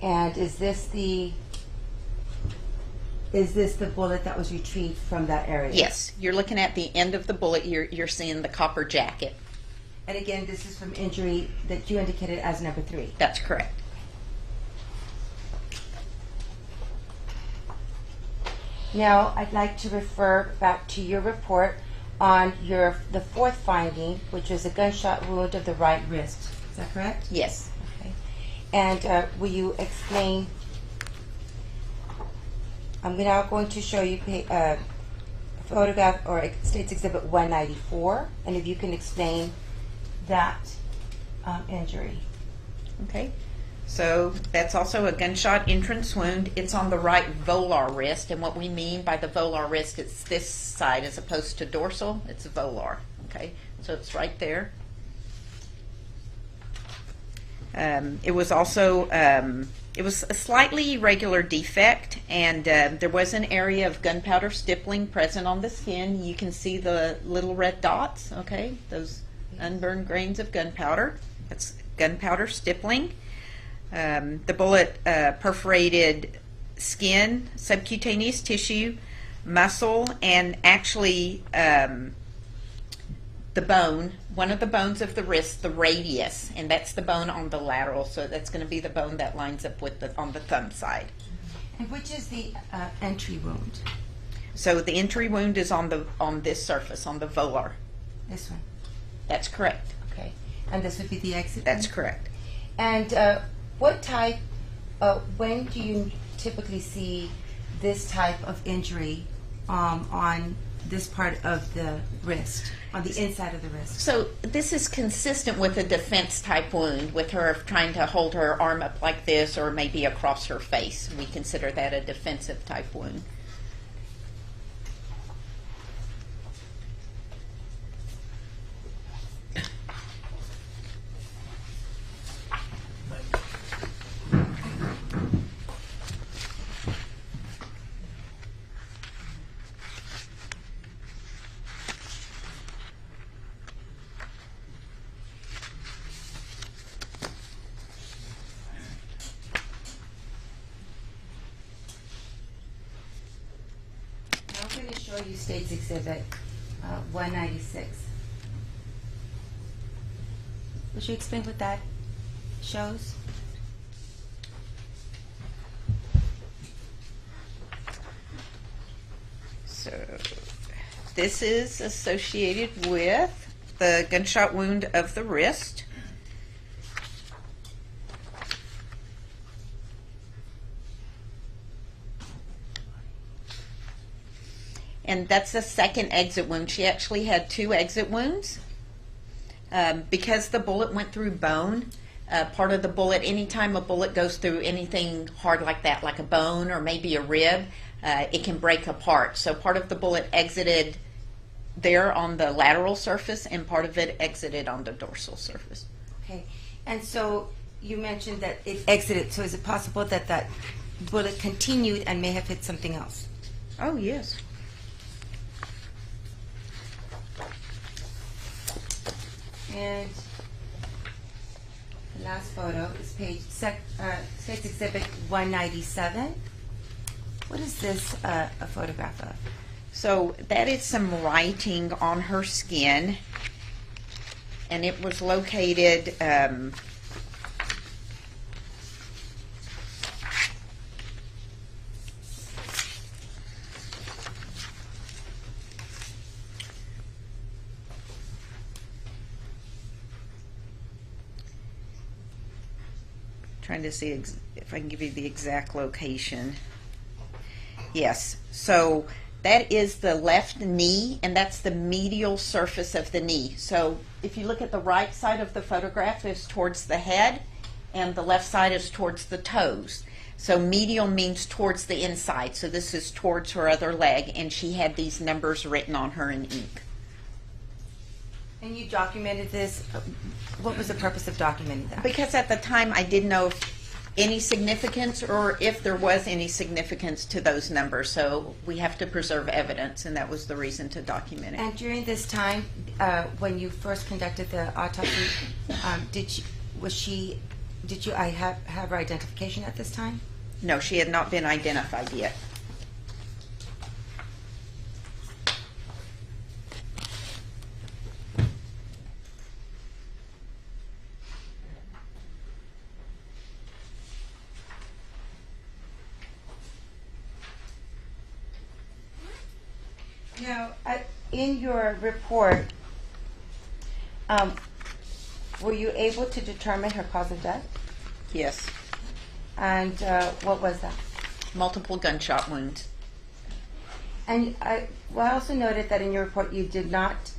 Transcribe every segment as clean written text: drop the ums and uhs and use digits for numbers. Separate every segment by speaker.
Speaker 1: And is this the bullet that was retrieved from that area?
Speaker 2: Yes, you're looking at the end of the bullet. You're seeing the copper jacket.
Speaker 1: And again, this is from injury that you indicated as number 3.
Speaker 2: That's correct.
Speaker 1: Now, I'd like to refer back to your report on the 4th finding, which was a gunshot wound of the right wrist. Is that correct?
Speaker 2: Yes.
Speaker 1: Okay. And will you explain? I'm now going to show you a photograph or State's Exhibit 194, and if you can explain that injury.
Speaker 2: Okay. So that's also a gunshot entrance wound. It's on the right volar wrist, and what we mean by the volar wrist, it's this side as opposed to dorsal. It's volar. Okay, so it's right there. It was also it was a slightly irregular defect, and there was an area of gunpowder stippling present on the skin. You can see the little red dots. Okay, those unburned grains of gunpowder. That's gunpowder stippling. The bullet perforated skin, subcutaneous tissue, muscle, and actually the bone, one of the bones of the wrist, the radius, and that's the bone on the lateral, so that's going to be the bone that lines up with on the thumb side.
Speaker 1: And which is the entry wound?
Speaker 2: So the entry wound is on this surface, on the volar.
Speaker 1: This one?
Speaker 2: That's correct.
Speaker 1: Okay. And this would be the exit?
Speaker 2: That's correct.
Speaker 1: And what type, when do you typically see this type of injury on this part of the wrist, on the inside of the wrist?
Speaker 2: So this is consistent with a defense type wound, with her trying to hold her arm up like this or maybe across her face. We consider that a defensive type wound.
Speaker 1: I'm going to show you State's Exhibit 196. Would you explain what that shows?
Speaker 2: So this is associated with the gunshot wound of the wrist. And that's the second exit wound. She actually had 2 exit wounds. Because the bullet went through bone, part of the bullet, anytime a bullet goes through anything hard like that, like a bone or maybe a rib, it can break apart. So part of the bullet exited there on the lateral surface, and part of it exited on the dorsal surface.
Speaker 1: Okay. And so you mentioned that it exited. So is it possible that that bullet continued and may have hit something else?
Speaker 2: Oh, yes.
Speaker 1: And the last photo is State's Exhibit 197. What is this a photograph of?
Speaker 2: So that is some writing on her skin, and it was located trying to see if I can give you the exact location. Yes, so that is the left knee, and that's the medial surface of the knee. So if you look at the right side of the photograph, it's towards the head, and the left side is towards the toes. So medial means towards the inside, so this is towards her other leg, and she had these numbers written on her in ink.
Speaker 1: And you documented this. What was the purpose of documenting that?
Speaker 2: Because at the time I didn't know if any significance or if there was any significance to those numbers. So we have to preserve evidence, and that was the reason to document it.
Speaker 1: And during this time, when you first conducted the autopsy, was she did you have her identification at this time?
Speaker 2: No, she had not been identified yet.
Speaker 1: Now, in your report, were you able to determine her cause of death?
Speaker 2: Yes.
Speaker 1: And what was that?
Speaker 2: Multiple gunshot wounds.
Speaker 1: And I also noted that in your report you did not,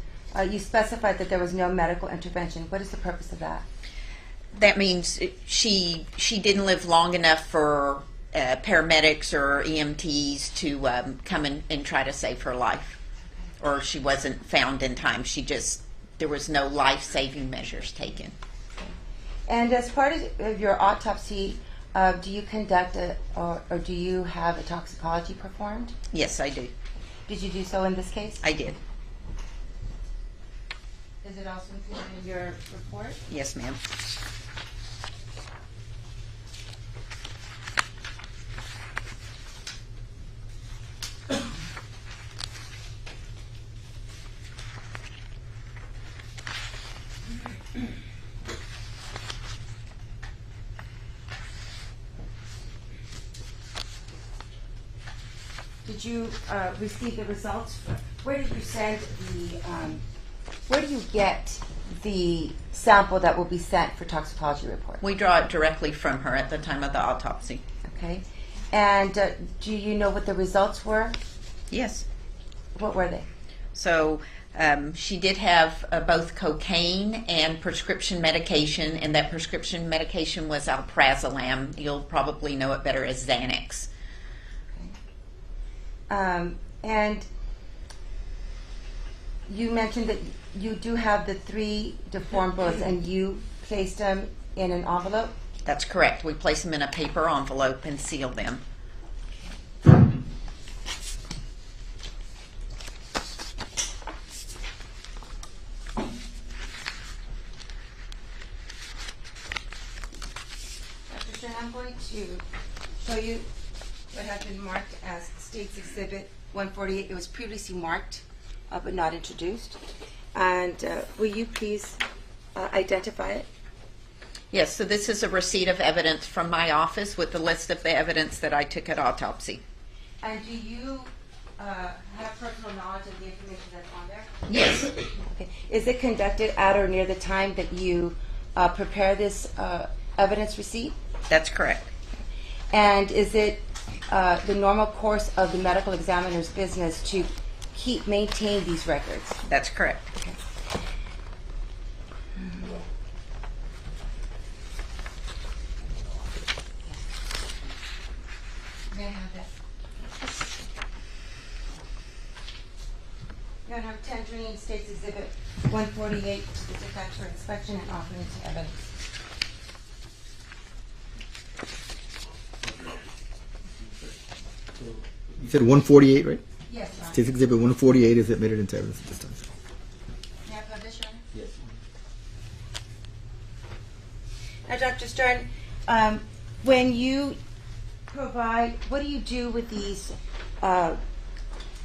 Speaker 1: you specified that there was no medical intervention. What is the purpose of that?
Speaker 2: That means she didn't live long enough for paramedics or EMTs to come and try to save her life. Or she wasn't found in time. There was no life-saving measures taken.
Speaker 1: And as part of your autopsy, do you conduct or do you have a toxicology performed?
Speaker 2: Yes, I do.
Speaker 1: Did you do so in this case?
Speaker 2: I did.
Speaker 1: Is it also included in your report?
Speaker 2: Yes, ma'am.
Speaker 1: Did you receive the results? Where did you send the? Where do you get the sample that will be sent for toxicology report?
Speaker 2: We draw it directly from her at the time of the autopsy.
Speaker 1: Okay. And do you know what the results were?
Speaker 2: Yes.
Speaker 1: What were they?
Speaker 2: So she did have both cocaine and prescription medication, and that prescription medication was alprazolam. You'll probably know it better as Xanax.
Speaker 1: And you mentioned that you do have the 3 deformed bullets, and you placed them in an envelope?
Speaker 2: That's correct. We place them in a paper envelope and seal them.
Speaker 1: Dr. Stern, I'm going to show you what has been marked as State's Exhibit 148. It was previously marked but not introduced. And will you please identify it?
Speaker 2: Yes, so this is a receipt of evidence from my office with the list of the evidence that I took at autopsy.
Speaker 1: And do you have personal knowledge of the information that's on there?
Speaker 2: Yes.
Speaker 1: Okay. Is it conducted at or near the time that you prepare this evidence receipt?
Speaker 2: That's correct.
Speaker 1: And is it the normal course of the medical examiner's business to maintain these records?
Speaker 2: That's correct.
Speaker 1: Okay. May I have that? You're going to have Tangerine State's Exhibit 148 to the attached for inspection and offering into evidence.
Speaker 3: You said 148, right?
Speaker 1: Yes, Your Honor.
Speaker 3: State's Exhibit 148 is admitted into evidence at this time.
Speaker 1: May I have this, Your Honor?
Speaker 3: Yes.
Speaker 1: Now, Dr. Stern, when you provide, what do you do with these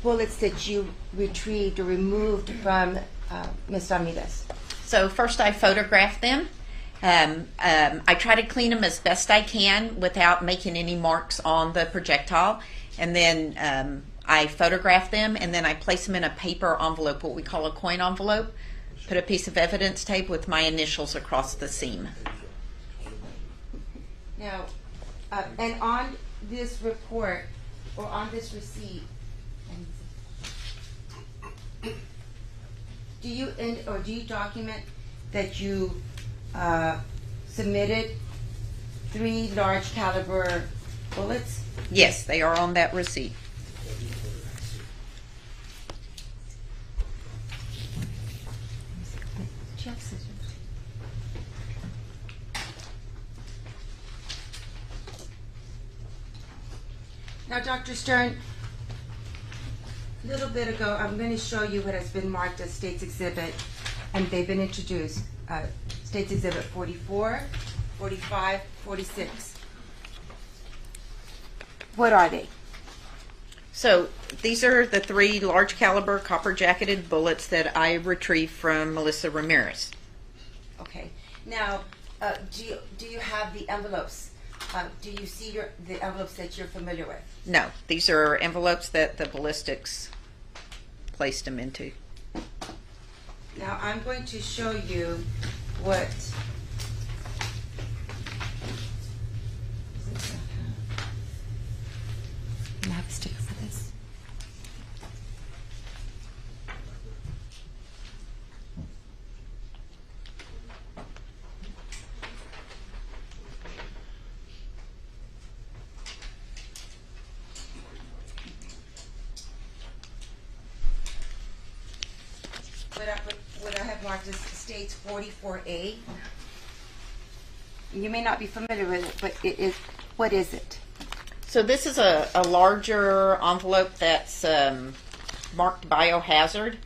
Speaker 1: bullets that you retrieved or removed from Ms. Ramirez?
Speaker 2: So first I photograph them. I try to clean them as best I can without making any marks on the projectile. And then I photograph them, and then I place them in a paper envelope, what we call a coin envelope. Put a piece of evidence tape with my initials across the seam.
Speaker 1: Now, and on this report or on this receipt, do you document that you submitted 3 large caliber bullets?
Speaker 2: Yes, they are on that receipt.
Speaker 1: Do you have scissors? Now, Dr. Stern, a little bit ago, I'm going to show you what has been marked as State's Exhibit, and they've been introduced. State's Exhibit 44, 45, 46. What are they?
Speaker 2: So these are the 3 large caliber copper jacketed bullets that I retrieved from Melissa Ramirez.
Speaker 1: Okay. Now, do you have the envelopes? Do you see the envelopes that you're familiar with?
Speaker 2: No, these are envelopes that the ballistics placed them into.
Speaker 1: Now, I'm going to show you what... I have a sticker for this. What I have marked as states 44A. You may not be familiar with it, but it is. What is it?
Speaker 2: So this is a larger envelope that's marked biohazard,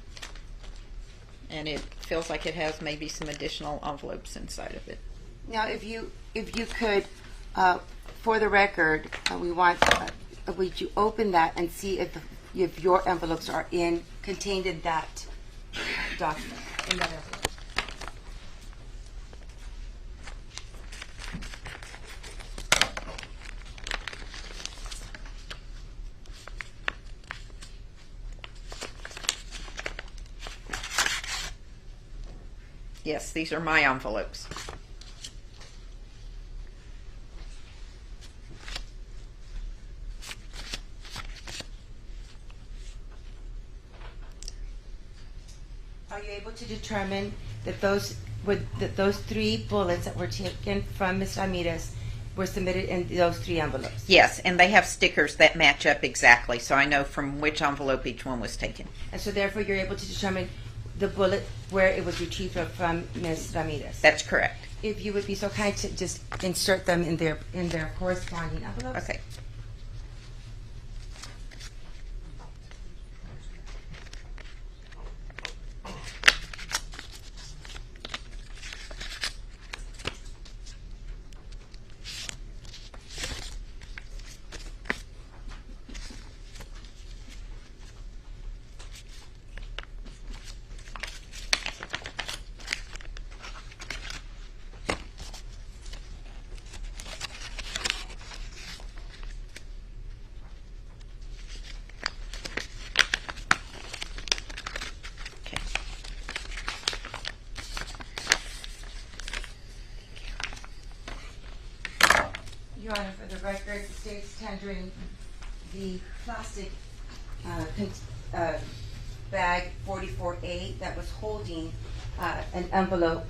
Speaker 2: and it feels like it has maybe some additional envelopes inside of it.
Speaker 1: Now, if you could, for the record, would you open that and see if your envelopes are contained in that document, in that envelope?
Speaker 2: Yes, these are my envelopes.
Speaker 1: Are you able to determine that those 3 bullets that were taken from Ms. Ramirez were submitted in those 3 envelopes?
Speaker 2: Yes, and they have stickers that match up exactly, so I know from which envelope each one was taken.
Speaker 1: And so therefore you're able to determine the bullet where it was retrieved from Ms. Ramirez?
Speaker 2: That's correct.
Speaker 1: If you would be so kind to just insert them in their corresponding envelopes.
Speaker 2: Okay.
Speaker 1: Your Honor, for the record, the state's tendering the plastic bag 44A that was holding an envelope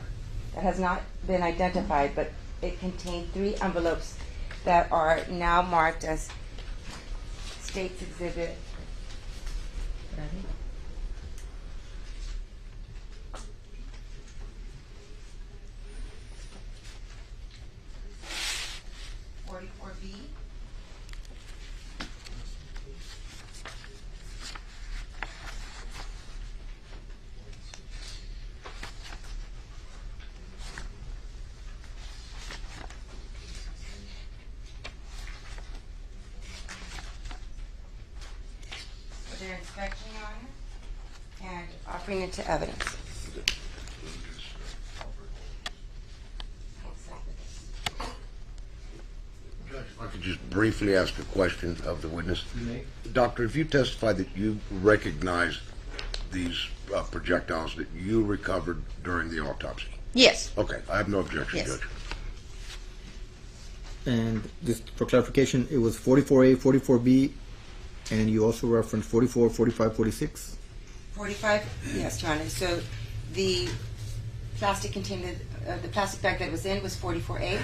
Speaker 1: that has not been identified, but it contained 3 envelopes that are now marked as State's Exhibit. What are they? 44B. For their inspection, Your Honor, and offering it to evidence.
Speaker 4: Judge, if I could just briefly ask a question of the witness. Doctor, if you testify that you recognize these projectiles that you recovered during the autopsy?
Speaker 2: Yes.
Speaker 4: Okay, I have no objection,
Speaker 2: Yes.
Speaker 4: Judge.
Speaker 3: And just for clarification, it was 44A, 44B, and you also referenced 44, 45, 46?
Speaker 1: 45, yes, Your Honor. So the plastic container, the plastic bag that was in was 44A,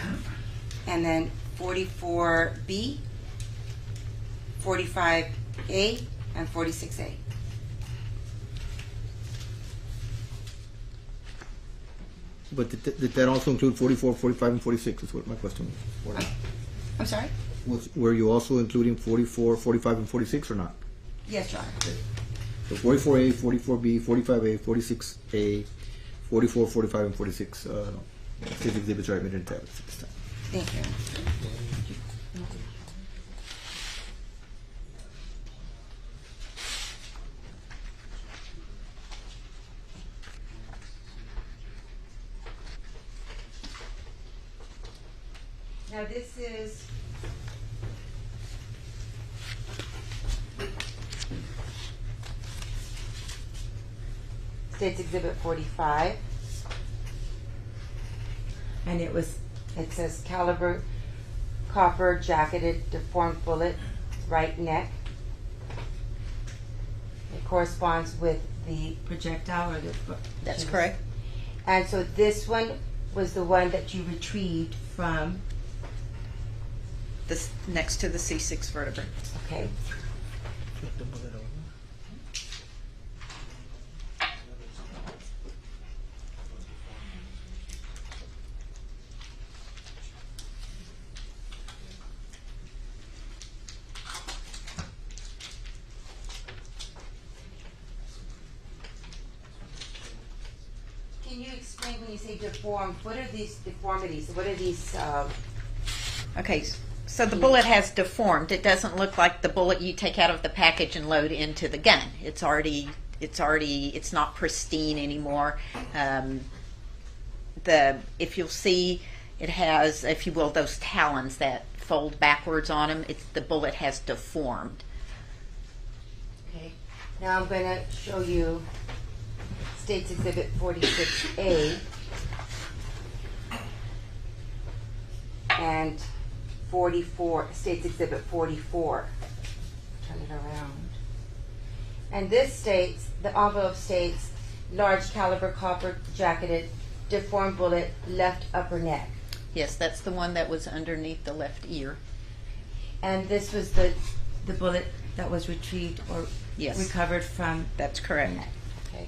Speaker 1: and then 44B, 45A, and 46A.
Speaker 3: But did that also include 44, 45, and 46 is what my question was.
Speaker 1: I'm sorry?
Speaker 3: Were you also including 44, 45, and 46 or not?
Speaker 1: Yes, Your Honor.
Speaker 3: So 44A, 44B, 45A, 46A, 44, 45, and 46. These exhibits are admitted into evidence at this time.
Speaker 1: Thank you. Now this is State's Exhibit 45, and it says caliber copper jacketed deformed bullet, right neck. It corresponds with the projectile or the.
Speaker 2: That's correct.
Speaker 1: And so this one was the one that you retrieved from.
Speaker 2: This next to the C6 vertebrae.
Speaker 1: Okay. Can you explain when you say deformed, what are these deformities? What are these?
Speaker 2: Okay, so the bullet has deformed. It doesn't look like the bullet you take out of the package and load into the gun. It's not pristine anymore. If you'll see, it has, if you will, those talons that fold backwards on them. The bullet has deformed.
Speaker 1: Okay. Now I'm going to show you State's Exhibit 46A and 44, State's Exhibit 44. Turn it around. And this states, the envelope states, large caliber copper jacketed, deformed bullet, left upper neck.
Speaker 2: Yes, that's the one that was underneath the left ear.
Speaker 1: And this was the bullet that was retrieved or
Speaker 2: Yes.
Speaker 1: recovered from.
Speaker 2: That's correct.
Speaker 1: Okay.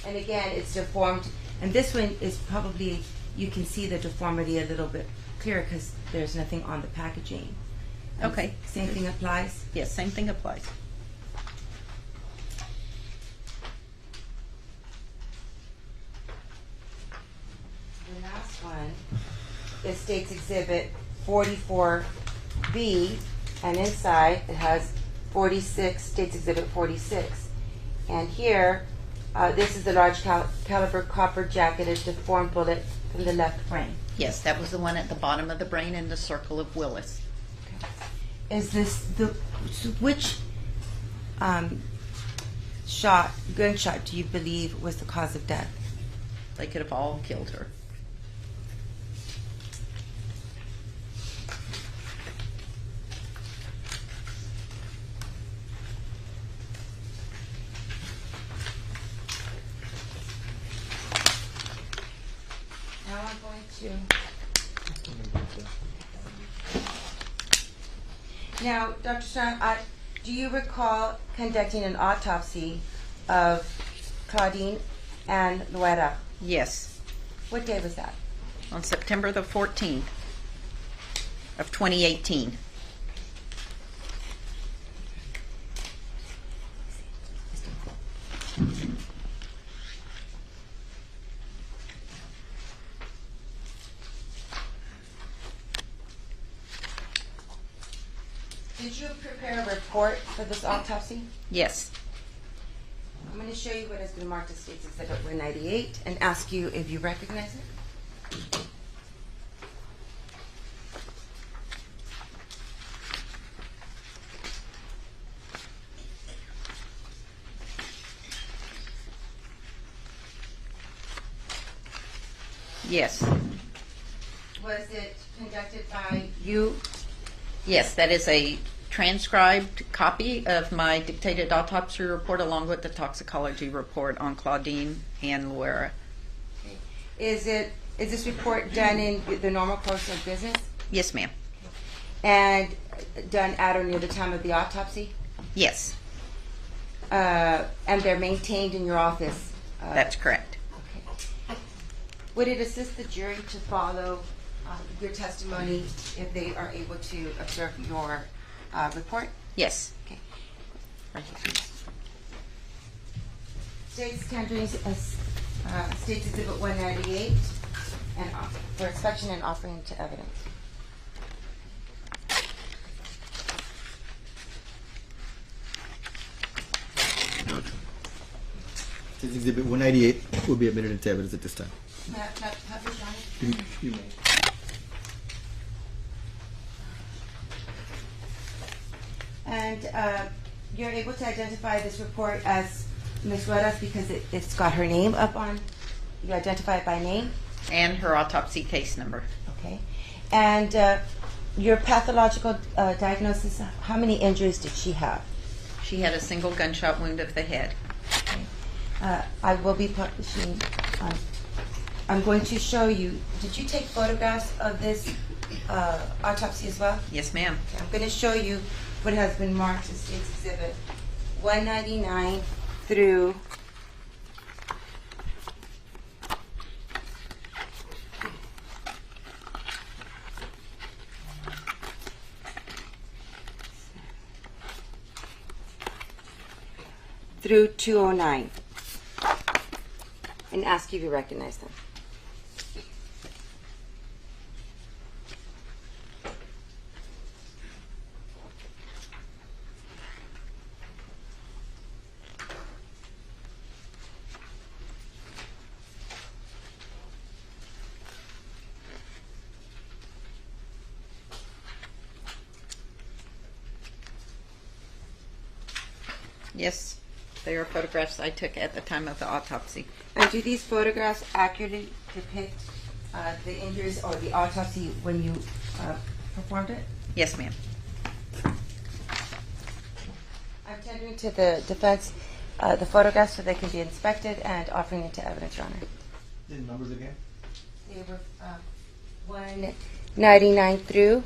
Speaker 1: And again, it's deformed. And this one is probably, you can see the deformity a little bit clearer because there's nothing on the packaging. And
Speaker 2: Okay.
Speaker 1: Same thing applies?
Speaker 2: Yes, same thing applies.
Speaker 1: The last one is State's Exhibit 44B, and inside it has 46, State's Exhibit 46. And here, this is the large caliber copper jacketed deformed bullet from the left brain.
Speaker 2: Yes, that was the one at the bottom of the brain in the circle of Willis.
Speaker 1: Is this which gunshot do you believe was the cause of death?
Speaker 2: They could have all killed her.
Speaker 1: Now I'm going to. Now, Dr. Strong, do you recall conducting an autopsy of Claudine and Luetta?
Speaker 2: Yes,
Speaker 1: What day was that?
Speaker 2: on September the 14th of 2018.
Speaker 1: Did you prepare a report for this autopsy?
Speaker 2: Yes.
Speaker 1: I'm going to show you what has been marked as State's Exhibit 198 and ask you if you recognize it.
Speaker 2: Yes.
Speaker 1: Was it conducted by you?
Speaker 2: Yes, that is a transcribed copy of my dictated autopsy report along with the toxicology report on Claudine and Luera.
Speaker 1: Is this report done in the normal course of business
Speaker 2: Yes, ma'am.
Speaker 1: and done at or near the time of the autopsy?
Speaker 2: Yes,
Speaker 1: And they're maintained in your office?
Speaker 2: that's correct.
Speaker 1: Okay. Would it assist the jury to follow your testimony if they are able to observe your report?
Speaker 2: Yes.
Speaker 1: Okay. Right here. State's Countries, State's Exhibit 198. and for inspection and offering to evidence.
Speaker 3: This exhibit 198 will be admitted into evidence at this time.
Speaker 1: Can I publish on it?
Speaker 3: You may.
Speaker 1: And you're able to identify this report as Ms. Rueda's because it's got her name up on, you identify it by name?
Speaker 2: And her autopsy case number.
Speaker 1: Okay. And your pathological diagnosis, how many injuries did she have?
Speaker 2: She had a single gunshot wound of the head.
Speaker 1: Okay. I will be publishing, I'm going to show you, did you take photographs of this autopsy as well?
Speaker 2: Yes, ma'am.
Speaker 1: Okay, I'm going to show you what has been marked as State's Exhibit 199 through through 209 and ask you if you recognize them.
Speaker 2: Yes, they are photographs I took at the time of the autopsy.
Speaker 1: And do these photographs accurately depict the injuries or the autopsy when you performed it?
Speaker 2: Yes, ma'am.
Speaker 1: I'm tendering to the defense the photographs so they can be inspected and offering into evidence, Your Honor.
Speaker 3: The numbers again?
Speaker 1: They were 199 through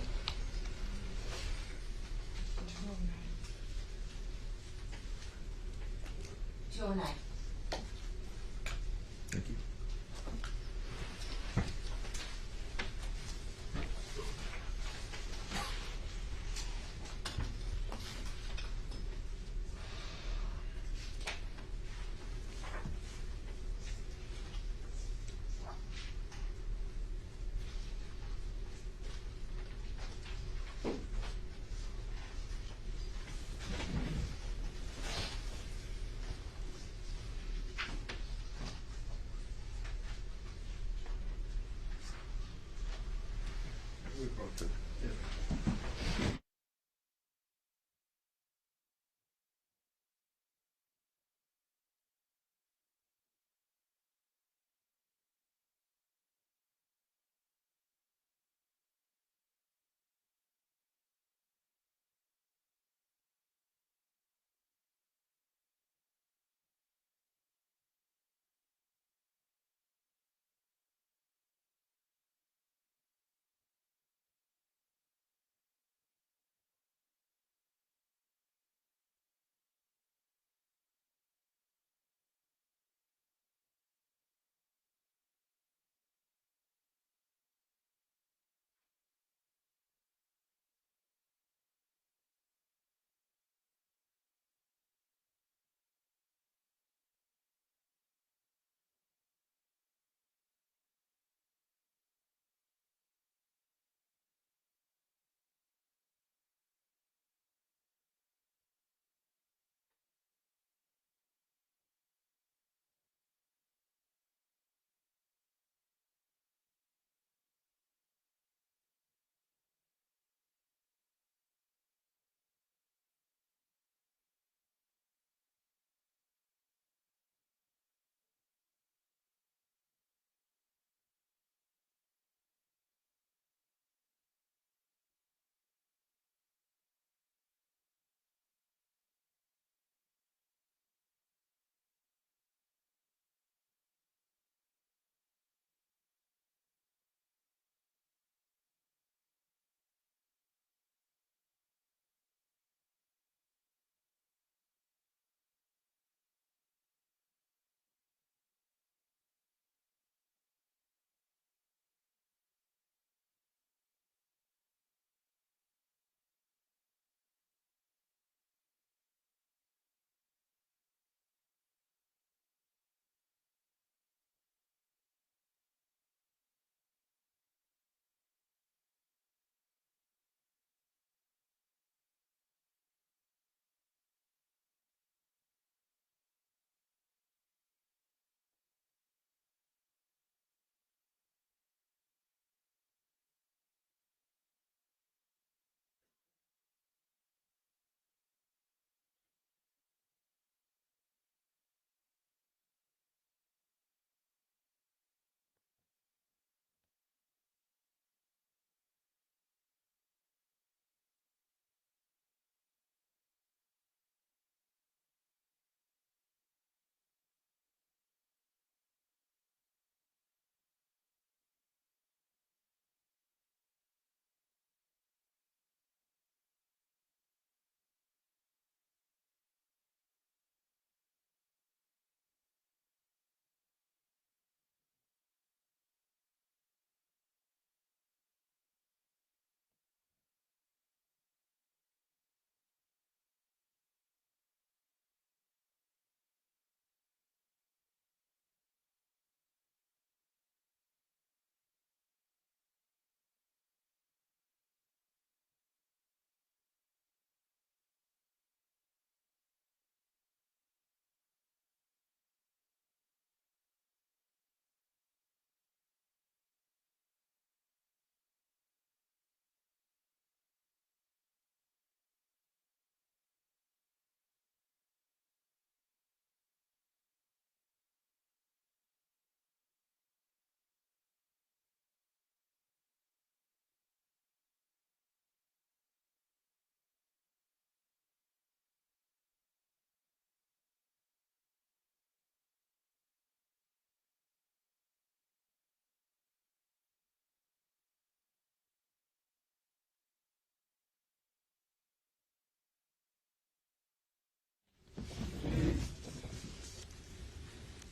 Speaker 1: 209.
Speaker 3: Thank you.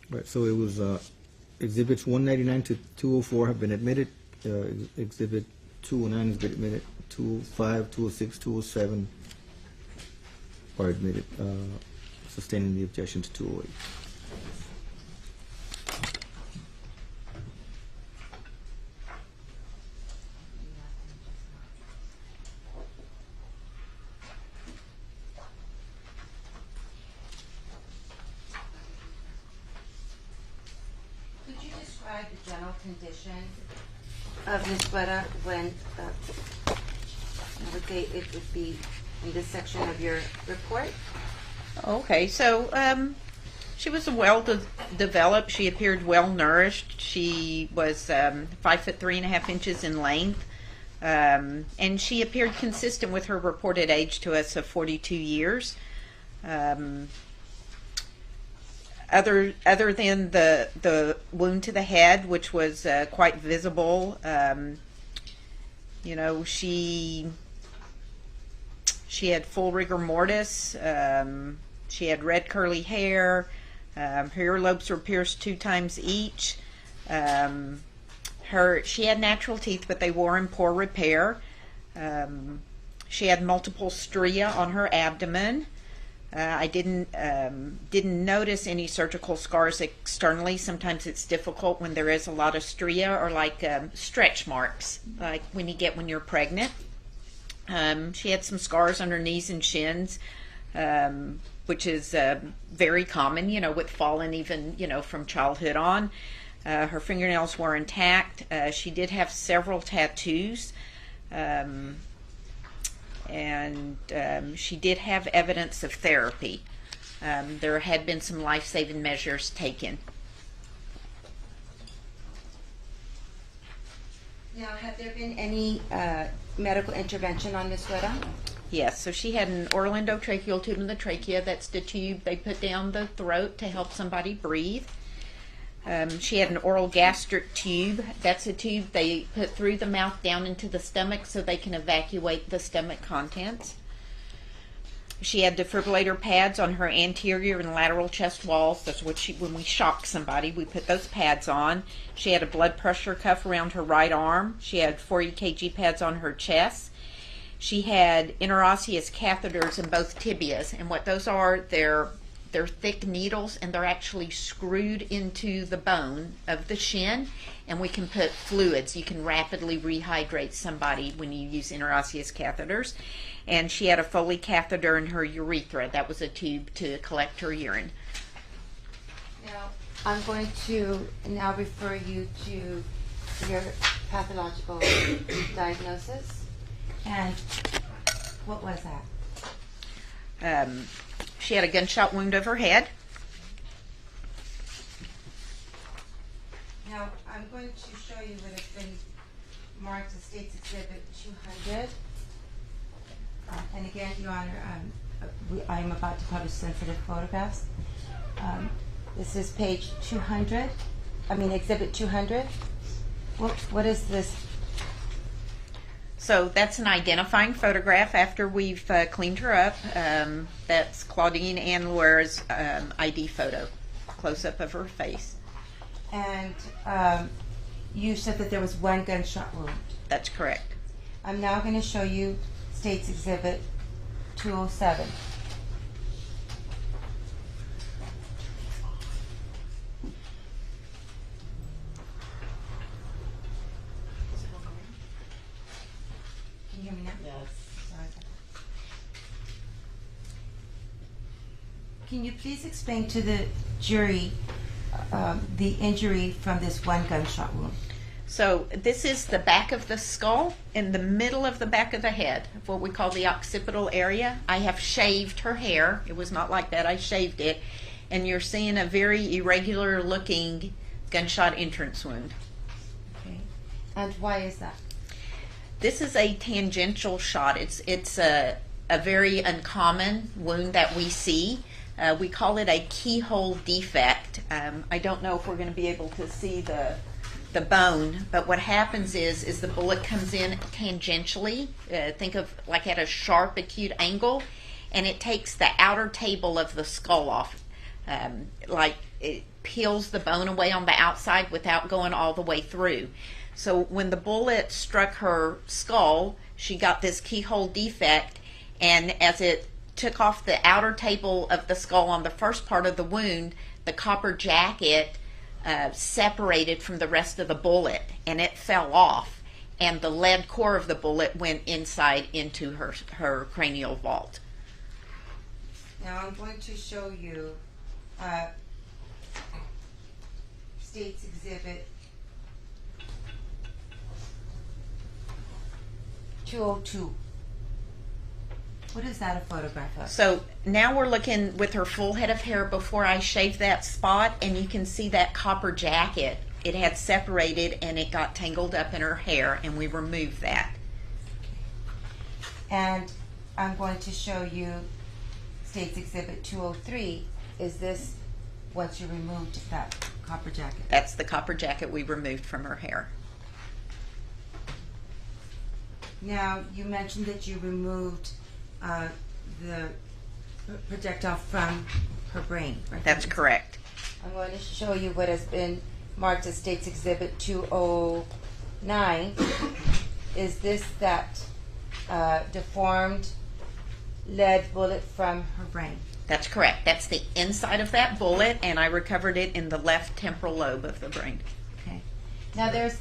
Speaker 3: Right, so it was exhibits 199 to 204 have been admitted. Exhibit 209 has been admitted. 205, 206, 207 are admitted, sustaining the objection to 208.
Speaker 1: Could you describe the general condition of Ms. Guetta when, I would say it would be in this section of your report?
Speaker 2: Okay, so she was developed. She appeared well nourished. She was 5 foot 3.5 inches in length, and she appeared consistent with her reported age to us of 42 years. Other than the wound to the head, which was quite visible, you know, she had full rigor mortis. She had red curly hair. Her earlobes were pierced 2 times each. She had natural teeth, but they were in poor repair. She had multiple stria on her abdomen. I didn't notice any surgical scars externally. Sometimes it's difficult when there is a lot of stria, or like stretch marks, like when you get when you're pregnant. She had some scars on her knees and shins, which is very common, you know, with falling even, you know, from childhood on. Her fingernails were intact. She did have several tattoos. And she did have evidence of therapy. There had been some life-saving measures taken.
Speaker 1: Now, have there been any medical intervention on Ms. Guetta?
Speaker 2: Yes, so she had an orlandotracheal tube in the trachea. That's the tube they put down the throat to help somebody breathe. She had an oral gastric tube. That's a tube they put through the mouth down into the stomach so they can evacuate the stomach contents. She had defibrillator pads on her anterior and lateral chest walls. That's what when we shock somebody, we put those pads on. She had a blood pressure cuff around her right arm. She had 40 kg pads on her chest. She had interosseous catheters in both tibias, and what those are, they're thick needles, and they're actually screwed into the bone of the shin, and we can put fluids. You can rapidly rehydrate somebody when you use interosseous catheters. And she had a Foley catheter in her urethra. That was a tube to collect her urine.
Speaker 1: Now, I'm going to now refer you to your pathological diagnosis. And what was that?
Speaker 2: She had a gunshot wound of her head.
Speaker 1: Now, I'm going to show you what has been marked as State's Exhibit 200. And again, Your Honor, I am about to publish sensitive photographs. This is page 200. Exhibit 200. What is this?
Speaker 2: So that's an identifying photograph after we've cleaned her up. That's Claudine Ann Luer's ID photo, close-up of her face.
Speaker 1: And you said that there was one gunshot wound.
Speaker 2: That's correct.
Speaker 1: I'm now going to show you State's Exhibit 207. Can you hear me now? Yes. Sorry. Can you please explain to the jury the injury from this one gunshot wound?
Speaker 2: So this is the back of the skull, in the middle of the back of the head, what we call the occipital area. I have shaved her hair. It was not like that. I shaved it. And you're seeing a very irregular looking gunshot entrance wound.
Speaker 1: Okay. And why is that?
Speaker 2: This is a tangential shot. It's a very uncommon wound that we see. We call it a keyhole defect. I don't know if we're going to be able to see the bone, but what happens is the bullet comes in tangentially. Think of like at a sharp acute angle, and it takes the outer table of the skull off. Like it peels the bone away on the outside without going all the way through. So when the bullet struck her skull, she got this keyhole defect, and as it took off the outer table of the skull on the first part of the wound, the copper jacket separated from the rest of the bullet, and it fell off, and the lead core of the bullet went inside into her cranial vault.
Speaker 1: Now I'm going to show you State's Exhibit 202. What is that a photograph of?
Speaker 2: So now we're looking with her full head of hair before I shaved that spot, and you can see that copper jacket. It had separated and it got tangled up in her hair, and we removed that.
Speaker 1: And I'm going to show you State's Exhibit 203. Is this once you removed that copper jacket?
Speaker 2: That's the copper jacket we removed from her hair.
Speaker 1: Now, you mentioned that you removed the projectile from her brain. Right?
Speaker 2: That's correct.
Speaker 1: I'm going to show you what has been marked as State's Exhibit 209. Is this that deformed lead bullet from her brain?
Speaker 2: That's correct. That's the inside of that bullet, and I recovered it in the left temporal lobe of the brain.
Speaker 1: Okay. Now there's...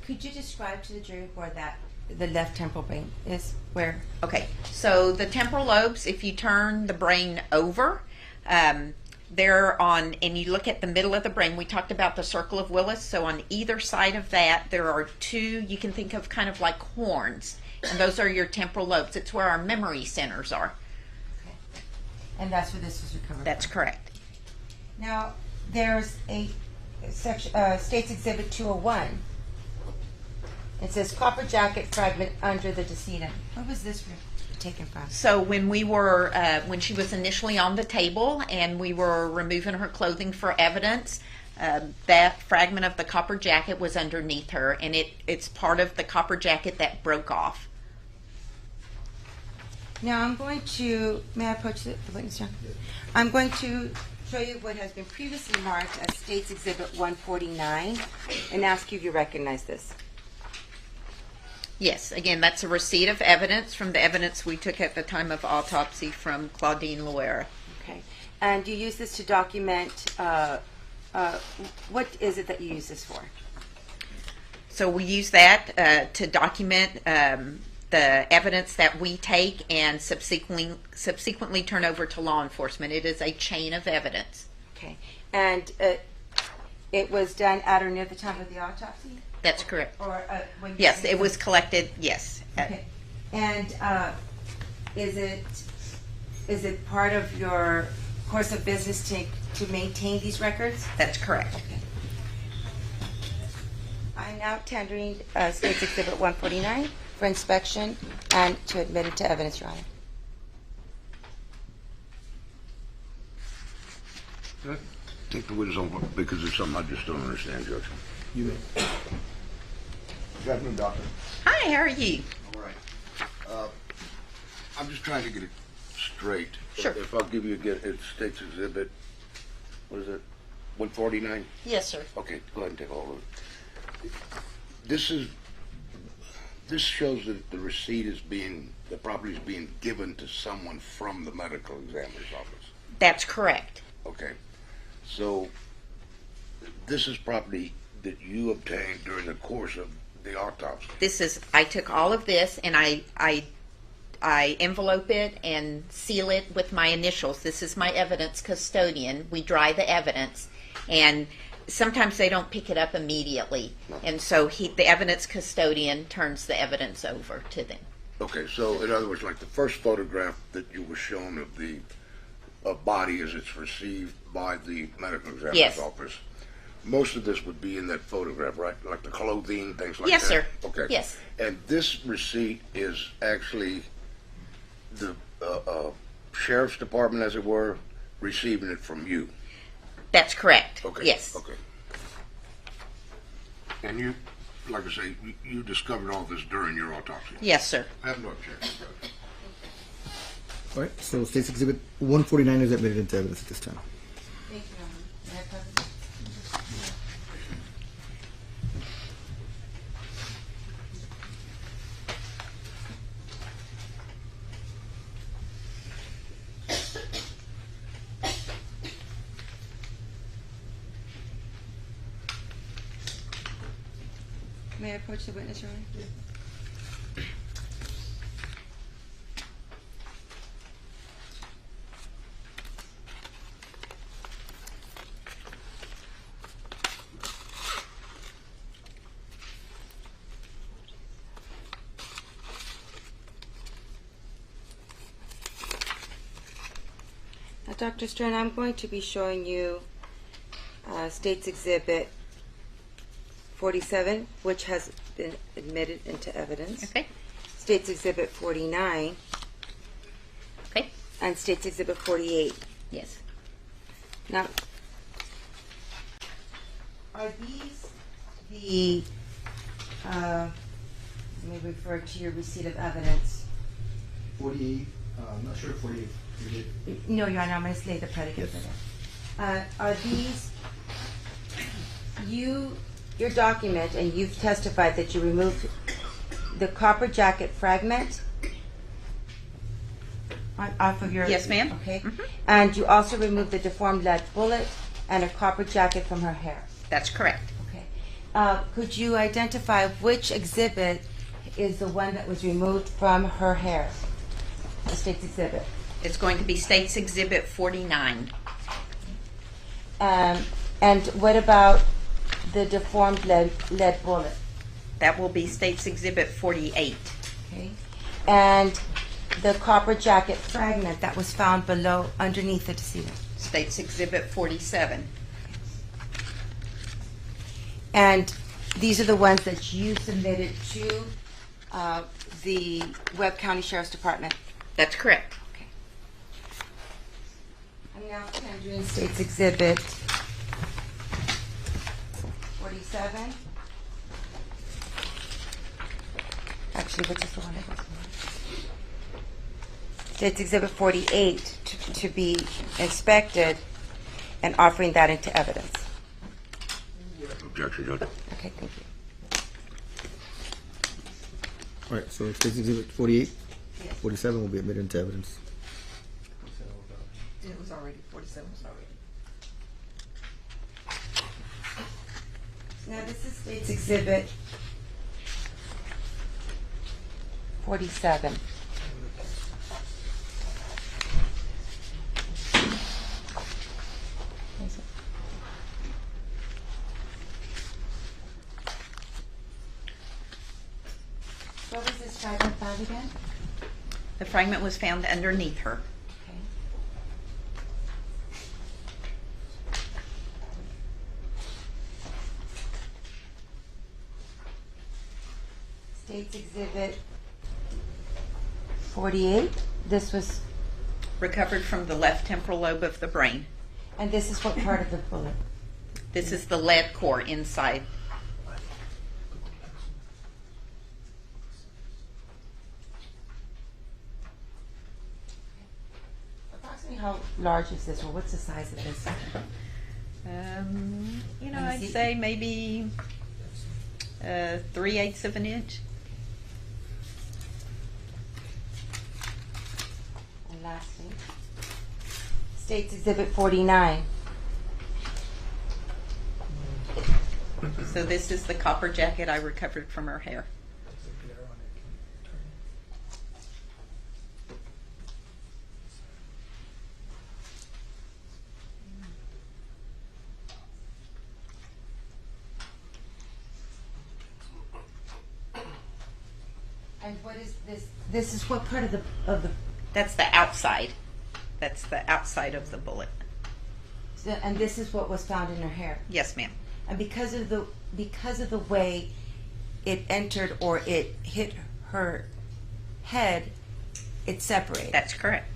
Speaker 1: Could you describe to the jury where that the left temporal brain is? Where?
Speaker 2: Okay, so the temporal lobes, if you turn the brain over, they're on, and you look at the middle of the brain, we talked about the circle of Willis, so on either side of that, there are two, you can think of kind of like horns, and those are your temporal lobes. It's where our memory centers are.
Speaker 1: Okay. And that's where this was recovered
Speaker 2: That's
Speaker 1: from.
Speaker 2: correct.
Speaker 1: Now, there's a section, State's Exhibit 201. It says copper jacket fragment under the decedent. Where was this taken from?
Speaker 2: So when we were, when she was initially on the table and we were removing her clothing for evidence, that fragment of the copper jacket was underneath her, and it's part of the copper jacket that broke off.
Speaker 1: Now I'm going to, may I approach the witness, John? I'm going to show you what has been previously marked as State's Exhibit 149 and ask you if you recognize this.
Speaker 2: Yes, again, that's a receipt of evidence from the evidence we took at the time of autopsy from Claudine Loera.
Speaker 1: Okay. And you use this to document, what is it that you use this for?
Speaker 2: So we use that to document the evidence that we take and subsequently turn over to law enforcement. It is a chain of evidence.
Speaker 1: Okay. And it was done at or near the time of the autopsy?
Speaker 2: That's correct.
Speaker 1: Or when?
Speaker 2: Yes, it was collected, yes.
Speaker 1: Okay. And is it part of your course of business to maintain these records?
Speaker 2: That's correct.
Speaker 1: Okay. I'm now tendering State's Exhibit 149 for inspection and to admit it to evidence, Your Honor.
Speaker 4: Can I take the witness on because it's something I just don't understand, Judge.
Speaker 3: You may.
Speaker 4: Good afternoon, Doctor.
Speaker 2: Hi, how are you?
Speaker 4: All right. I'm just trying to get it straight.
Speaker 2: Sure.
Speaker 4: If I'll give you it's State's Exhibit, what is it, 149?
Speaker 2: Yes, sir.
Speaker 4: Okay, go ahead and take all of it. This shows that the receipt is the property is being given to someone from the medical examiner's office.
Speaker 2: That's correct.
Speaker 4: Okay. So this is property that you obtained during the course of the autopsy.
Speaker 2: I took all of this and I envelope it and seal it with my initials. This is my evidence custodian. We dry the evidence, and sometimes they don't pick it up immediately.
Speaker 4: No.
Speaker 2: And so the evidence custodian turns the evidence over to them.
Speaker 4: Okay, so in other words, like the first photograph that you were shown of the body as it's received by the medical examiner's
Speaker 2: Yes.
Speaker 4: office, most of this would be in that photograph, right? Like the clothing, things like
Speaker 2: Yes,
Speaker 4: that?
Speaker 2: sir.
Speaker 4: Okay.
Speaker 2: Yes.
Speaker 4: And this receipt is actually the sheriff's department, as it were, receiving it from you?
Speaker 2: That's correct.
Speaker 4: Okay.
Speaker 2: Yes.
Speaker 4: Okay. And you, like I say, you discovered all this during your autopsy?
Speaker 2: Yes, sir.
Speaker 4: I have no objection, Judge.
Speaker 3: All right, so State's Exhibit 149 is admitted into evidence at this time.
Speaker 1: Thank you, Your Honor. May I present? May I approach the witness, Your Honor? Now, Dr. Stern, I'm going to be showing you State's Exhibit 47, which has been admitted into evidence.
Speaker 2: Okay.
Speaker 1: State's Exhibit 49
Speaker 2: Okay.
Speaker 1: and State's Exhibit 48.
Speaker 2: Yes.
Speaker 1: Now, are these the, let me refer to your receipt of evidence.
Speaker 3: 48, I'm not sure if 48 you did.
Speaker 1: No, Your Honor, I'm going to lay the predicate for that. Are these, your document, and you've testified that you removed the copper jacket fragment off of your...
Speaker 2: Yes, ma'am.
Speaker 1: Okay.
Speaker 2: Mhm.
Speaker 1: And you also removed the deformed lead bullet and a copper jacket from her hair.
Speaker 2: That's correct.
Speaker 1: Okay. Could you identify which exhibit is the one that was removed from her hair? The State's Exhibit.
Speaker 2: It's going to be State's Exhibit 49.
Speaker 1: And what about the deformed lead bullet?
Speaker 2: That will be State's Exhibit 48.
Speaker 1: Okay. And the copper jacket fragment that was found below, underneath the decedent.
Speaker 2: State's Exhibit 47.
Speaker 1: And these are the ones that you submitted to the Webb County Sheriff's Department.
Speaker 2: That's correct.
Speaker 1: Okay. I'm now tendering State's Exhibit 47. Actually, which is the one that was State's Exhibit 48 to be inspected and offering that into evidence.
Speaker 4: Objection, Judge.
Speaker 1: Okay, thank you.
Speaker 3: All right, so State's Exhibit 48,
Speaker 1: Yes.
Speaker 3: 47 will be admitted into evidence.
Speaker 2: It was already, 47 was already.
Speaker 1: Now, this is State's Exhibit 47. What was this fragment found again?
Speaker 2: The fragment was found underneath her.
Speaker 1: Okay. State's Exhibit 48. This was,
Speaker 2: Recovered from the left temporal lobe of the brain.
Speaker 1: and this is what part of the bullet?
Speaker 2: This is the lead core inside.
Speaker 1: Approximately how large is this, or what's the size of this?
Speaker 2: I'd say maybe 3/8 of an inch.
Speaker 1: And lastly, State's Exhibit 49.
Speaker 2: So this is the copper jacket I recovered from her hair.
Speaker 1: And what is this? This is what part of the
Speaker 2: That's the outside. That's the outside of the bullet.
Speaker 1: and this is what was found in her hair.
Speaker 2: Yes, ma'am.
Speaker 1: And because of the way it entered or it hit her head, it separated.
Speaker 2: That's correct.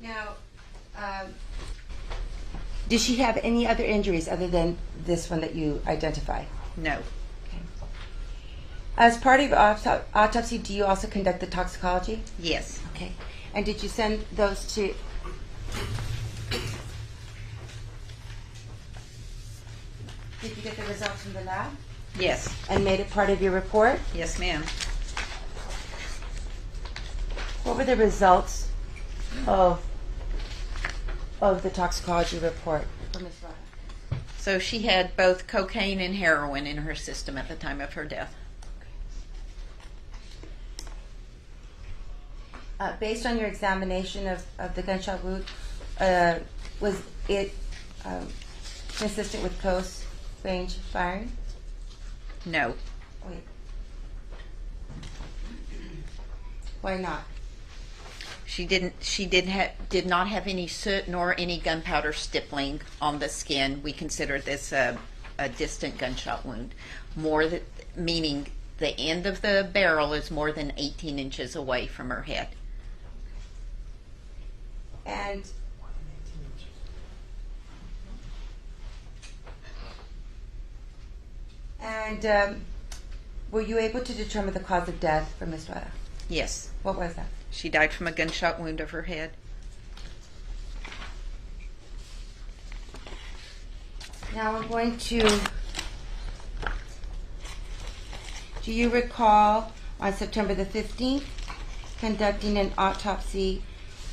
Speaker 1: Now, Did she have any other injuries other than this one that you identified?
Speaker 2: No.
Speaker 1: As part of your autopsy, do you also conduct the toxicology?
Speaker 2: Yes.
Speaker 1: Okay. And did you send those to... Did you get the results from the lab
Speaker 2: Yes.
Speaker 1: and made it part of your report?
Speaker 2: Yes, ma'am.
Speaker 1: What were the results of the toxicology report for Ms. Rada?
Speaker 2: So she had both cocaine and heroin in her system at the time of her death.
Speaker 1: Based on your examination of the gunshot wound, was it consistent with close range firing?
Speaker 2: No.
Speaker 1: Wait. Why not?
Speaker 2: She did not have any soot nor any gunpowder stippling on the skin. We consider this a distant gunshot wound, meaning the end of the barrel is more than 18 inches away from her head.
Speaker 1: And were you able to determine the cause of death for Ms. Rada?
Speaker 2: Yes.
Speaker 1: What was that?
Speaker 2: She died from a gunshot wound of her head.
Speaker 1: Now I'm going to... Do you recall on September the 15th conducting an autopsy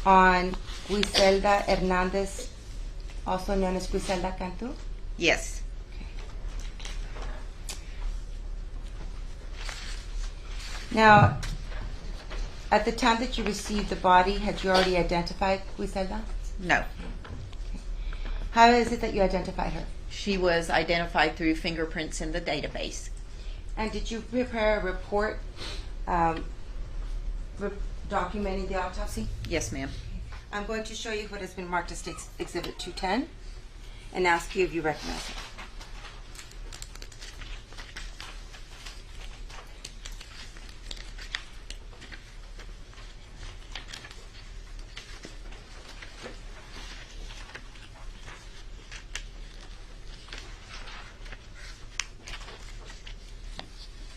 Speaker 1: on Griselda Hernandez, also known as Griselda Cantu?
Speaker 2: Yes.
Speaker 1: Now, at the time that you received the body, had you already identified Griselda?
Speaker 2: No.
Speaker 1: How is it that you identified her?
Speaker 2: She was identified through fingerprints in the database.
Speaker 1: And did you prepare a report documenting the autopsy?
Speaker 2: Yes, ma'am.
Speaker 1: I'm going to show you what has been marked as Exhibit 210 and ask you if you recognize it.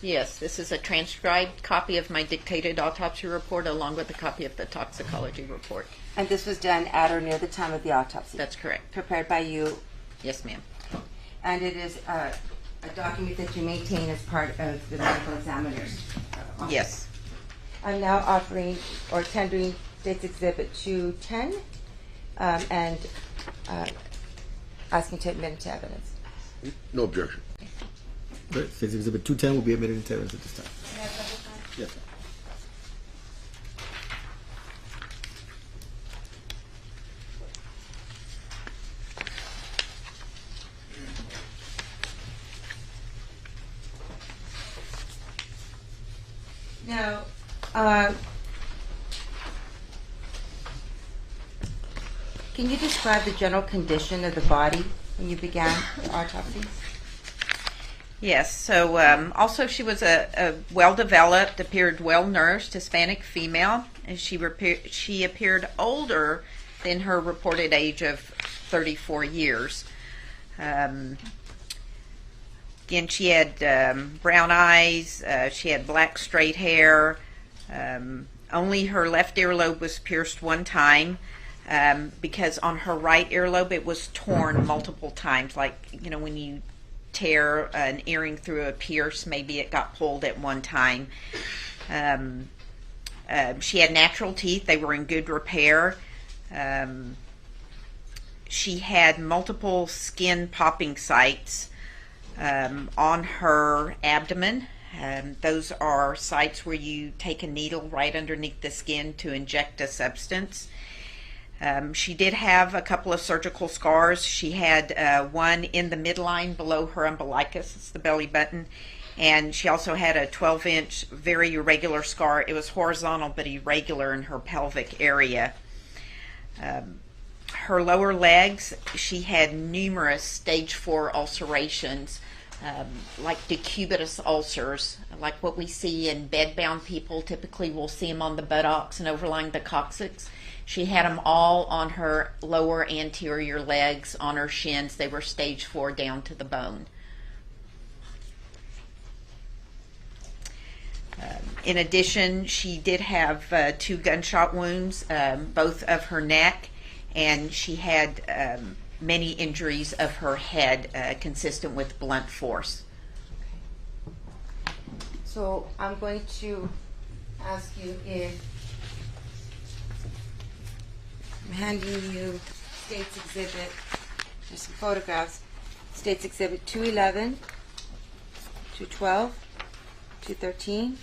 Speaker 2: Yes, this is a transcribed copy of my dictated autopsy report along with a copy of the toxicology report.
Speaker 1: And this was done at or near the time of the autopsy?
Speaker 2: That's correct.
Speaker 1: Prepared by you?
Speaker 2: Yes, ma'am.
Speaker 1: And it is a document that you maintain as part of the medical examiner's office?
Speaker 2: Yes.
Speaker 1: I'm now offering or tendering State's Exhibit 210 and asking to admit it to evidence.
Speaker 4: No objection.
Speaker 3: Right, State's Exhibit 210 will be admitted into evidence at this time. Yes, sir.
Speaker 1: Now, can you describe the general condition of the body when you began the autopsy?
Speaker 2: Yes, so also she was a well-developed, appeared well-nourished Hispanic female, and she appeared older than her reported age of 34 years. Again, she had brown eyes, she had black straight hair, only her left earlobe was pierced one time, because on her right earlobe it was torn multiple times, like, you know, when you tear an earring through a pierce, maybe it got pulled at one time. She had natural teeth, they were in good repair. She had multiple skin popping sites on her abdomen. Those are sites where you take a needle right underneath the skin to inject a substance. She did have a couple of surgical scars. She had one in the midline below her umbilicus, it's the belly button, and she also had a 12-inch very irregular scar. It was horizontal but irregular in her pelvic area. Her lower legs, she had numerous stage 4 ulcerations like decubitus ulcers, like what we see in bedbound people. Typically, we'll see them on the buttocks and overlying the coccyx. She had them all on her lower anterior legs, on her shins. They were stage 4 down to the bone. In addition, she did have 2 gunshot wounds, both of her neck, and she had many injuries of her head consistent with blunt force.
Speaker 1: So I'm going to ask you if I'm handing you State's Exhibit, there's some photographs, State's Exhibit 211, 212, 213,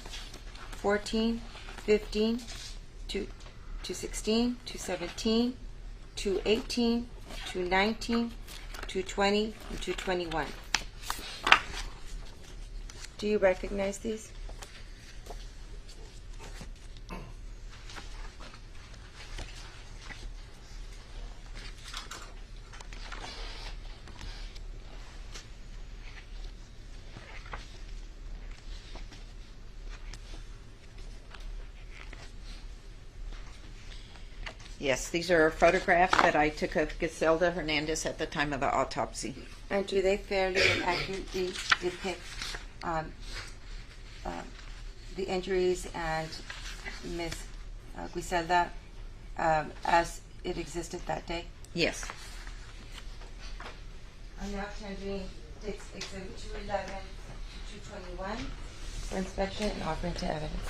Speaker 1: 14, 15, 216, 217, 218, 219, 220, and 221. Do you recognize these?
Speaker 2: Yes, these are photographs that I took of Giselda Hernandez at the time of the autopsy.
Speaker 1: And do they fairly and accurately depict the injuries and Miss Giselda as it existed that day?
Speaker 2: Yes.
Speaker 1: I'm now tendering Exhibit 211 to 221 for inspection and offering to evidence.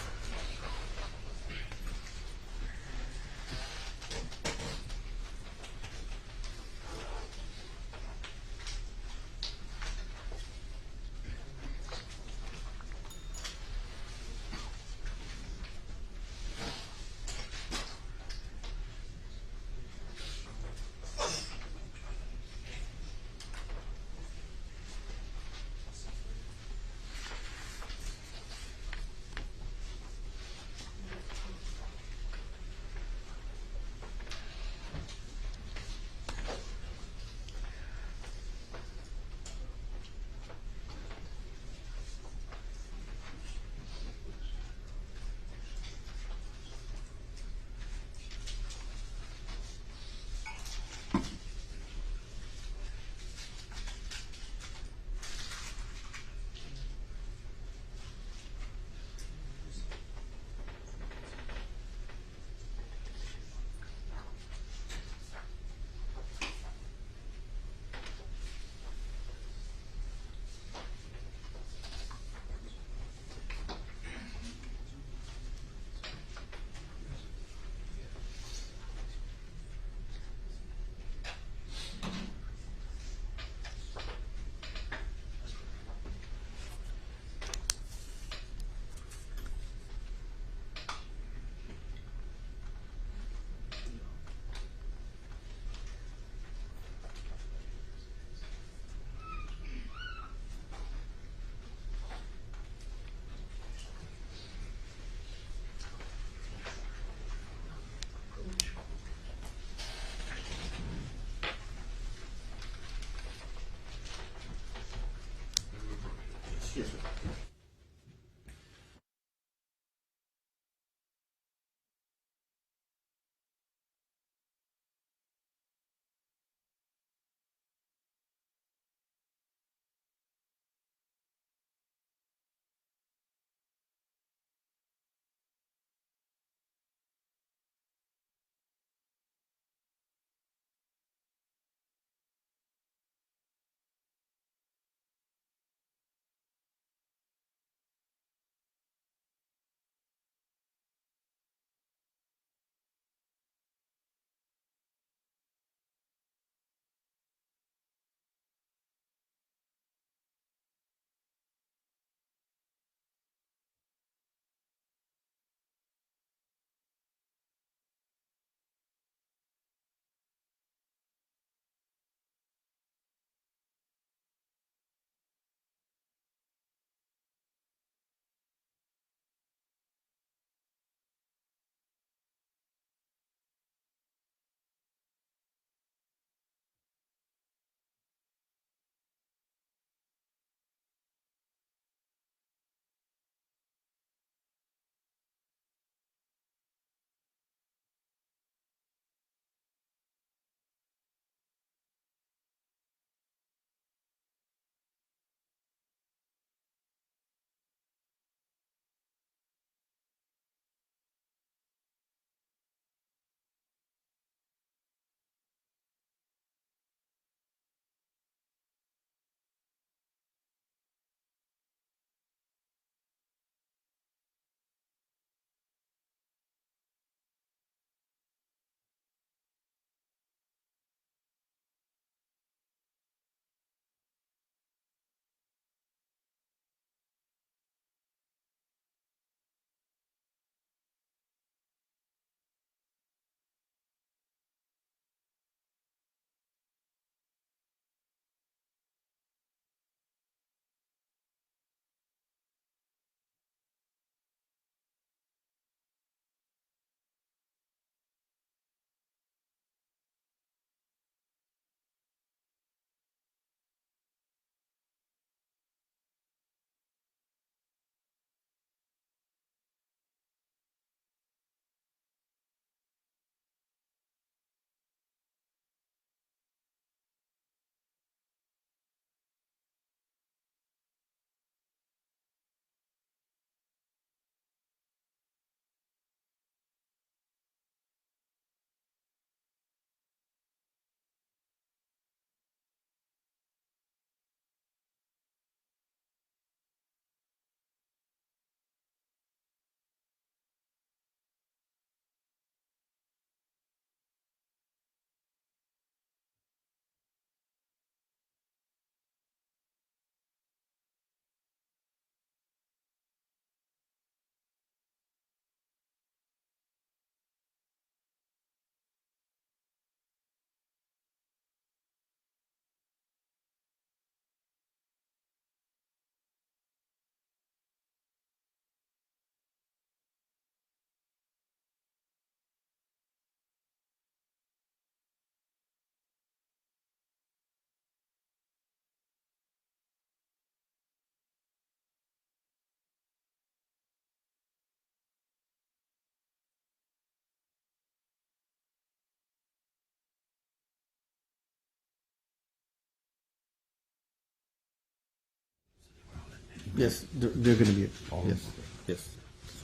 Speaker 3: Yes, they're going to be, yes, yes.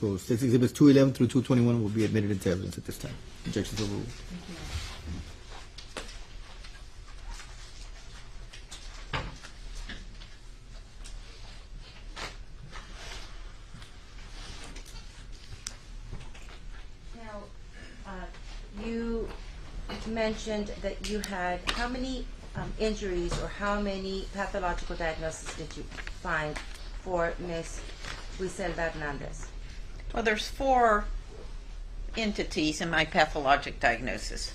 Speaker 3: So 6 exhibits 211 through 221 will be admitted into evidence at this time. Objections overruled.
Speaker 1: Now, you mentioned that you had how many injuries or how many pathological diagnoses did you find for Miss Griselda Hernandez?
Speaker 2: Well, there's 4 entities in my pathologic diagnosis.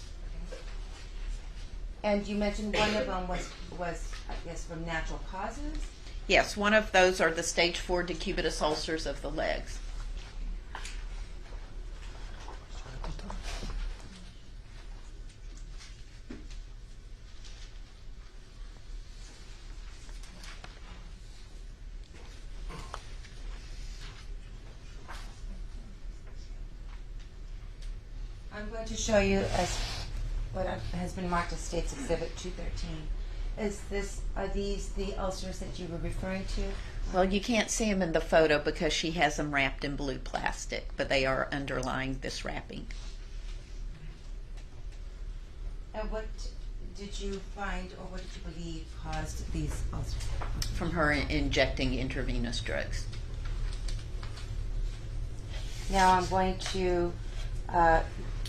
Speaker 1: And you mentioned one of them was I guess from natural causes.
Speaker 2: Yes, one of those are the stage 4 decubitus ulcers of the legs.
Speaker 1: I'm going to show you as what has been marked as State's Exhibit 213. Are these the ulcers that you were referring to?
Speaker 2: Well, you can't see them in the photo because she has them wrapped in blue plastic, but they are underlying this wrapping.
Speaker 1: And what did you find or what did you believe caused these ulcers?
Speaker 2: From her injecting intravenous drugs.
Speaker 1: Now I'm going to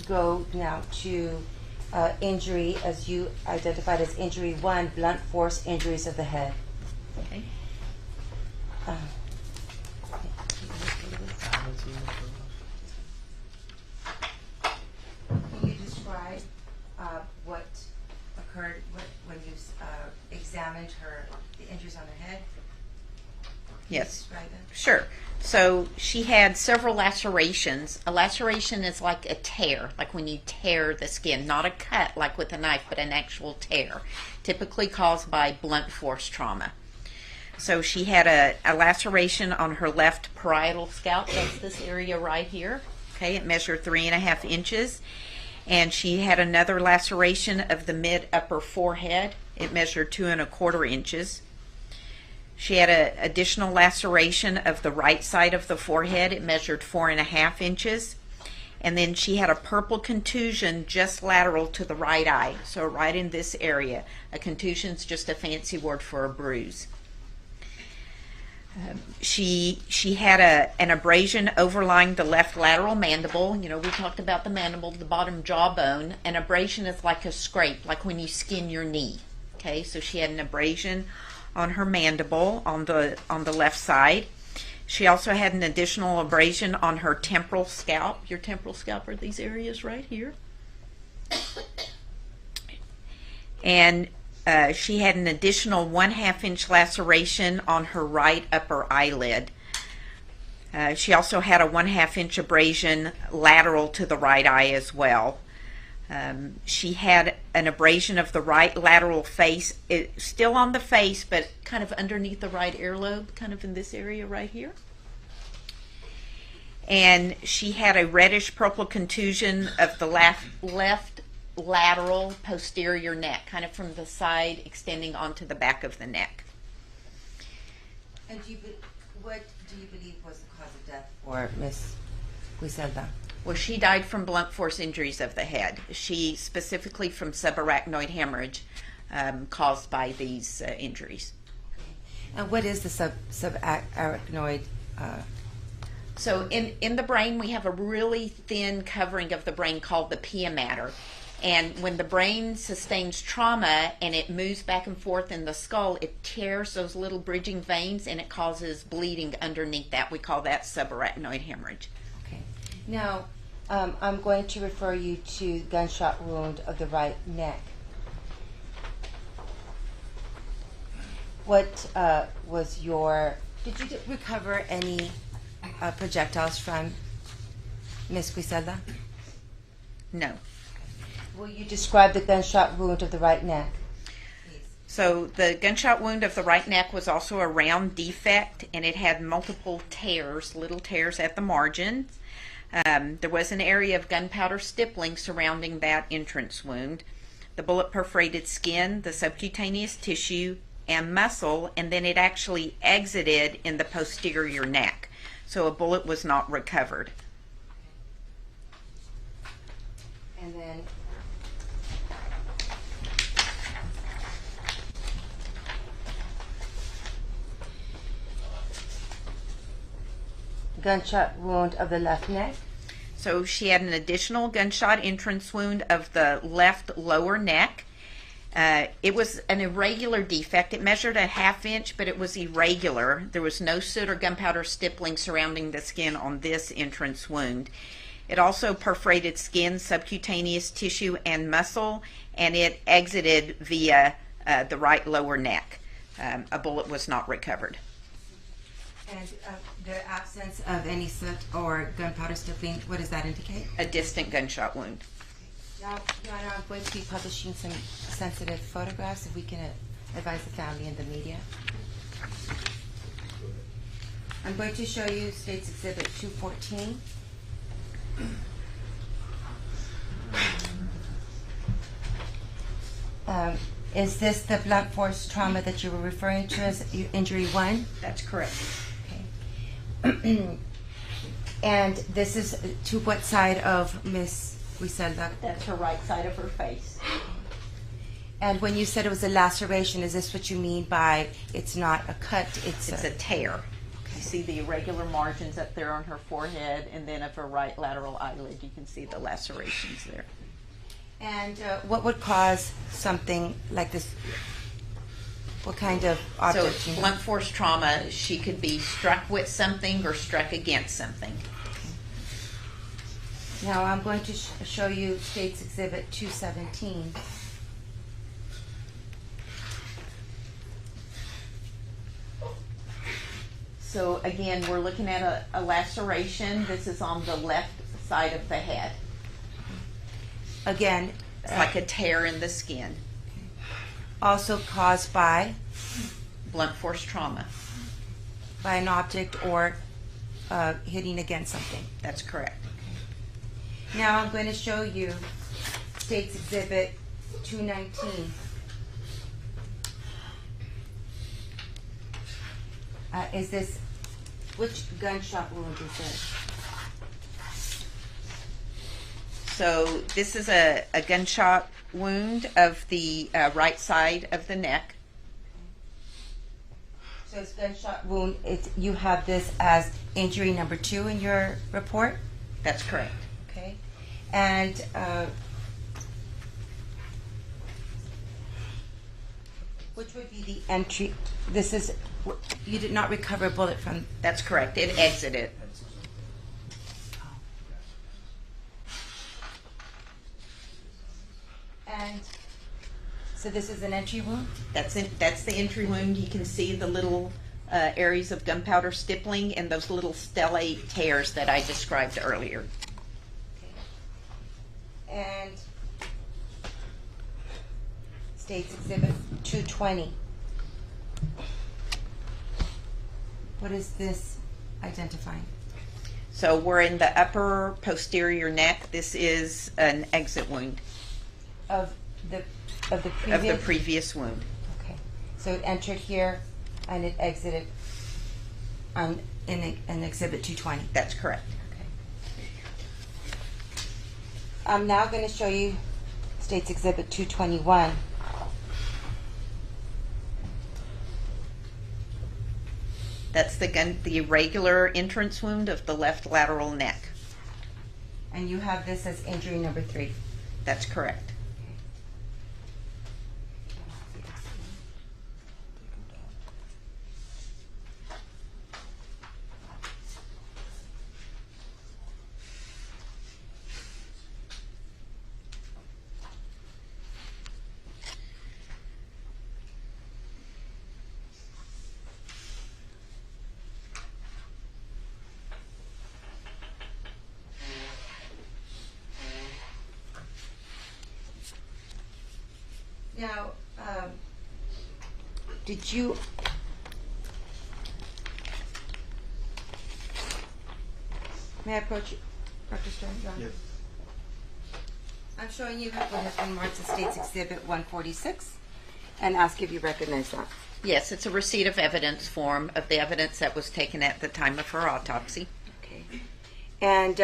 Speaker 1: go now to injury as you identified as injury 1, blunt force injuries of the head.
Speaker 2: Okay.
Speaker 1: Can you describe what occurred when you examined the injuries on her head?
Speaker 2: Yes.
Speaker 1: Describe them.
Speaker 2: Sure. So she had several lacerations. A laceration is like a tear, like when you tear the skin, not a cut like with a knife, but an actual tear, typically caused by blunt force trauma. So she had a laceration on her left parietal scalp. That's this area right here. Okay, it measured 3.5 inches. And she had another laceration of the mid-upper forehead. It measured 2.25 inches. She had an additional laceration of the right side of the forehead. It measured 4.5 inches. And then she had a purple contusion just lateral to the right eye, so right in this area. A contusion is just a fancy word for a bruise. She had an abrasion overlying the left lateral mandible. You know, we talked about the mandible, the bottom jawbone. An abrasion is like a scrape, like when you skin your knee. Okay, so she had an abrasion on her mandible on the left side. She also had an additional abrasion on her temporal scalp. Your temporal scalp are these areas right here. And she had an additional 1/2 inch laceration on her right upper eyelid. She also had a 1/2 inch abrasion lateral to the right eye as well. She had an abrasion of the right lateral face, still on the face, but kind of underneath the right earlobe, kind of in this area right here. And she had a reddish purple contusion of the left lateral posterior neck, kind of from the side extending onto the back of the neck.
Speaker 1: And what do you believe was the cause of death for Miss Griselda?
Speaker 2: Well, she died from blunt force injuries of the head. She specifically from subarachnoid hemorrhage caused by these injuries.
Speaker 1: And what is the subarachnoid?
Speaker 2: So in the brain, we have a really thin covering of the brain called the pia mater. And when the brain sustains trauma and it moves back and forth in the skull, it tears those little bridging veins and it causes bleeding underneath that. We call that subarachnoid hemorrhage.
Speaker 1: Okay. Now, I'm going to refer you to gunshot wound of the right neck. What was your... Did you recover any projectiles from Miss Griselda?
Speaker 2: No.
Speaker 1: Will you describe the gunshot wound of the right neck? Please.
Speaker 2: So the gunshot wound of the right neck was also a round defect, and it had multiple tears, little tears at the margins. There was an area of gunpowder stippling surrounding that entrance wound. The bullet perforated skin, the subcutaneous tissue, and muscle, and then it actually exited in the posterior neck. So a bullet was not recovered.
Speaker 1: And then gunshot wound of the left neck.
Speaker 2: So she had an additional gunshot entrance wound of the left lower neck. It was an irregular defect. It measured a 1/2 inch, but it was irregular. There was no soot or gunpowder stippling surrounding the skin on this entrance wound. It also perforated skin, subcutaneous tissue, and muscle, and it exited via the right lower neck. A bullet was not recovered.
Speaker 1: And the absence of any soot or gunpowder stippling, what does that indicate?
Speaker 2: A distant gunshot wound.
Speaker 1: Now, Your Honor, I'm going to be publishing some sensitive photographs, if we can advise the family and the media. I'm going to show you State's Exhibit 214. Is this the blunt force trauma that you were referring to as injury 1?
Speaker 2: That's correct.
Speaker 1: Okay. And this is to what side of Miss Griselda?
Speaker 2: That's her right side of her face.
Speaker 1: And when you said it was a laceration, is this what you mean by it's not a cut, it's
Speaker 2: a tear. You see the irregular margins up there on her forehead, and then of her right lateral eyelid, you can see the lacerations there.
Speaker 1: And what would cause something like this? What kind of object?
Speaker 2: So blunt force trauma, she could be struck with something or struck against something.
Speaker 1: Now I'm going to show you State's Exhibit 217.
Speaker 2: So again, we're looking at a laceration. This is on the left side of the head.
Speaker 1: Again,
Speaker 2: It's like a tear in the skin.
Speaker 1: also caused by
Speaker 2: Blunt force trauma.
Speaker 1: an object or hitting against something.
Speaker 2: That's correct.
Speaker 1: Now I'm going to show you State's Exhibit 219. Is this, which gunshot wound is this?
Speaker 2: So this is a gunshot wound of the right side of the neck.
Speaker 1: So it's gunshot wound. You have this as injury number 2 in your report?
Speaker 2: That's correct.
Speaker 1: Okay. And which would be the entry? This is, you did not recover a bullet from.
Speaker 2: That's correct. It exited.
Speaker 1: And so this is an entry wound?
Speaker 2: That's the entry wound. You can see the little areas of gunpowder stippling and those little stellate tears that I described earlier.
Speaker 1: And State's Exhibit 220. What is this identifying?
Speaker 2: So we're in the upper posterior neck. This is an exit wound
Speaker 1: Of the previous?
Speaker 2: of the previous wound.
Speaker 1: Okay. So it entered here and it exited in Exhibit 220.
Speaker 2: That's correct.
Speaker 1: Okay. I'm now going to show you State's Exhibit 221.
Speaker 2: That's the irregular entrance wound of the left lateral neck.
Speaker 1: And you have this as injury number 3.
Speaker 2: That's correct.
Speaker 1: Now, did you, may I approach you, Dr. Stern?
Speaker 3: Yes.
Speaker 1: I'm showing you what has been marked as State's Exhibit 146 and ask if you recognize that.
Speaker 2: Yes, it's a receipt of evidence form of the evidence that was taken at the time of her autopsy.
Speaker 1: Okay. And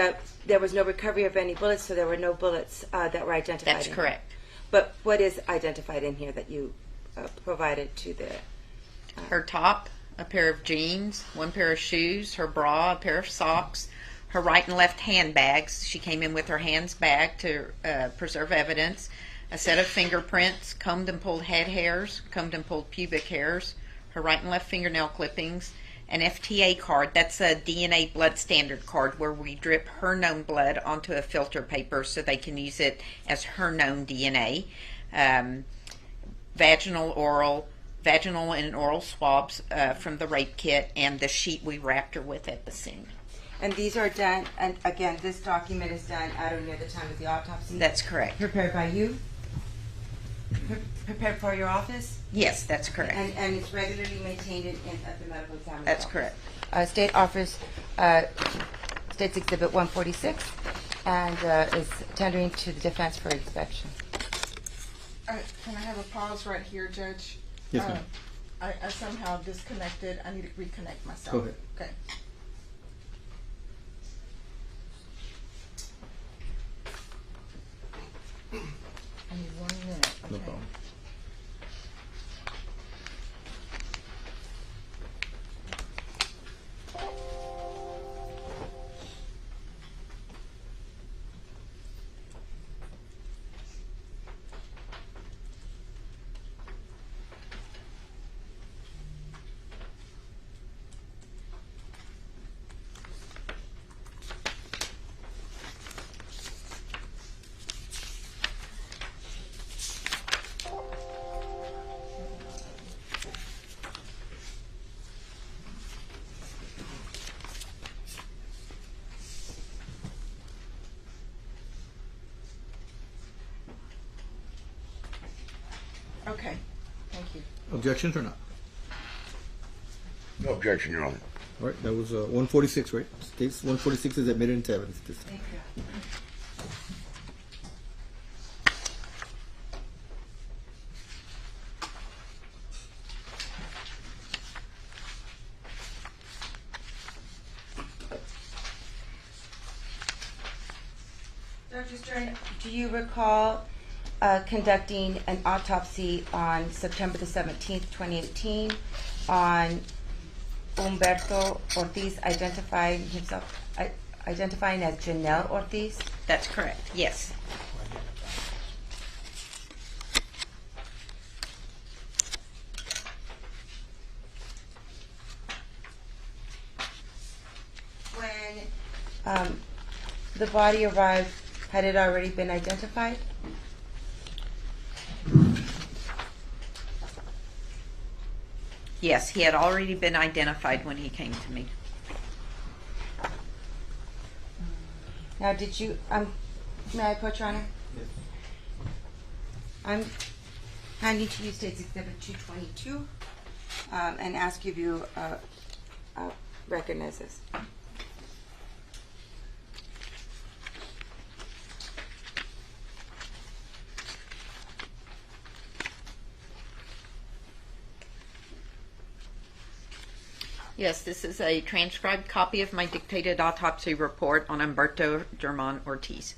Speaker 1: there was no recovery of any bullets, so there were no bullets that were identified.
Speaker 2: That's
Speaker 1: in
Speaker 2: correct.
Speaker 1: Here. But what is identified in here that you provided to the...
Speaker 2: Her top, a pair of jeans, one pair of shoes, her bra, a pair of socks, her right and left handbags. She came in with her hands bagged to preserve evidence. A set of fingerprints, combed and pulled head hairs, combed and pulled pubic hairs, her right and left fingernail clippings, an FTA card. That's a DNA blood standard card where we drip her known blood onto a filter paper so they can use it as her known DNA. Vaginal and oral swabs from the rape kit, and the sheet we wrapped her with at the scene.
Speaker 1: And these are done, and again, this document is done at or near the time of the autopsy?
Speaker 2: That's correct.
Speaker 1: Prepared by you? Prepared for your office?
Speaker 2: Yes, that's correct.
Speaker 1: And it's regularly maintained at the medical examiner's
Speaker 2: That's
Speaker 1: office.
Speaker 2: correct.
Speaker 1: State offers State's Exhibit 146 and is tendering to the defense for inspection.
Speaker 5: Can I have a pause right here, Judge?
Speaker 3: Yes, ma'am.
Speaker 5: I somehow disconnected. I need to reconnect myself.
Speaker 3: Go ahead.
Speaker 5: Okay. I need 1 minute.
Speaker 3: No
Speaker 5: Okay.
Speaker 3: problem.
Speaker 5: Okay. Thank you.
Speaker 3: Objections or not?
Speaker 4: No objection, Your Honor.
Speaker 3: All right, that was 146, right? States 146 is admitted into evidence this time.
Speaker 1: Thank you. Dr. Stern, do you recall conducting an autopsy on September the 17th, 2018 on Humberto Ortiz identifying as Janelle Ortiz?
Speaker 2: That's correct. Yes.
Speaker 1: When the body arrived, had it already been identified?
Speaker 2: Yes, he had already been identified when he came to me.
Speaker 1: Now, did you, may I approach, Your Honor?
Speaker 3: Yes.
Speaker 1: I'm handing to you State's Exhibit 222 and ask if you recognize this.
Speaker 2: Yes, this is a transcribed copy of my dictated autopsy report on Humberto Germán Ortiz.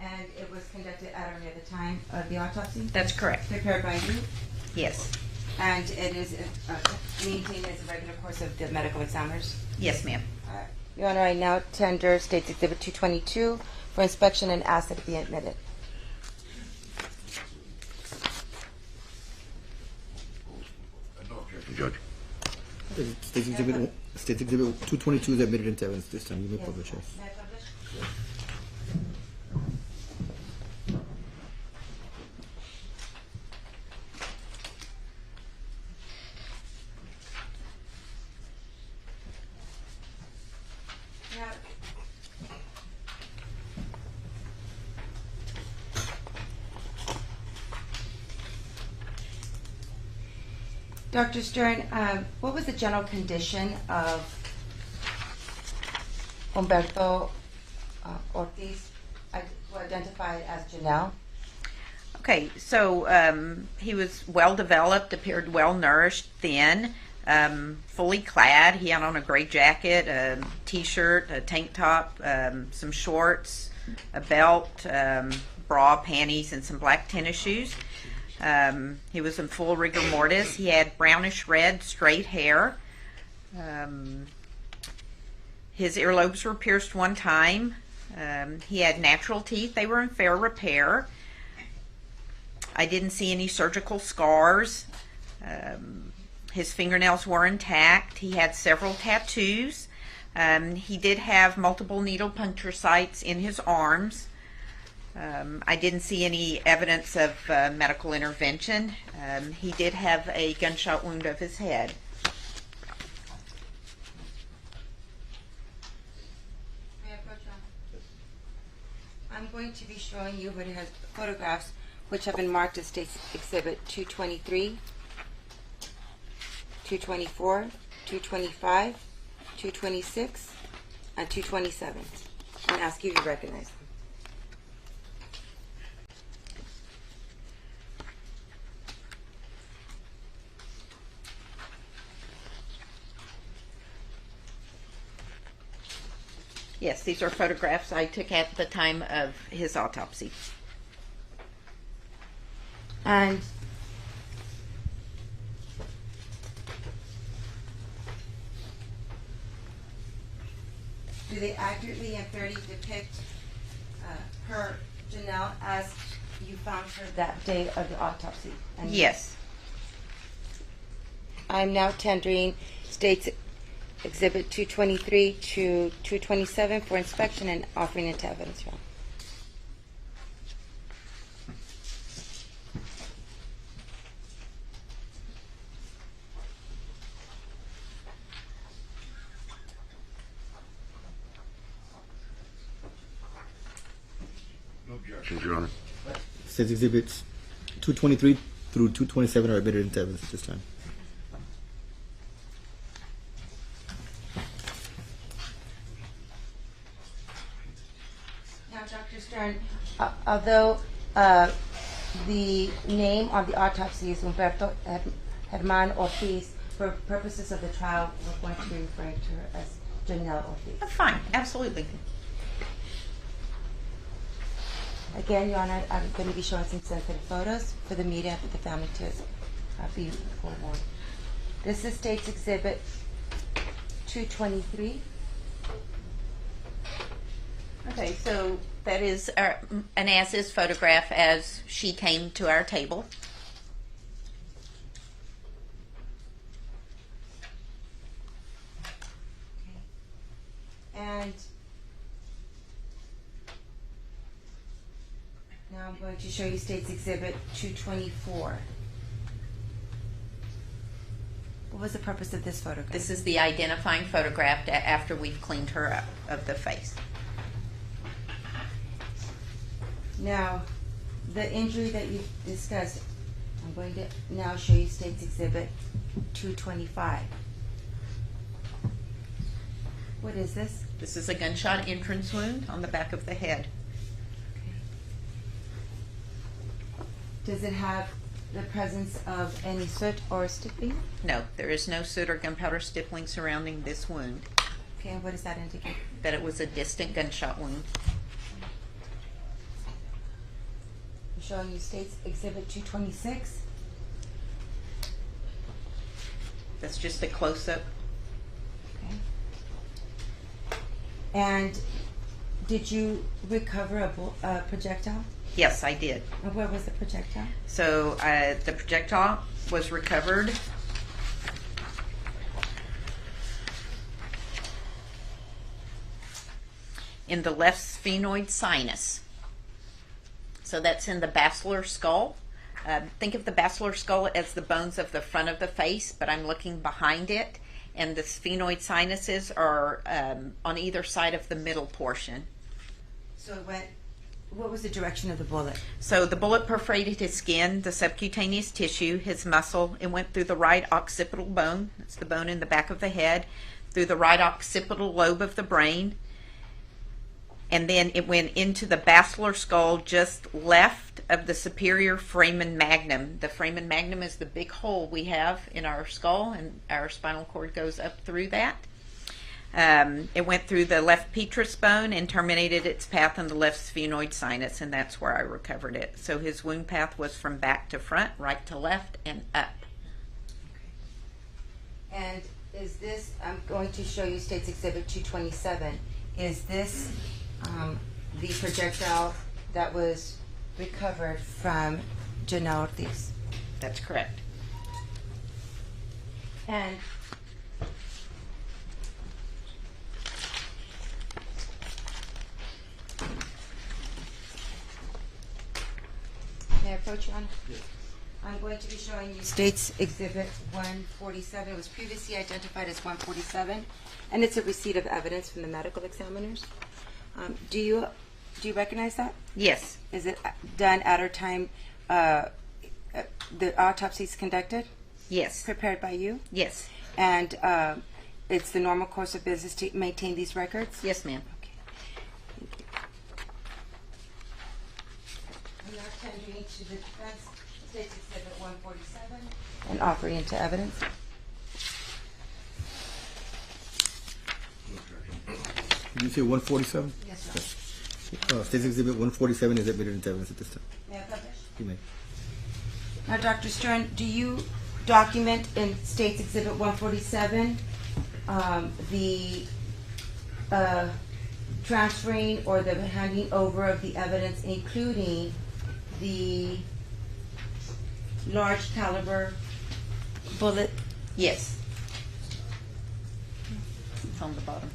Speaker 1: And it was conducted at or near the time of the autopsy?
Speaker 2: That's correct.
Speaker 1: Prepared by you?
Speaker 2: Yes.
Speaker 1: And it is maintained as a regular course of the medical examiners?
Speaker 2: Yes, ma'am.
Speaker 1: Your Honor, I now tender State's Exhibit 222 for inspection and ask that it be admitted.
Speaker 4: No objection, Judge.
Speaker 3: State's Exhibit 222 is admitted into evidence this time. You may publish it.
Speaker 1: May I publish? Now, Dr. Stern, what was the general condition of Humberto Ortiz, who identified as Janelle?
Speaker 2: Okay, so he was well developed, appeared well nourished, thin, fully clad. He had on a gray jacket, a t-shirt, a tank top, some shorts, a belt, bra, panties, and some black tennis shoes. He was in full rigor mortis. He had brownish red straight hair. His earlobes were pierced one time. He had natural teeth. They were in fair repair. I didn't see any surgical scars. His fingernails were intact. He had several tattoos. He did have multiple needle puncture sites in his arms. I didn't see any evidence of medical intervention. He did have a gunshot wound of his head.
Speaker 1: I'm going to be showing you what it has photographs which have been marked as State's Exhibit 223, 224, 225, 226, and 227. And ask you to recognize them.
Speaker 2: Yes, these are photographs I took at the time of his autopsy.
Speaker 1: And do they accurately and fairly depict her, Janelle, as you found her that day of the autopsy? And
Speaker 2: Yes.
Speaker 1: I'm now tendering State's Exhibit 223 to 227 for inspection and offering it to evidence room.
Speaker 4: No objections, Your Honor.
Speaker 3: Says exhibits 223 through 227 are admitted into evidence at this time.
Speaker 1: Now, Dr. Stern, although the name on the autopsy is Humberto Germán Ortiz, for purposes of the trial, we're going to be referring to her as Janelle Ortiz.
Speaker 2: Fine, absolutely.
Speaker 1: Again, Your Honor, I'm going to be showing some sensitive photos for the media, for the family to be forewarned. This is State's Exhibit 223.
Speaker 2: Okay, so that is an as-is photograph as she came to our table.
Speaker 1: And now I'm going to show you State's Exhibit 224. What was the purpose of this photograph?
Speaker 2: This is the identifying photograph after we've cleaned her up of the face.
Speaker 1: Now, the injury that you discussed, I'm going to now show you State's Exhibit 225. What is this?
Speaker 2: This is a gunshot entrance wound on the back of the head.
Speaker 1: Does it have the presence of any soot or stippling?
Speaker 2: No, there is no soot or gunpowder stippling surrounding this wound.
Speaker 1: Okay, and what does that indicate?
Speaker 2: That it was a distant gunshot wound.
Speaker 1: I'm showing you State's Exhibit 226.
Speaker 2: That's just a close-up.
Speaker 1: Okay. And did you recover a projectile?
Speaker 2: Yes, I did.
Speaker 1: And where was the projectile?
Speaker 2: So the projectile was recovered in the left sphenoid sinus. So that's in the basilar skull. Think of the basilar skull as the bones of the front of the face, but I'm looking behind it, and the sphenoid sinuses are on either side of the middle portion.
Speaker 1: So what was the direction of the bullet?
Speaker 2: So the bullet perforated his skin, the subcutaneous tissue, his muscle. It went through the right occipital bone, that's the bone in the back of the head, through the right occipital lobe of the brain, and then it went into the basilar skull just left of the superior foramen magnum. The foramen magnum is the big hole we have in our skull, and our spinal cord goes up through that. It went through the left petrous bone and terminated its path in the left sphenoid sinus, and that's where I recovered it. So his wound path was from back to front, right to left, and up.
Speaker 1: And is this, I'm going to show you State's Exhibit 227. Is this the projectile that was recovered from Juan Ortiz?
Speaker 2: That's correct.
Speaker 1: And may I approach you on? Yes. I'm going to be showing you State's Exhibit 147. It was previously identified as 147, and it's a receipt of evidence from the medical examiners. Do you recognize that?
Speaker 2: Yes.
Speaker 1: Is it done at a time the autopsy is conducted?
Speaker 2: Yes.
Speaker 1: Prepared by you?
Speaker 2: Yes.
Speaker 1: And it's the normal course of business to maintain these records?
Speaker 2: Yes, ma'am.
Speaker 1: Okay. Thank you. I'm now tendering to the defense State's Exhibit 147 and offering into evidence.
Speaker 3: Did you say 147?
Speaker 1: Yes, sir.
Speaker 3: State's Exhibit 147 is admitted into evidence at this time.
Speaker 1: May I publish?
Speaker 3: You may.
Speaker 1: Now, Dr. Stern, do you document in State's Exhibit 147 the transferring or the handing over of the evidence, including the large caliber bullet?
Speaker 2: Yes. It's on the bottom.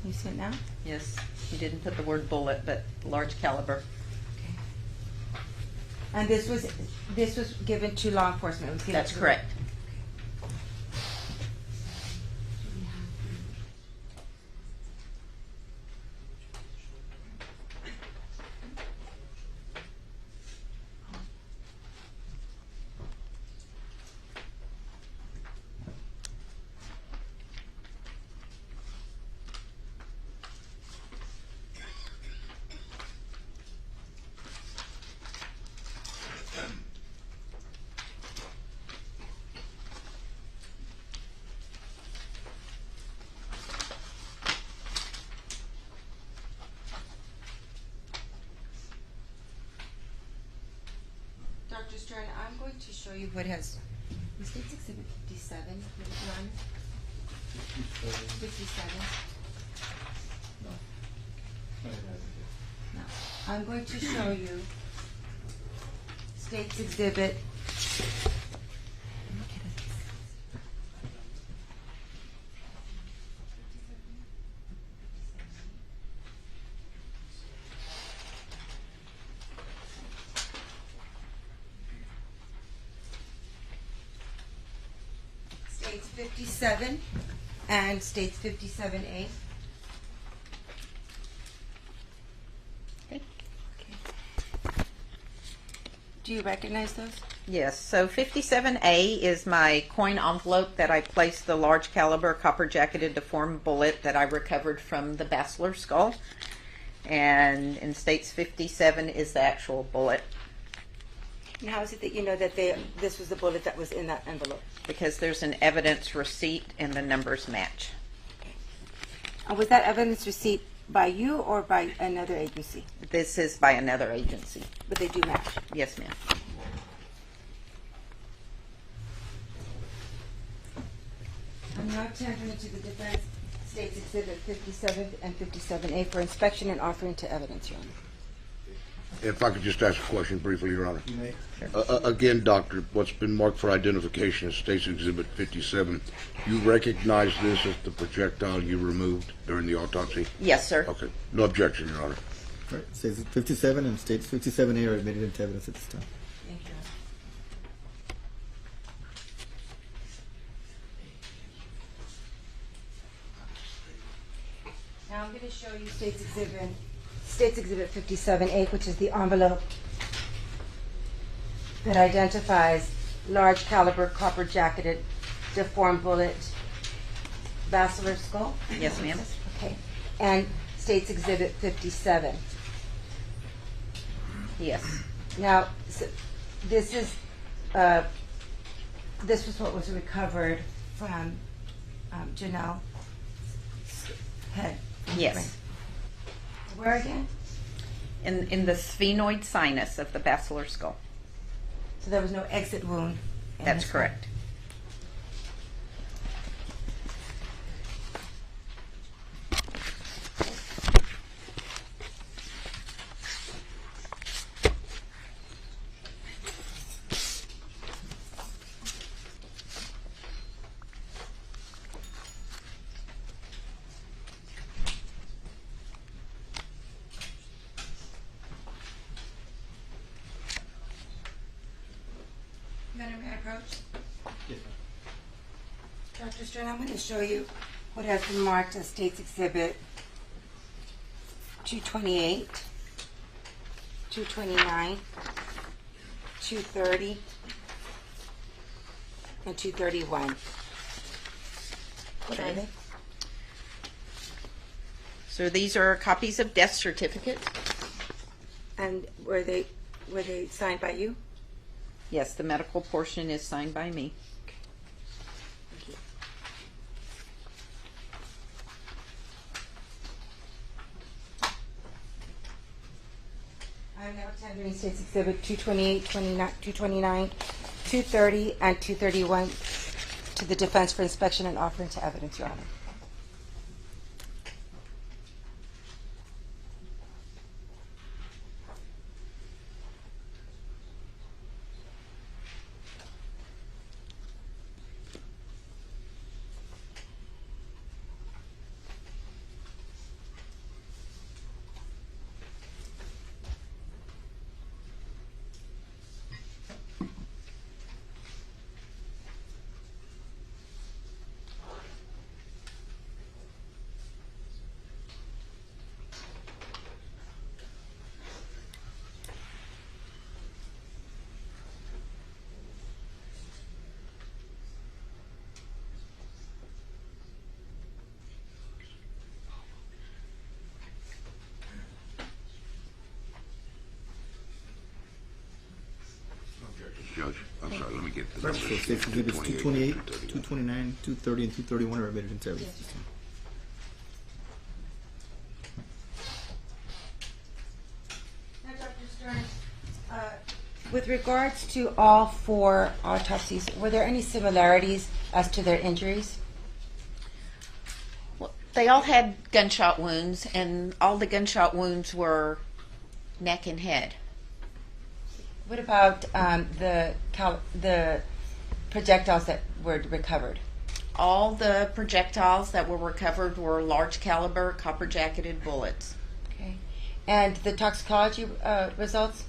Speaker 1: You see it now?
Speaker 2: Yes. You didn't put the word bullet, but large caliber.
Speaker 1: Okay. And this was given to law enforcement? It was given
Speaker 2: That's
Speaker 1: to
Speaker 2: correct.
Speaker 1: Dr. Stern, I'm going to show you what has State's Exhibit 57 run. 57. No. I'm going to show you State's Exhibit. States 57 and States 57A.
Speaker 2: Okay.
Speaker 1: Do you recognize those?
Speaker 2: Yes. So 57A is my coin envelope that I placed the large caliber copper jacketed deformed bullet that I recovered from the basilar skull. And in States 57 is the actual bullet.
Speaker 1: And how is it that you know that this was the bullet that was in that envelope?
Speaker 2: Because there's an evidence receipt and the numbers match.
Speaker 1: And was that evidence receipt by you or by another agency?
Speaker 2: This is by another agency.
Speaker 1: But they do match.
Speaker 2: Yes, ma'am.
Speaker 1: I'm now tendering to the defense States Exhibit 57 and 57A for inspection and offering to evidence, Your Honor.
Speaker 4: If I could just ask a question briefly, Your Honor.
Speaker 3: You may.
Speaker 4: Again, Doctor, what's been marked for identification as State's Exhibit 57, you recognize this as the projectile you removed during the autopsy?
Speaker 2: Yes, sir.
Speaker 4: Okay. No objection, Your Honor.
Speaker 3: All right. States 57 and States 57A are admitted into evidence at this time.
Speaker 1: Thank you, Your Honor. Now I'm going to show you States Exhibit 57A, which is the envelope that identifies large caliber copper jacketed deformed bullet bachelor skull?
Speaker 2: Yes, ma'am.
Speaker 1: Okay. And State's Exhibit 57.
Speaker 2: Yes.
Speaker 1: Now, this is, this was what was recovered from Janelle's head.
Speaker 2: Yes.
Speaker 1: Where again?
Speaker 2: In the sphenoid sinus of the bachelor skull.
Speaker 1: So there was no exit wound? in
Speaker 2: That's
Speaker 1: his
Speaker 2: correct.
Speaker 1: head. Madam, may I approach?
Speaker 3: Yes,
Speaker 1: Dr. Stern, I'm going to show you what has been marked as State's Exhibit 228, 229, 230, and 231. What are they?
Speaker 2: So these are copies of death certificates.
Speaker 1: And were they signed by you?
Speaker 2: Yes, the medical portion is signed by me.
Speaker 1: Thank you. I am now tendering State's Exhibit 228, 229, 230, and 231 to the defense for inspection and offering to evidence, Your Honor.
Speaker 4: Judge, I'm sorry, let me get the
Speaker 3: So
Speaker 4: numbers.
Speaker 3: State's Exhibits 228, 229, 230, and 231 are admitted into evidence.
Speaker 1: Now, Dr. Stern, with regards to all four autopsies, were there any similarities as to their injuries?
Speaker 2: Well, they all had gunshot wounds, and all the gunshot wounds were neck and head.
Speaker 1: What about the projectiles that were recovered?
Speaker 2: All the projectiles that were recovered were large caliber copper jacketed bullets.
Speaker 1: Okay. And the toxicology results,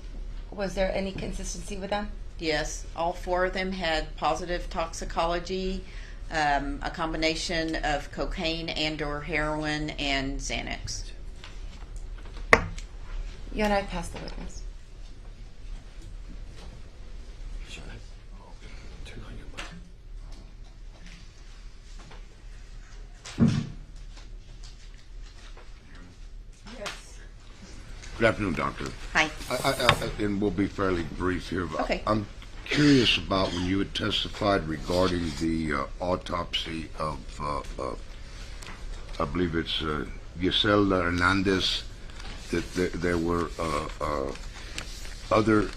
Speaker 1: was there any consistency with them?
Speaker 2: Yes, all four of them had positive toxicology, a combination of cocaine and or heroin and Xanax.
Speaker 1: You and I passed the witness. Yes.
Speaker 4: Good afternoon, Doctor.
Speaker 2: Hi.
Speaker 4: And we'll be fairly brief here. But
Speaker 2: Okay.
Speaker 4: I'm curious about when you had testified regarding the autopsy of, I believe it's Giselda Hernandez, that there were other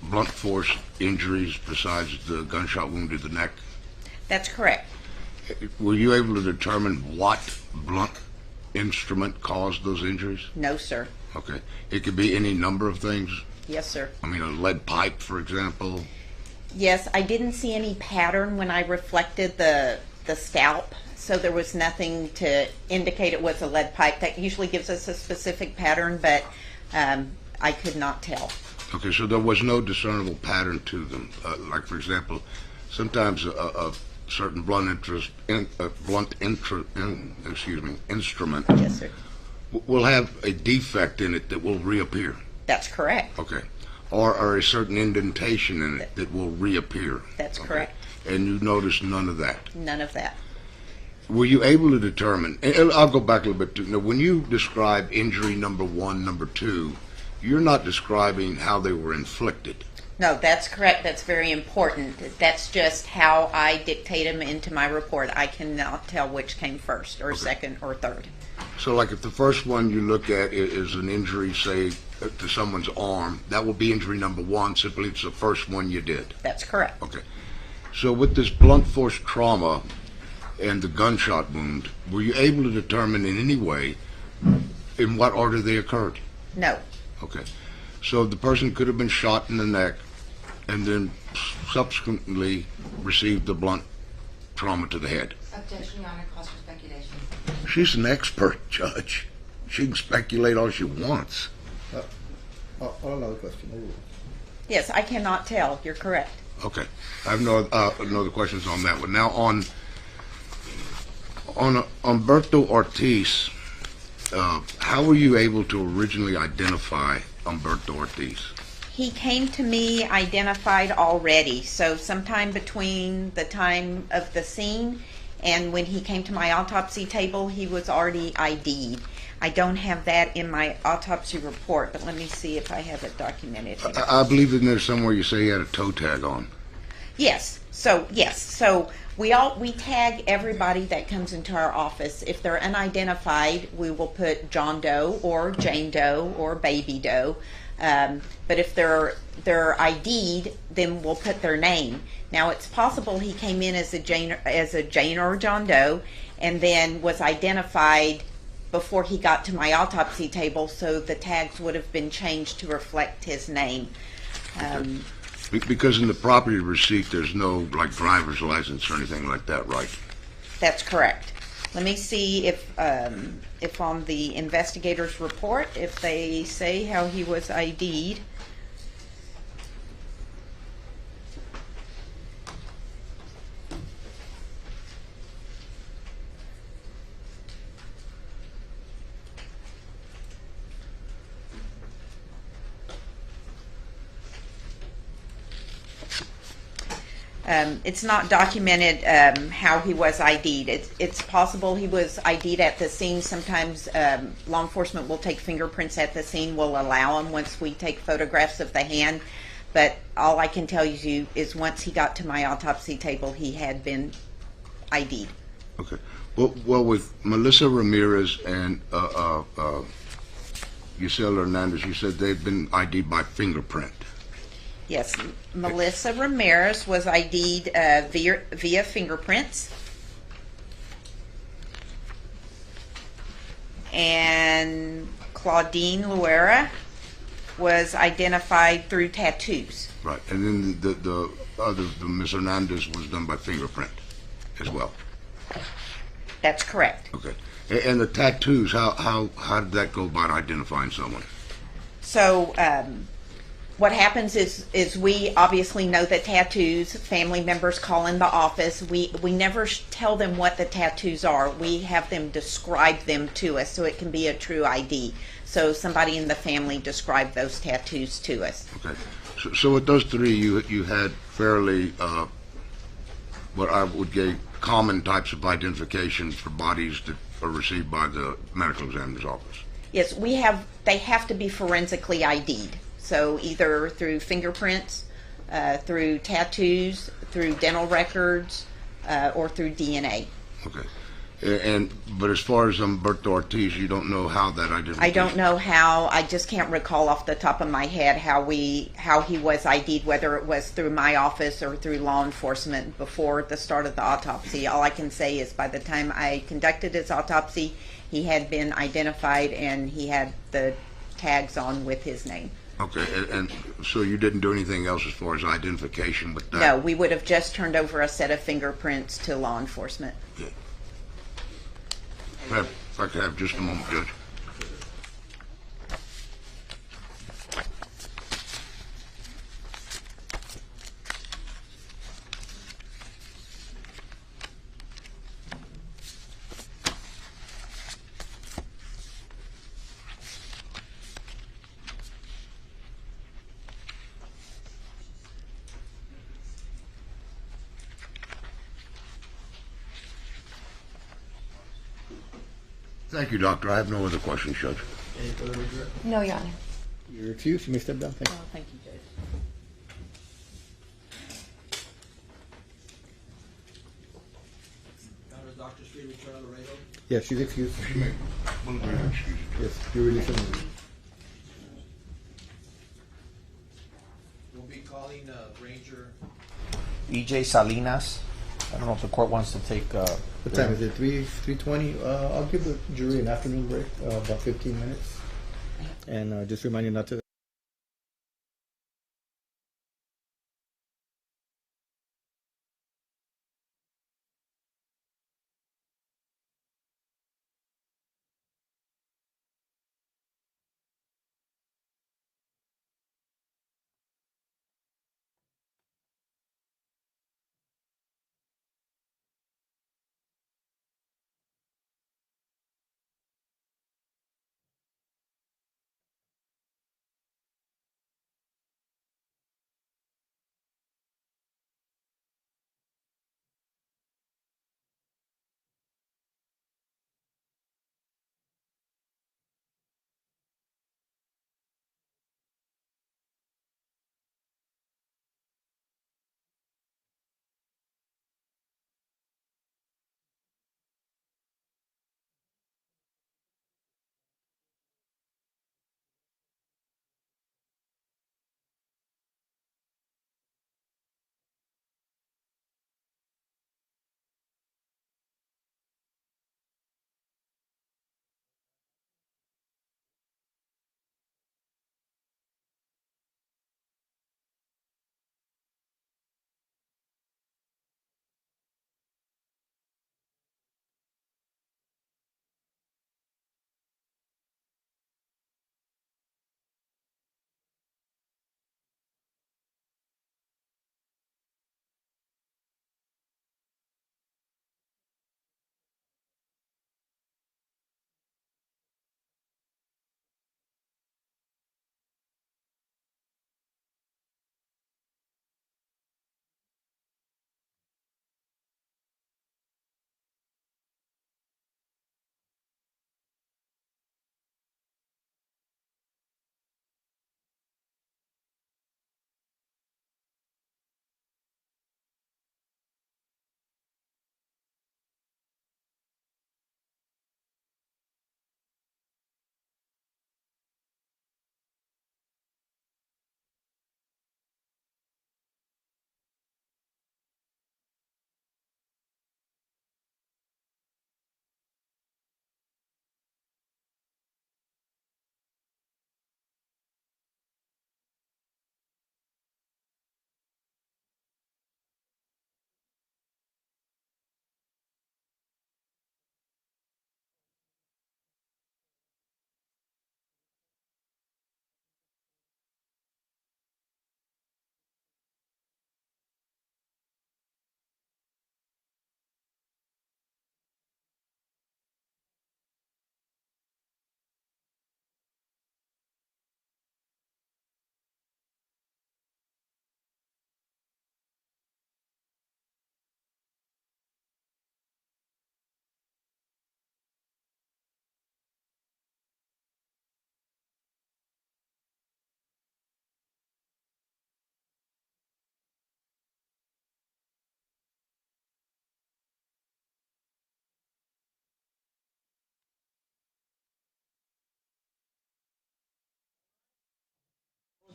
Speaker 4: blunt force injuries besides the gunshot wound to the neck.
Speaker 2: That's correct.
Speaker 4: Were you able to determine what blunt instrument caused those injuries?
Speaker 2: No, sir.
Speaker 4: Okay. It could be any number of things.
Speaker 2: Yes, sir.
Speaker 4: I mean, a lead pipe, for example.
Speaker 2: Yes, I didn't see any pattern when I reflected the scalp, so there was nothing to indicate it was a lead pipe. That usually gives us a specific pattern, but I could not tell.
Speaker 4: Okay, so there was no discernible pattern to them. Like, for example, sometimes a certain instrument
Speaker 2: Yes, sir.
Speaker 4: will have a defect in it that will reappear.
Speaker 2: That's correct.
Speaker 4: Okay. Or a certain indentation in it that will reappear.
Speaker 2: That's
Speaker 4: Okay.
Speaker 2: correct.
Speaker 4: And you noticed none of that.
Speaker 2: None of that.
Speaker 4: were you able to determine, and I'll go back a little bit, now, when you describe injury number 1, number 2, you're not describing how they were inflicted.
Speaker 2: No, that's correct. That's very important. That's just how I dictate them into my report. I cannot tell which came first or second or third.
Speaker 4: So like if the first one you look at is an injury, say, to someone's arm, that will be injury number 1, simply it's the first one you did.
Speaker 2: That's correct.
Speaker 4: Okay. So with this blunt force trauma and the gunshot wound, were you able to determine in any way in what order they occurred?
Speaker 2: No.
Speaker 4: Okay. So the person could have been shot in the neck and then subsequently received the blunt trauma to the head.
Speaker 1: Objection, Your Honor, calls for speculation.
Speaker 4: She's an expert, Judge. She can speculate all she wants.
Speaker 3: Another question.
Speaker 2: Yes, I cannot tell. You're correct.
Speaker 4: Okay. I have no other questions on that one. Now on Humberto Ortiz, how were you able to originally identify Humberto Ortiz?
Speaker 2: He came to me identified already, so sometime between the time of the scene and when he came to my autopsy table, he was already ID'd. I don't have that in my autopsy report, but let me see if I have it documented here.
Speaker 4: I believe in there somewhere you say he had a toe tag on.
Speaker 2: Yes. So we tag everybody that comes into our office. If they're unidentified, we will put John Doe or Jane Doe or Baby Doe. But if they're ID'd, then we'll put their name. Now it's possible he came in as a Jane or John Doe, and then was identified before he got to my autopsy table, so the tags would have been changed to reflect his name.
Speaker 4: Because in the property receipt, there's no like driver's license or anything like that, right?
Speaker 2: That's correct. Let me see if on the investigator's report, if they say how he was ID'd. It's not documented how he was ID'd. It's possible he was ID'd at the scene. Sometimes law enforcement will take fingerprints at the scene. We'll allow them once we take photographs of the hand. But all I can tell you is once he got to my autopsy table, he had been ID'd.
Speaker 4: Okay. Well, with Melissa Ramirez and Yusel Hernandez, you said they've been ID'd by fingerprint.
Speaker 2: Yes, Melissa Ramirez was ID'd via fingerprints. And Claudine Luera was identified through tattoos.
Speaker 4: Right, and then the other, the Ms. Hernandez, was done by fingerprint as well.
Speaker 2: That's correct.
Speaker 4: Okay, and the tattoos, how did that go about identifying someone?
Speaker 2: So what happens is we obviously know that tattoos, family members call in the office. We never tell them what the tattoos are. We have them describe them to us so it can be a true ID. So somebody in the family described those tattoos to us.
Speaker 4: Okay, so with those three, you had fairly what I would get common types of identifications for bodies that are received by the medical examiner's office.
Speaker 2: Yes, they have to be forensically ID'd. So either through fingerprints, through tattoos, through dental records, or through DNA.
Speaker 4: Okay. But as far as Humberto Ortiz, you don't know how that identification...
Speaker 2: I don't know how. I just can't recall off the top of my head how he was ID'd, whether it was through my office or through law enforcement before the start of the autopsy. All I can say is by the time I conducted his autopsy, he had been identified and he had the tags on with his name.
Speaker 4: Okay, and so you didn't do anything else as far as identification with that?
Speaker 2: No, we would have just turned over a set of fingerprints to law enforcement.
Speaker 4: Okay. If I could have just a moment, Judge. Thank you, Doctor. I have no other questions, Judge.
Speaker 3: Any further regret?
Speaker 1: No, Your Honor.
Speaker 3: You're excused. You may step down. Thank you.
Speaker 2: Oh, thank you, Judge.
Speaker 6: Dr. Street, return Laredo.
Speaker 3: Yes, she's excused.
Speaker 4: She may. We'll agree to excuse you.
Speaker 3: Yes, you're released immediately.
Speaker 6: We'll be calling Ranger EJ Salinas. I don't know if the court wants to take.
Speaker 3: What time is it? 3:20. I'll give the jury an afternoon break, about 15 minutes, and just remind you not to.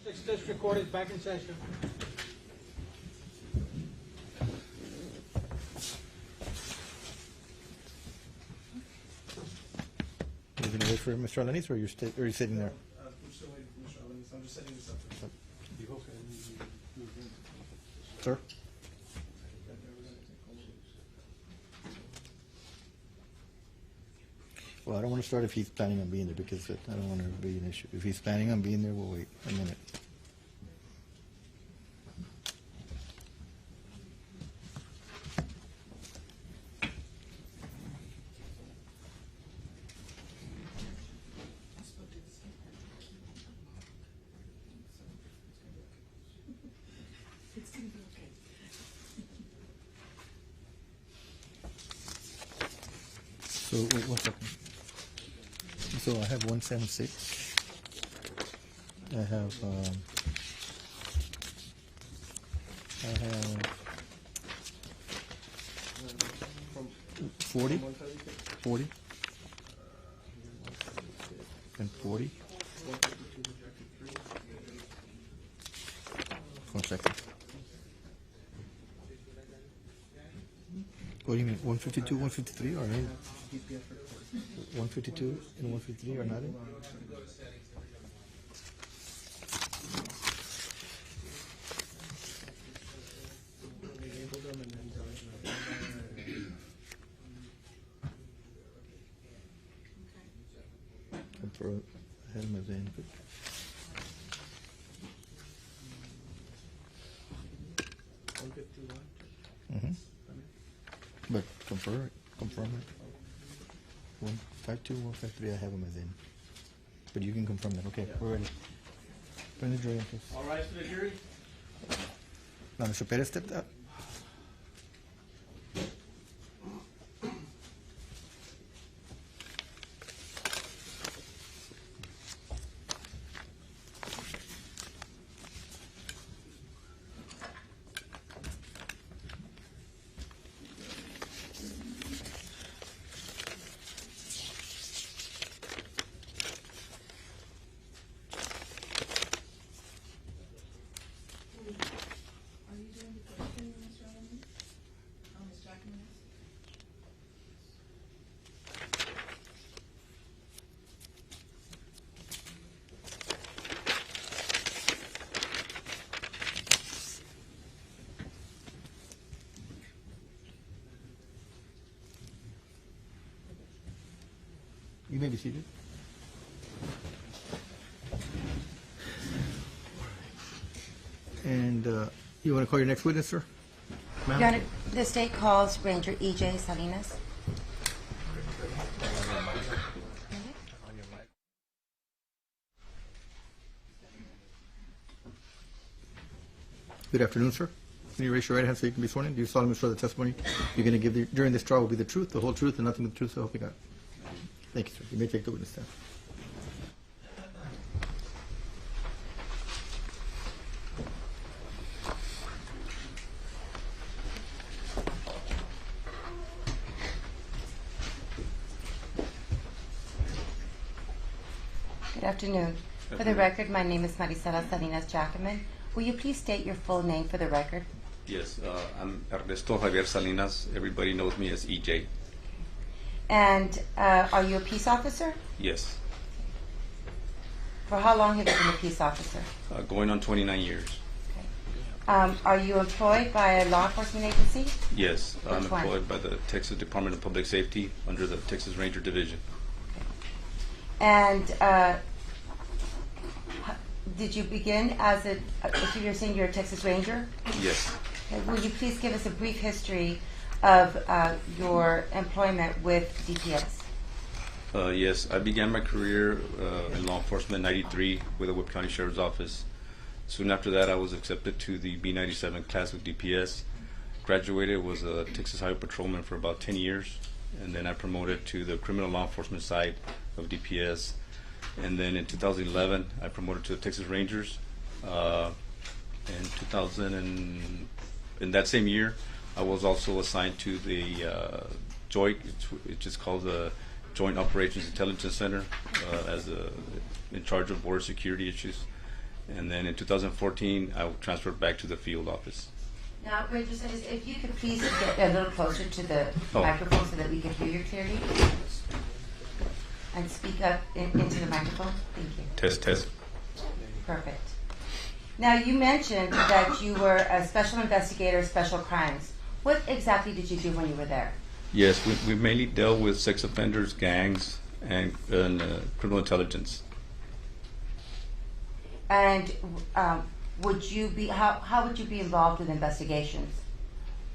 Speaker 6: Sixth District Court is back in session.
Speaker 3: You're going to wait for Mr. Alanis, or are you sitting there?
Speaker 6: I'm still waiting for Mr. Alanis. I'm just setting this up.
Speaker 3: Sir? Well, I don't want to start if he's planning on being there, because I don't want to be an issue. If he's planning on being there, we'll wait a minute. So, wait one second. So I have 176. I have 40, 40, and 40. 1 second. What do you mean, 152, 153 are in? 152 and 153 are not in? I had my van, but but confirm it. 152, 153, I have them as in. But you can confirm that. Okay, we're ready. Bring the jury in, please.
Speaker 7: All rise for the jury.
Speaker 3: Now, Mr. Perez stepped up. You may be seated. And you want to call your next witness, sir? Ma'am?
Speaker 1: Your Honor, the state calls Ranger E.J. Salinas.
Speaker 3: Good afternoon, sir. Can you raise your right hand so you can be sworn in? Do you solemnly swear the testimony you're going to give during this trial will be the truth, the whole truth, and nothing but the truth, so help you God? Thank you, sir. You may take the witness stand.
Speaker 1: Good afternoon. For the record, my name is Marisela Salinas Jackman. Will you please state your full name for the record?
Speaker 8: Yes, I'm Ernesto Javier Salinas. Everybody knows me as EJ.
Speaker 1: And are you a peace officer?
Speaker 8: Yes,
Speaker 1: For how long have you been a peace officer?
Speaker 8: going on 29 years.
Speaker 1: Are you employed by a law enforcement agency?
Speaker 8: Yes, I'm
Speaker 1: Which one?
Speaker 8: employed by the Texas Department of Public Safety under the Texas Ranger Division.
Speaker 1: And did you begin as a, if you're saying you're a Texas Ranger?
Speaker 8: Yes.
Speaker 1: Okay, will you please give us a brief history of your employment with DPS?
Speaker 8: Yes, I began my career in law enforcement in '93 with the Whip County Sheriff's Office. Soon after that, I was accepted to the B-97 class with DPS. Graduated, was a Texas Highway Patrolman for about 10 years, and then I promoted to the criminal law enforcement side of DPS. And then in 2011, I promoted to the Texas Rangers. In 2000 and in that same year, I was also assigned to the joint, which is called the Joint Operations Intelligence Center, in charge of border security issues. And then in 2014, I transferred back to the field office.
Speaker 1: Now, Ranger Salinas, if you could please get a little closer to the
Speaker 8: Oh.
Speaker 1: microphone so that we can hear you clearly. And speak up into the microphone. Thank you.
Speaker 8: Test.
Speaker 1: Perfect. Now, you mentioned that you were a special investigator, special crimes. What exactly did you do when you were there?
Speaker 8: Yes, we mainly dealt with sex offenders, gangs, and criminal intelligence.
Speaker 1: And would you be how would you be involved with investigations?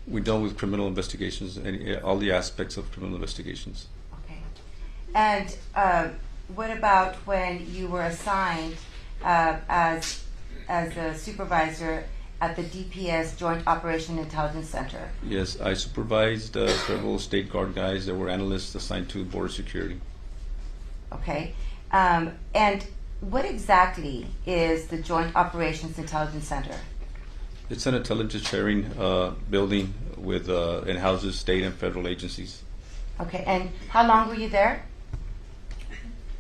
Speaker 8: We dealt with criminal investigations and all the aspects of criminal investigations.
Speaker 1: Okay. And what about when you were assigned as a supervisor at the DPS Joint Operation Intelligence Center?
Speaker 8: Yes, I supervised several state guard guys that were analysts assigned to border security.
Speaker 1: Okay. And what exactly is the Joint Operations Intelligence Center?
Speaker 8: It's an intelligence sharing building with it houses state and federal agencies.
Speaker 1: Okay. And how long were you there?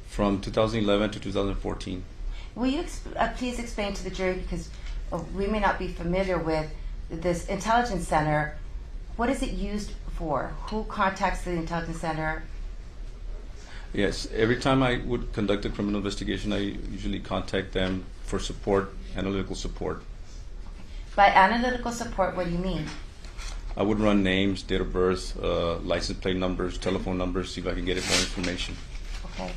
Speaker 8: From 2011 to 2014.
Speaker 1: Will you please explain to the jury, because we may not be familiar with this intelligence center. What is it used for? Who contacts the intelligence center?
Speaker 8: Yes, every time I would conduct a criminal investigation, I usually contact them for support, analytical support.
Speaker 1: By analytical support, what do you mean?
Speaker 8: I would run names, date of birth, license plate numbers, telephone numbers, see if I can get more information.
Speaker 1: Okay.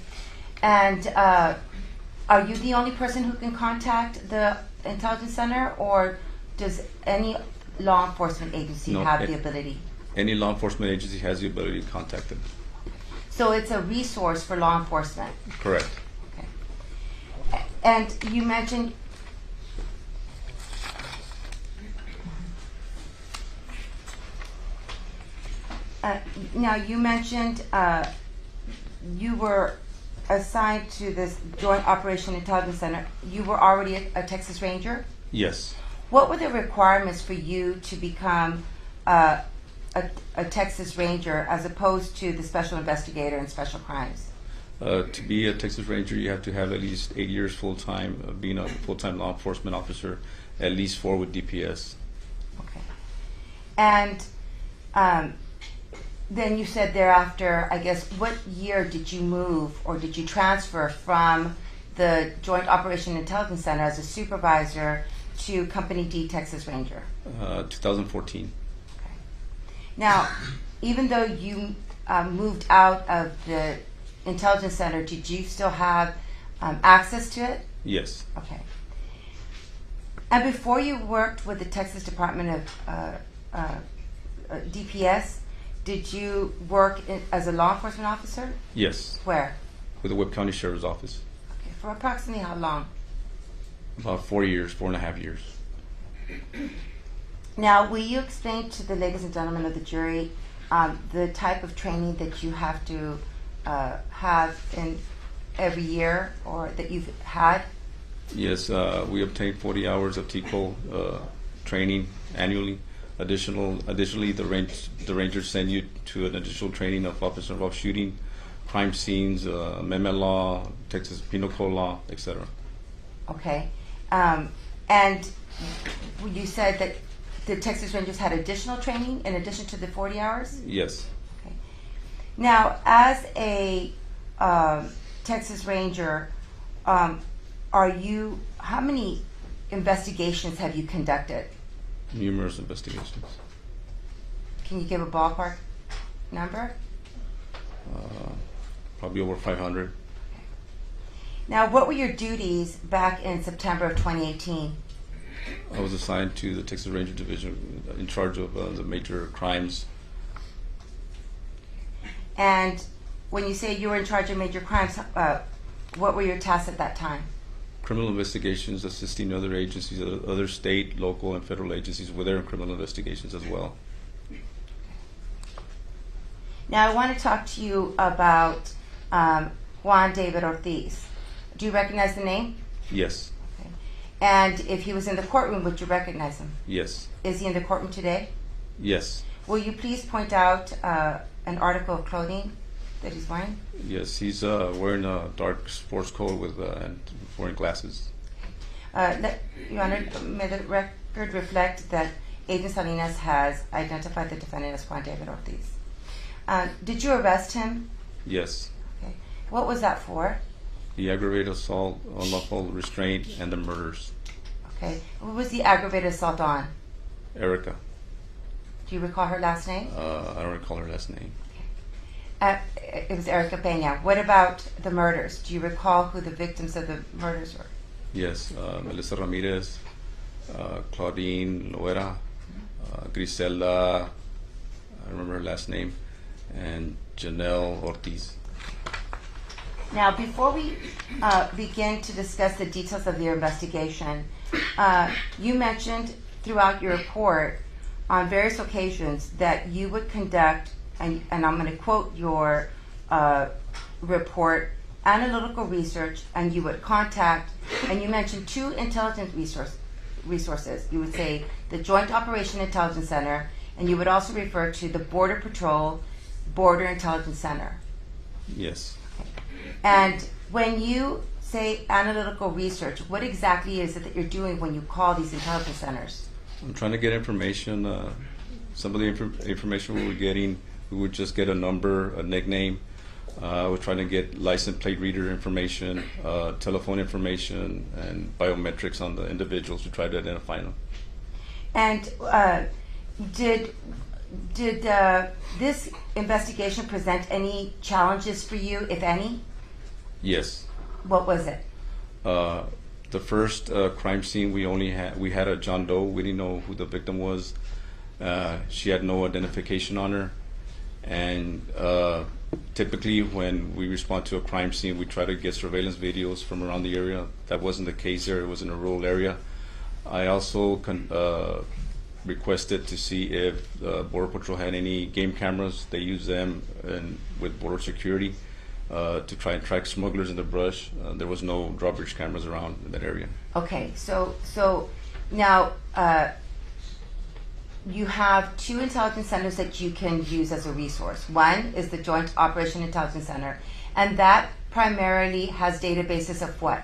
Speaker 1: And are you the only person who can contact the intelligence center, or does any law enforcement agency
Speaker 8: No,
Speaker 1: have the ability?
Speaker 8: Any law enforcement agency has the ability to contact them.
Speaker 1: So it's a resource for law enforcement.
Speaker 8: Correct.
Speaker 1: Okay. And you mentioned now you mentioned you were assigned to this Joint Operation Intelligence Center. You were already a Texas Ranger?
Speaker 8: Yes.
Speaker 1: What were the requirements for you to become a Texas Ranger as opposed to the Special Investigator in Special Crimes?
Speaker 8: To be a Texas Ranger, you have to have at least 8 years full-time of being a full-time law enforcement officer, at least 4 with DPS.
Speaker 1: Okay. And then you said thereafter, I guess, what year did you move or did you transfer from the Joint Operation Intelligence Center as a supervisor to Company D Texas Ranger?
Speaker 8: 2014.
Speaker 1: Okay. Now, even though you moved out of the Intelligence Center, did you still have access to it?
Speaker 8: Yes.
Speaker 1: Okay. And before you worked with the Texas Department of DPS, did you work as a law enforcement officer?
Speaker 8: Yes.
Speaker 1: Where?
Speaker 8: With the Webb County Sheriff's Office.
Speaker 1: Okay. For approximately how long?
Speaker 8: About 4 years, 4.5 years.
Speaker 1: Now, will you explain to the ladies and gentlemen of the jury the type of training that you have to have in every year or that you've had?
Speaker 8: Yes, we obtain 40 hours of TCO training annually. Additionally, the rangers send you to an additional training of officer involved shooting, crime scenes, amendment law, Texas penal code law, etc.
Speaker 1: Okay. And you said that the Texas Rangers had additional training in addition to the 40 hours?
Speaker 8: Yes.
Speaker 1: Okay. Now, as a Texas Ranger, how many investigations have you conducted?
Speaker 8: Numerous investigations.
Speaker 1: Can you give a ballpark number?
Speaker 8: Probably over 500.
Speaker 1: Now, what were your duties back in September of 2018?
Speaker 8: I was assigned to the Texas Ranger Division in charge of the major crimes.
Speaker 1: And when you say you were in charge of major crimes, what were your tasks at that time?
Speaker 8: Criminal investigations, assisting other agencies, other state, local, and federal agencies with their criminal investigations as well.
Speaker 1: Now, I want to talk to you about Juan David Ortiz. Do you recognize the name?
Speaker 8: Yes.
Speaker 1: Okay. And if he was in the courtroom, would you recognize him?
Speaker 8: Yes.
Speaker 1: Is he in the courtroom today?
Speaker 8: Yes.
Speaker 1: Will you please point out an article of clothing that he's wearing?
Speaker 8: Yes, he's wearing a dark sports coat with and wearing glasses.
Speaker 1: Your Honor, may the record reflect that Agent Salinas has identified the defendant as Juan David Ortiz. Did you arrest him?
Speaker 8: Yes.
Speaker 1: Okay. What was that for?
Speaker 8: The aggravated assault, unlawful restraint, and the murders.
Speaker 1: Okay. What was the aggravated assault on?
Speaker 8: Erica.
Speaker 1: Do you recall her last name?
Speaker 8: I don't recall her last name.
Speaker 1: It was Erica Peña. What about the murders? Do you recall who the victims of the murders were?
Speaker 8: Yes, Melissa Ramirez, Claudine Loera, Griselda, I remember her last name, and Janelle Ortiz.
Speaker 1: Now, before we begin to discuss the details of your investigation, you mentioned throughout your report on various occasions that you would conduct, and I'm going to quote your report, analytical research, and you would contact, and you mentioned two intelligence resources. You would say the Joint Operation Intelligence Center, and you would also refer to the Border Patrol Border Intelligence Center.
Speaker 8: Yes.
Speaker 1: And when you say analytical research, what exactly is it that you're doing when you call these intelligence centers?
Speaker 8: I'm trying to get information. Some of the information we were getting, we would just get a number, a nickname. We're trying to get license plate reader information, telephone information, and biometrics on the individuals to try to identify them.
Speaker 1: And did this investigation present any challenges for you, if any?
Speaker 8: Yes.
Speaker 1: What was it?
Speaker 8: The first crime scene, we had a John Doe. We didn't know who the victim was. She had no identification on her, and typically when we respond to a crime scene, we try to get surveillance videos from around the area. That wasn't the case there. It was in a rural area. I also requested to see if Border Patrol had any game cameras. They use them with border security to try and track smugglers in the brush. There was no drawbridge cameras around in that area.
Speaker 1: Okay, so now you have two intelligence centers that you can use as a resource. One is the Joint Operation Intelligence Center, and that primarily has databases of what?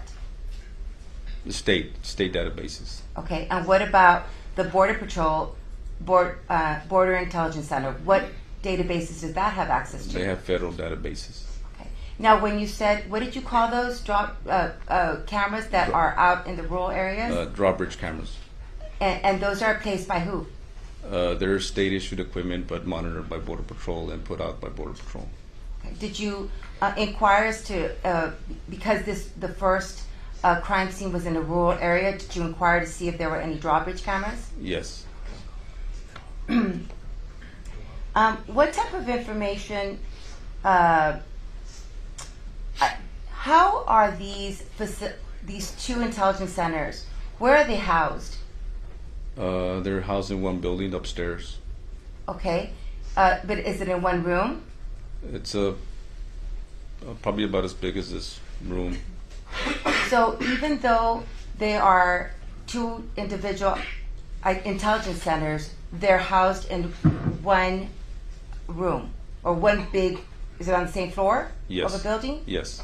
Speaker 8: The state databases.
Speaker 1: Okay, and what about the Border Patrol Border Intelligence Center? What databases does that have access to?
Speaker 8: They have federal databases.
Speaker 1: Okay. Now, when you said, what did you call those cameras that are out in the rural areas?
Speaker 8: Drawbridge cameras.
Speaker 1: And those are placed by who?
Speaker 8: They're state-issued equipment, but monitored by Border Patrol and put out by Border Patrol.
Speaker 1: Okay. Did you inquire as to, because the first crime scene was in a rural area, did you inquire to see if there were any drawbridge cameras?
Speaker 8: Yes.
Speaker 1: What type of information, how are these two intelligence centers, where are they housed?
Speaker 8: They're housed in one building upstairs.
Speaker 1: Okay, but is it in one room?
Speaker 8: It's probably about as big as this room.
Speaker 1: So even though they are two individual intelligence centers, they're housed in one room or one big, is it on the same floor
Speaker 8: Yes.
Speaker 1: of a building?
Speaker 8: Yes.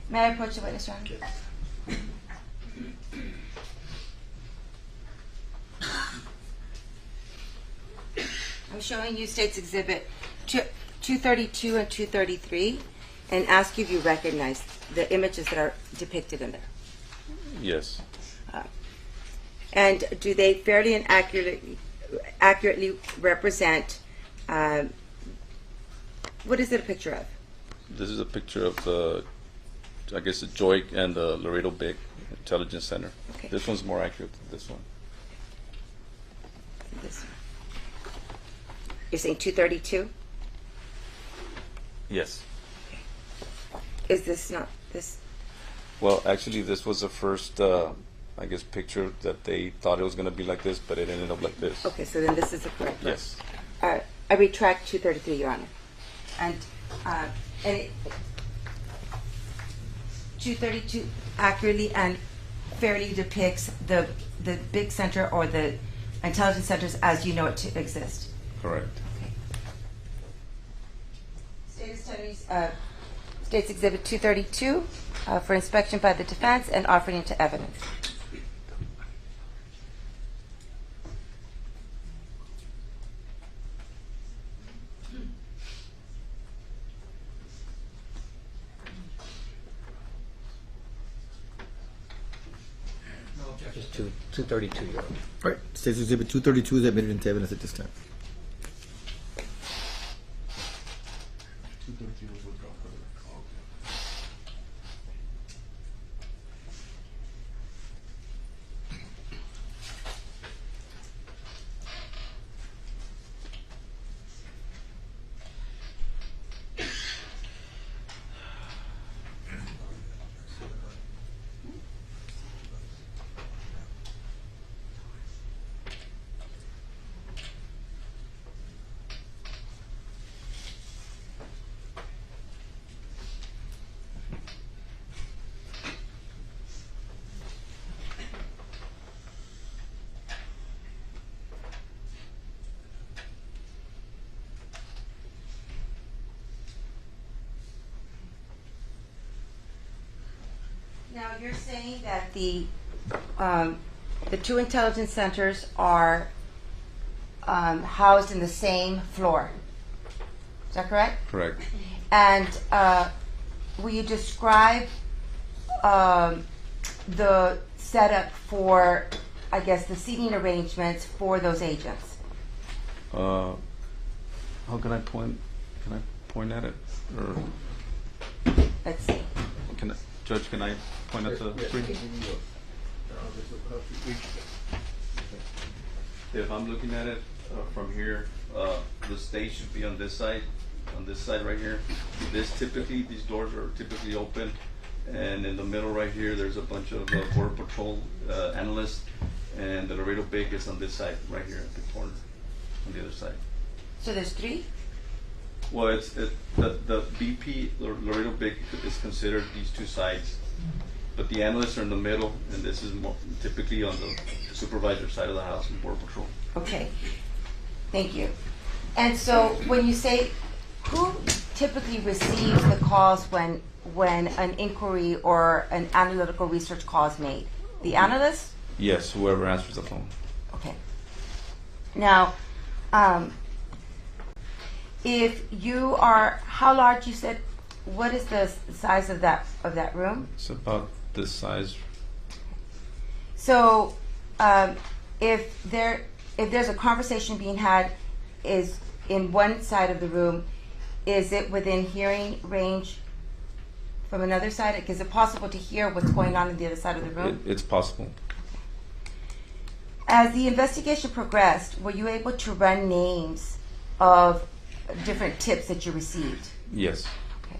Speaker 1: May I approach the witness, Your Honor? I'm showing you State's Exhibit 232 and 233 and ask you if you recognize the images that are depicted in there.
Speaker 8: Yes.
Speaker 1: And do they fairly and accurately represent, what is it a picture of?
Speaker 8: This is a picture of the, I guess, the Joy and the Laredo Big Intelligence Center.
Speaker 1: Okay.
Speaker 8: This one's more accurate than this one.
Speaker 1: This one. You're saying 232?
Speaker 8: Yes.
Speaker 1: Is this not this?
Speaker 8: Well, actually, this was the first, I guess, picture that they thought it was going to be like this, but it ended up like this.
Speaker 1: Okay, so then this is the correct one.
Speaker 8: Yes.
Speaker 1: All right, I retract 233, Your Honor. And 232 accurately and fairly depicts the big center or the intelligence centers as you know it to exist.
Speaker 8: Correct.
Speaker 1: Okay. State's Exhibit 232 for inspection by the defense and offered into evidence.
Speaker 6: Just 232, Your Honor.
Speaker 3: All right, State's Exhibit 232 is admitted into evidence at this time.
Speaker 1: now you're saying that the two intelligence centers are housed in the same floor. Is that correct?
Speaker 8: Correct.
Speaker 1: And will you describe the setup for, I guess, the seating arrangements for those agents?
Speaker 8: How can I point? Can I point at it, or
Speaker 1: Let's see.
Speaker 8: Judge? Can I point at the screen? If I'm looking at it from here, the stage should be on this side right here. These doors are typically open, and in the middle right here, there's a bunch of Border Patrol analysts, and the Laredo Big is on this side right here at the corner, on the other side.
Speaker 1: So there's three?
Speaker 8: Well, it's the BP Laredo Big is considered these two sides, but the analysts are in the middle, and this is more typically on the supervisor side of the house in Border Patrol.
Speaker 1: Okay. Thank you. And so when you say, who typically receives the calls when an inquiry or an analytical research call is made? The analyst?
Speaker 8: Yes, whoever answers the phone.
Speaker 1: Okay. Now, if you are, how large you said, what is the size of that room?
Speaker 8: It's about this size.
Speaker 1: So, if there's a conversation being had, is in one side of the room, is it within hearing range from another side? Is it possible to hear what's going on the other side of the room?
Speaker 8: It's possible.
Speaker 1: As the investigation progressed, were you able to run names of different tips that you received?
Speaker 8: Yes.
Speaker 1: Okay.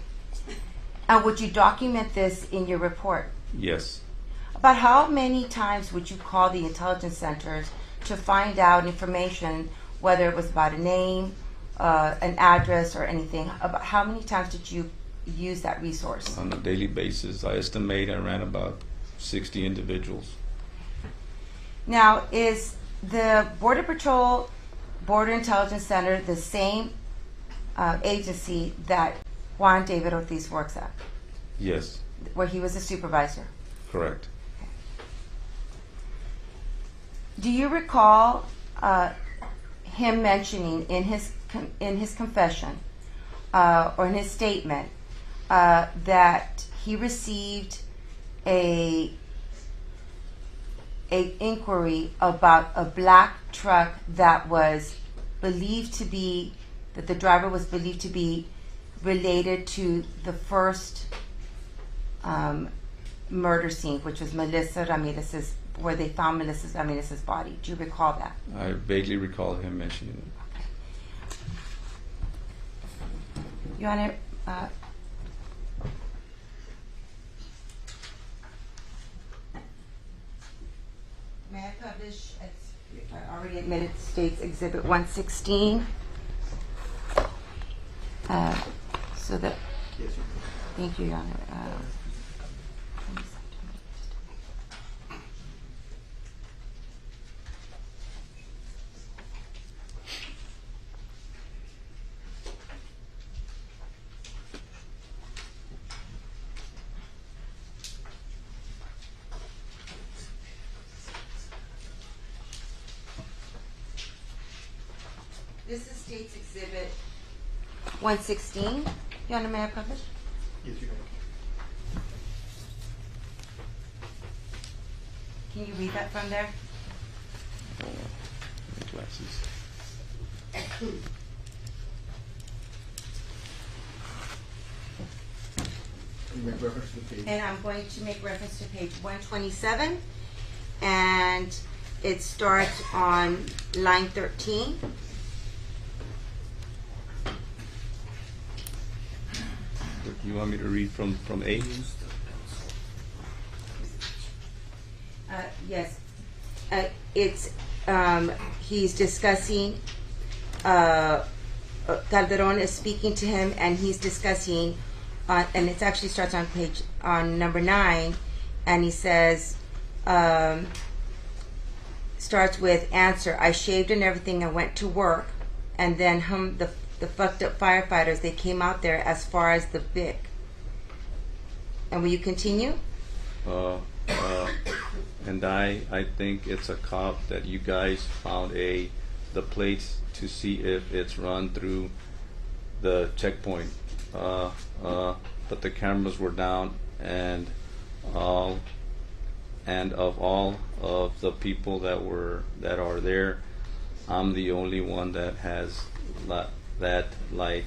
Speaker 1: And would you document this in your report?
Speaker 8: Yes.
Speaker 1: About how many times would you call the intelligence centers to find out information, whether it was about a name, an address, or anything? About how many times did you use that resource?
Speaker 8: On a daily basis, I estimate I ran about 60 individuals.
Speaker 1: Now, is the Border Patrol Border Intelligence Center the same agency that Juan David Ortiz works at,
Speaker 8: Yes,
Speaker 1: where he was a supervisor?
Speaker 8: correct.
Speaker 1: Do you recall him mentioning in his confession or in his statement that he received a inquiry about a black truck that was believed to be, that the driver was believed to be related to the first murder scene, which was Melissa Ramirez's, where they found Melissa Ramirez's body? Do you recall that?
Speaker 8: I vaguely recall him mentioning it.
Speaker 1: Your Honor, may I publish, I already admitted, States Exhibit 116? So that, thank you, Your Honor. This is States Exhibit 116. Your Honor, may I publish?
Speaker 3: Yes, you
Speaker 1: Can you read that from there?
Speaker 8: My glasses.
Speaker 3: make reference to the page.
Speaker 1: And I'm going to make reference to page 127, and it starts on line 13.
Speaker 8: You want me to read from 8?
Speaker 1: Yes. It's he's discussing. Calderon is speaking to him, and he's discussing. And it actually starts on number 9, and he says, starts with answer. I shaved and everything and went to work, and then the fucked up firefighters, they came out there as far as the Vic. And will you continue?
Speaker 8: And I think it's a cop that you guys found the plates to see if it's run through the checkpoint. But the cameras were down, and of all of the people that are there, I'm the only one that has that, like,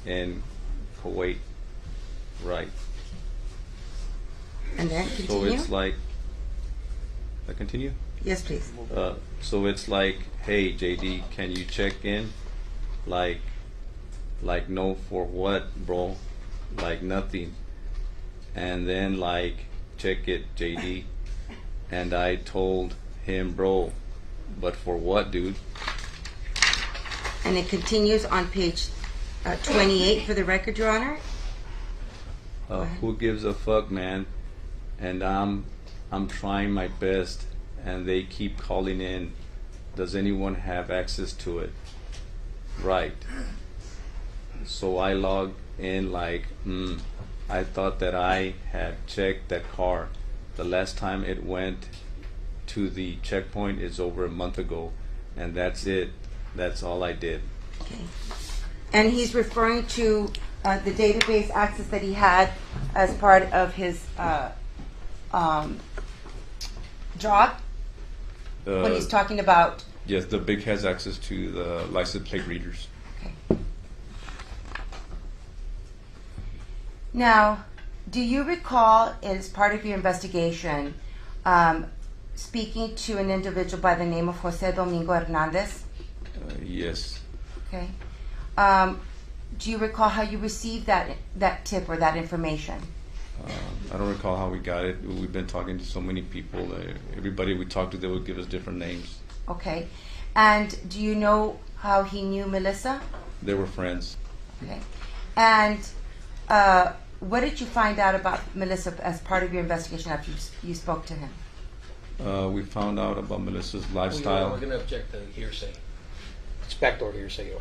Speaker 8: in Kuwait, right?
Speaker 1: And then
Speaker 8: So
Speaker 1: continue.
Speaker 8: it's like, I continue?
Speaker 1: Yes, please.
Speaker 8: So it's like, hey, JD, can you check in? Like, no, for what, bro? Like, nothing. And then, like, check it, JD. And I told him, bro, but for what, dude?
Speaker 1: And it continues on page 28 for the record, Your Honor.
Speaker 8: Who gives a fuck, man? And I'm trying my best, and they keep calling in. Does anyone have access to it? Right. So I log in like, I thought that I had checked that car. The last time it went to the checkpoint is over a month ago, and that's it. That's all I did.
Speaker 1: Okay. And he's referring to the database access that he had as part of his job when he's talking about.
Speaker 8: Yes, the BIC has access to the license plate readers.
Speaker 1: Okay. Now, do you recall, as part of your investigation, speaking to an individual by the name of Jose Domingo Hernandez?
Speaker 8: Yes.
Speaker 1: Okay. Do you recall how you received that tip or that information?
Speaker 8: I don't recall how we got it. We've been talking to so many people. Everybody we talked to, they would give us different names.
Speaker 1: Okay. And do you know how he knew Melissa?
Speaker 8: They were friends.
Speaker 1: Okay. And what did you find out about Melissa as part of your investigation after you spoke to him?
Speaker 8: We found out about Melissa's
Speaker 7: We're
Speaker 8: lifestyle.
Speaker 7: going to object to hearsay. It's backdoor hearsay.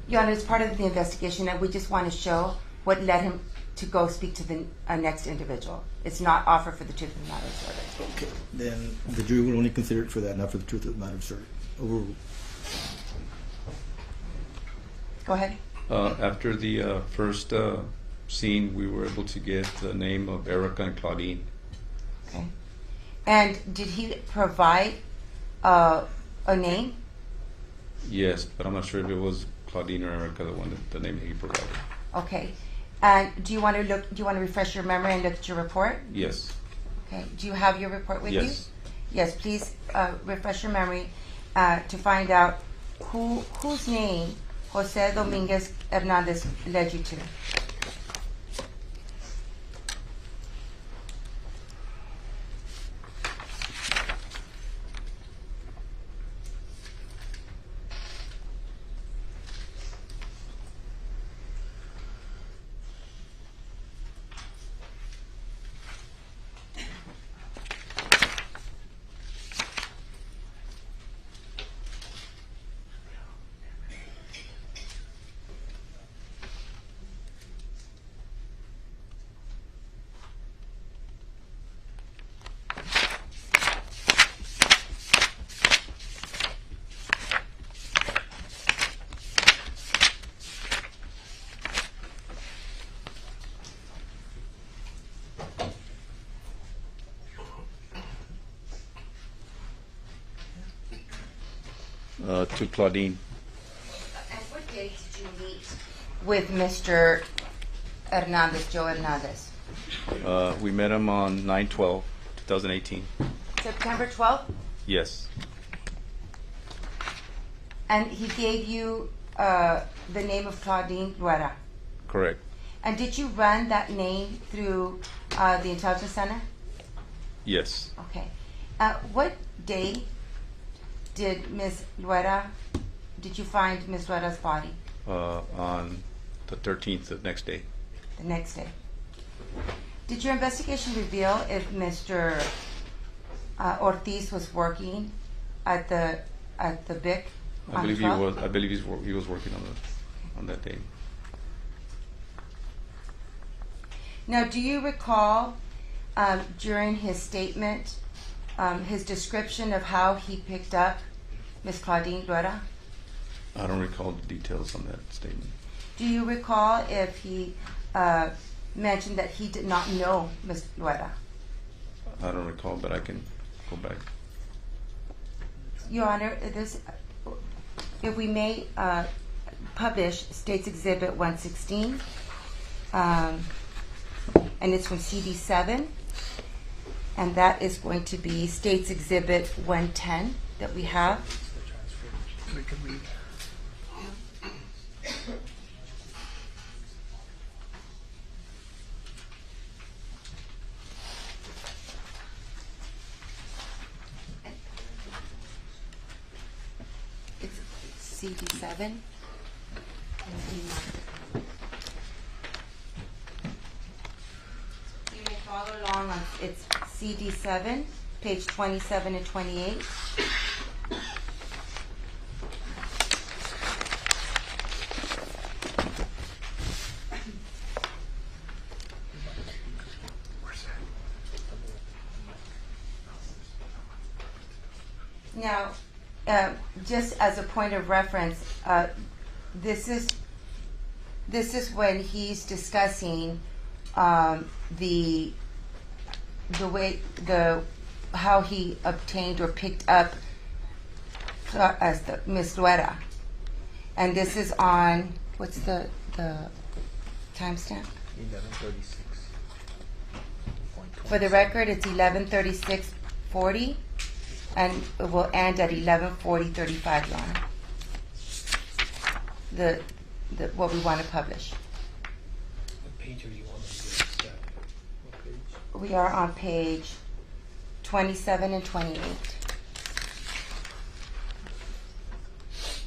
Speaker 1: Your Honor, it's part of the investigation, and we just want to show what led him to go speak to the next individual. It's not offered for the truth of the matter asserted.
Speaker 3: Okay, then the jury will only consider it for that, not for the truth of the matter asserted. Overruled.
Speaker 1: Go ahead.
Speaker 8: After the first scene, we were able to get the name of Erica and Claudine.
Speaker 1: Okay. And did he provide a name?
Speaker 8: Yes, but I'm not sure if it was Claudine or Erica, the name that he provided.
Speaker 1: Okay. And do you want to refresh your memory and look at your report?
Speaker 8: Yes.
Speaker 1: Okay. Do you have your report with you?
Speaker 8: Yes.
Speaker 1: Yes. Please refresh your memory to find out whose name Jose Dominguez Hernandez led you to.
Speaker 8: To Claudine.
Speaker 1: And what date did you meet with Mr. Hernandez, Joe Hernandez?
Speaker 8: We met him on 9/12/2018.
Speaker 1: September 12th?
Speaker 8: Yes.
Speaker 1: And he gave you the name of Claudine Rueda.
Speaker 8: Correct.
Speaker 1: And did you run that name through the Intelligence Center?
Speaker 8: Yes.
Speaker 1: Okay. What day did you find Ms. Rueda's body?
Speaker 8: On the 13th, the next day.
Speaker 1: The next day. Did your investigation reveal if Mr. Ortiz was working at the BIC?
Speaker 8: I believe he was. I believe he was working on that day.
Speaker 1: Now, do you recall during his statement his description of how he picked up Miss Claudine Rueda?
Speaker 8: I don't recall the details on that statement.
Speaker 1: Do you recall if he mentioned that he did not know Miss Rueda?
Speaker 8: I don't recall, but I can go back.
Speaker 1: Your Honor, if we may publish State's Exhibit 116, and it's from CD7, and that is going to be State's Exhibit 110 that we have.
Speaker 6: We can read.
Speaker 1: It's CD7. You may follow along on it's CD7, page 27 and 28. Now, just as a point of reference, this is when he's discussing the way how he obtained or picked up as the Miss Rueda, and this is on what's the timestamp?
Speaker 6: 11:36.
Speaker 1: For the record, it's 11:36:40. And it will end at 11:40:35, Your Honor. What we want to publish.
Speaker 7: What page are you on? What page?
Speaker 1: We are on page 27 and 28.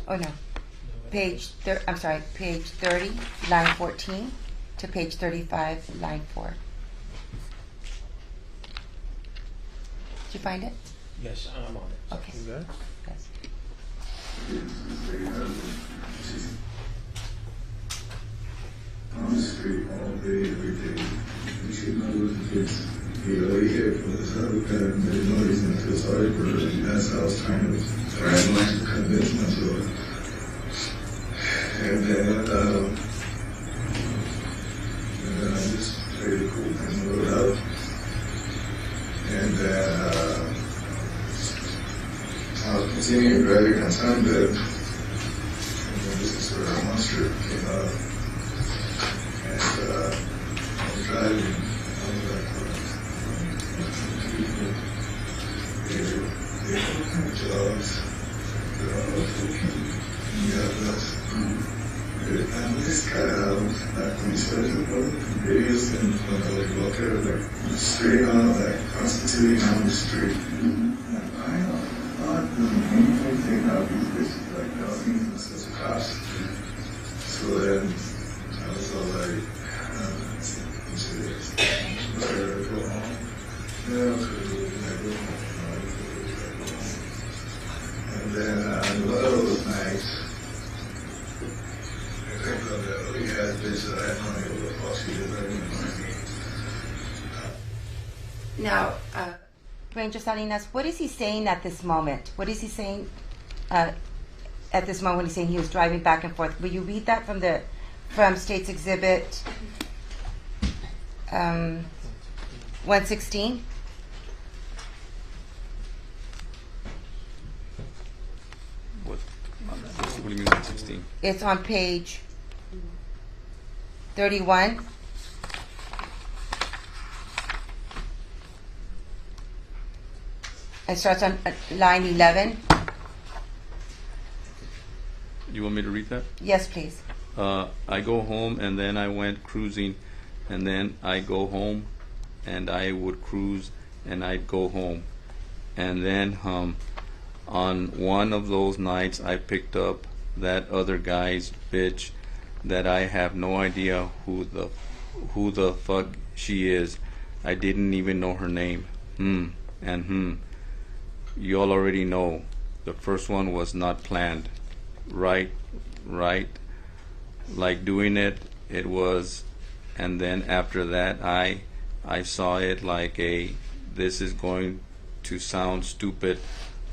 Speaker 1: Oh no, page I'm sorry, page 30, line 14 to page 35, line 4. Did you find it?
Speaker 7: Yes, I'm on it.
Speaker 1: Okay.
Speaker 6: You got it?
Speaker 1: Yes.
Speaker 9: On the street all day, every day. You should know what the kids, he already hit for the other guy, and they know he's gonna feel sorry for her, and that's how I was trying to convince myself. And then I just played it cool and wrote out. And then I was continuing driving on Sunday, and then this is where a monster came out. And I was driving, I was like, people, they were kind of jobs, they're all looking, God bless. And this guy, like when he started to videos and when I would look at it, like straight on, like prostituting on the street. I not doing anything out these bitches, like no, he's such a cost. So then I was all like, I'm serious. Where I go home? Yeah, I go home. And then one of those nights, I think of that we had bitch that I had no idea what the fuck she is. I didn't know.
Speaker 1: Now, Ranger Salinas, what is he saying at this moment? What is he saying at this moment when he's saying he was driving back and forth? Will you read that from State's Exhibit 116?
Speaker 8: What do you mean 116?
Speaker 1: It's on page 31. It starts on line 11.
Speaker 8: You want me to read that?
Speaker 1: Yes, please.
Speaker 8: I go home and then I went cruising, and then I go home and I would cruise and I'd go home. And then on one of those nights I picked up that other guy's bitch that I have no idea who the fuck she is. I didn't even know her name. You all already know. The first one was not planned. Right. Like doing it, it was and then after that I saw it like this is going to sound stupid,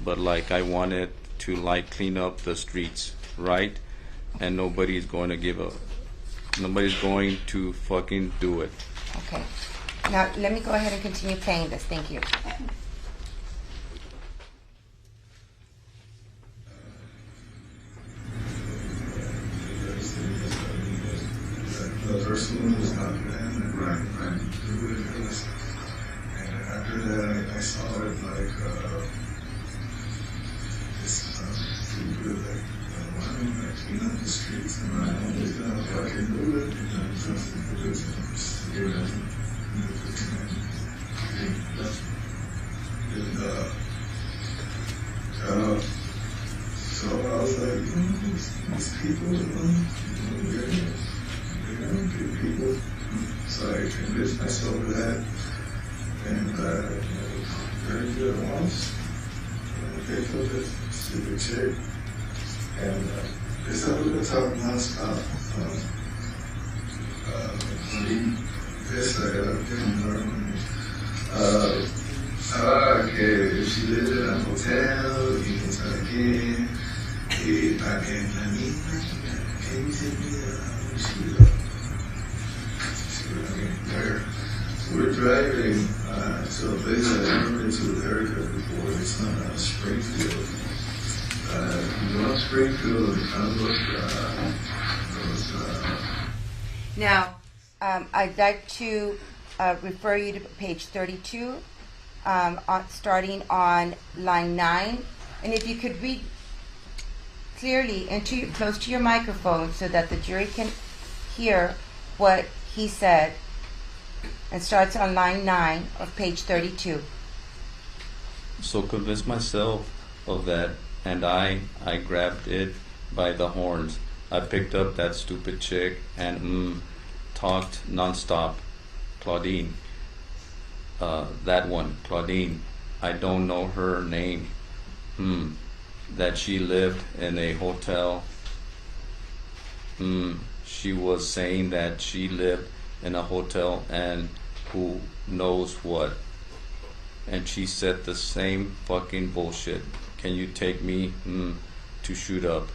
Speaker 8: but like I wanted to like clean up the streets, right? And nobody's going to fucking do it.
Speaker 1: Okay. Now, let me go ahead and continue playing this. Thank you.
Speaker 9: The first one was not bad, and right. And after that, I saw it like this stupid, like, why don't I clean up the streets? And I always know if I can do it, and I'm trusting for this. So I was like, these people, they're good people. So I convinced myself of that, and very good ones. They put this stupid chick, and this other been talking nonstop. This I didn't learn. Okay, if she lives in a hotel, you can try again. If I can, can you take me we're driving to a place that I've never been to with Erica before. It's on Springfield. You know Springfield, it kind of goes,
Speaker 1: Now, I'd like to refer you to page 32, starting on line 9. And if you could read clearly close to your microphone so that the jury can hear what he said, and starts on line 9 of page 32.
Speaker 8: So convinced myself of that, and I grabbed it by the horns. I picked up that stupid chick and talked nonstop. Claudine, that one, Claudine. I don't know her name. That she lived in a hotel. She was saying that she lived in a hotel and who knows what. And she said the same fucking bullshit. Can you take me to shoot up?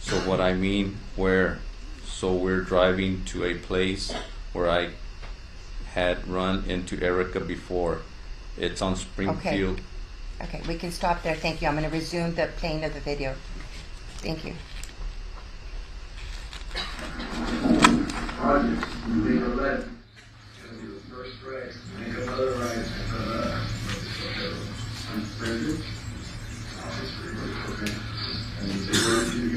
Speaker 8: So what I mean, where? So we're driving to a place where I had run into Erica before. It's on Springfield.
Speaker 1: Okay, we can stop there. Thank you. I'm going to resume the playing of the video. Thank you.
Speaker 9: Roger, you leave a left. It'll be the first right. Make another right. Springfield. Okay. And you say, where did you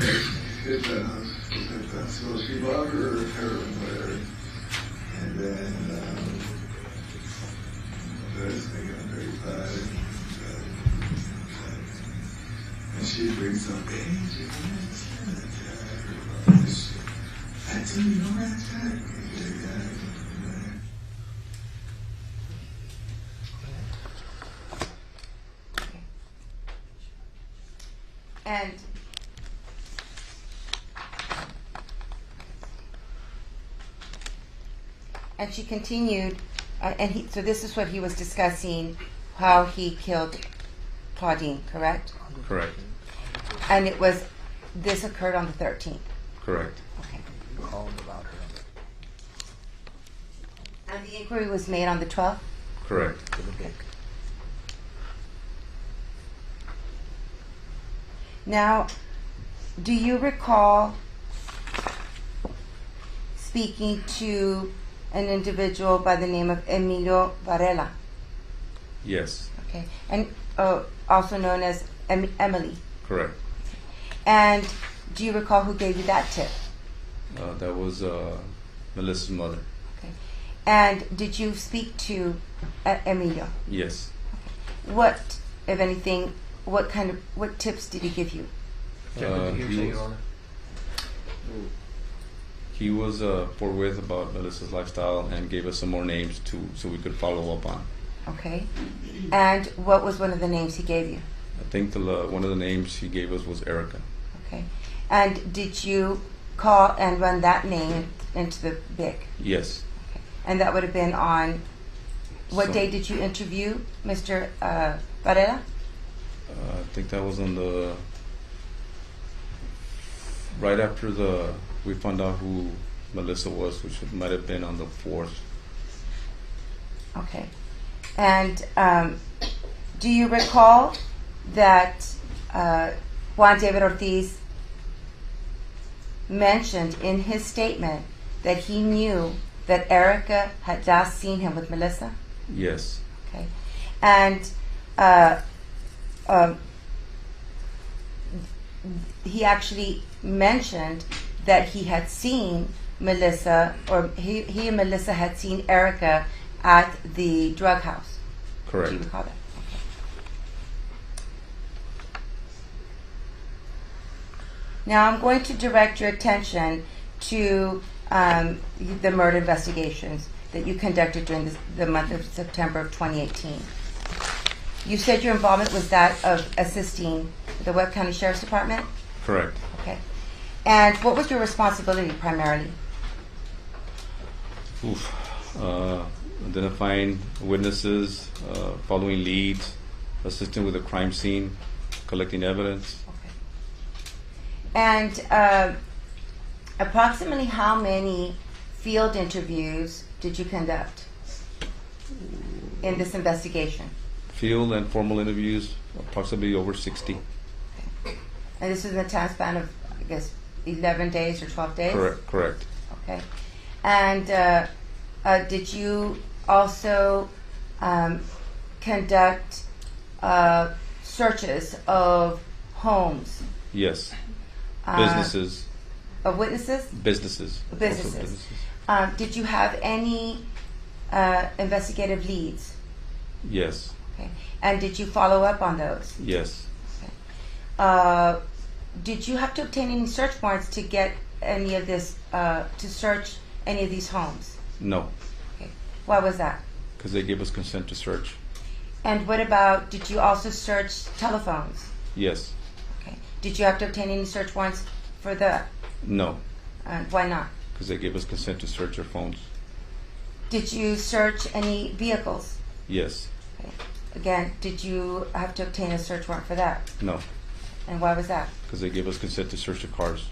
Speaker 9: hit that? So she bought her heroin there. And then, this thing on 35. And she brings some beans. I tell you, no matter what.
Speaker 1: And she continued, so this is what he was discussing, how he killed Claudine, correct?
Speaker 8: Correct.
Speaker 1: And this occurred on the 13th.
Speaker 8: Correct.
Speaker 1: Okay. And the inquiry was made on the 12th?
Speaker 8: Correct.
Speaker 1: Okay. Now, do you recall speaking to an individual by the name of Emilio Varela?
Speaker 8: Yes.
Speaker 1: Okay. And also known as Emily?
Speaker 8: Correct.
Speaker 1: And do you recall who gave you that tip?
Speaker 8: That was Melissa's mother.
Speaker 1: Okay. And did you speak to Emilio?
Speaker 8: Yes.
Speaker 7: Uh,
Speaker 1: What, if anything, what tips did he give you?
Speaker 8: He was forthwith about Melissa's lifestyle and gave us some more names so we could follow up on.
Speaker 1: Okay. And what was one of the names he gave you?
Speaker 8: I think one of the names he gave us was Erica.
Speaker 1: Okay. And did you call and run that name into the BIC?
Speaker 8: Yes.
Speaker 1: And that would have been on, what
Speaker 8: So-
Speaker 1: day did you interview Mr. Varela?
Speaker 8: I think that was on the right after we found out who Melissa was, which might have been on the 4th.
Speaker 1: Okay. And do you recall that Juan David Ortiz mentioned in his statement that he knew that Erica had last seen him with Melissa?
Speaker 8: Yes.
Speaker 1: Okay. And he actually mentioned that he had seen Melissa, or he and Melissa had seen Erica at the drug house.
Speaker 8: Correct.
Speaker 1: Do you recall that? Okay. Now I'm going to direct your attention to the murder investigations that you conducted during the month of September of 2018. You said your involvement was that of assisting the Webb County Sheriff's Department?
Speaker 8: Correct.
Speaker 1: Okay. And what was your responsibility primarily?
Speaker 8: Identifying witnesses, following leads, assisting with the crime scene, collecting evidence.
Speaker 1: Okay. And approximately how many field interviews did you conduct in this investigation?
Speaker 8: Field and formal interviews, approximately over 60.
Speaker 1: And this is in a time span of, I guess, 11 days or 12 days?
Speaker 8: Correct.
Speaker 1: Okay. And did you also conduct searches of homes?
Speaker 8: Yes. Businesses.
Speaker 1: Of witnesses?
Speaker 8: Businesses. Also
Speaker 1: Businesses. Did you have any investigative leads?
Speaker 8: Yes.
Speaker 1: Okay. And did you follow up on those?
Speaker 8: Yes.
Speaker 1: Did you have to obtain any search warrants to get any of this, to search any of these homes?
Speaker 8: No,
Speaker 1: Okay. Why was that?
Speaker 8: because they gave us consent to search.
Speaker 1: And what about, did you also search telephones?
Speaker 8: Yes.
Speaker 1: Okay. Did you have to obtain any search warrants for that?
Speaker 8: No,
Speaker 1: Why not?
Speaker 8: because they gave us consent to search our phones.
Speaker 1: Did you search any vehicles?
Speaker 8: Yes.
Speaker 1: Okay. Again, did you have to obtain a search warrant for that?
Speaker 8: No,
Speaker 1: And why was that?
Speaker 8: because they gave us consent to search the cars.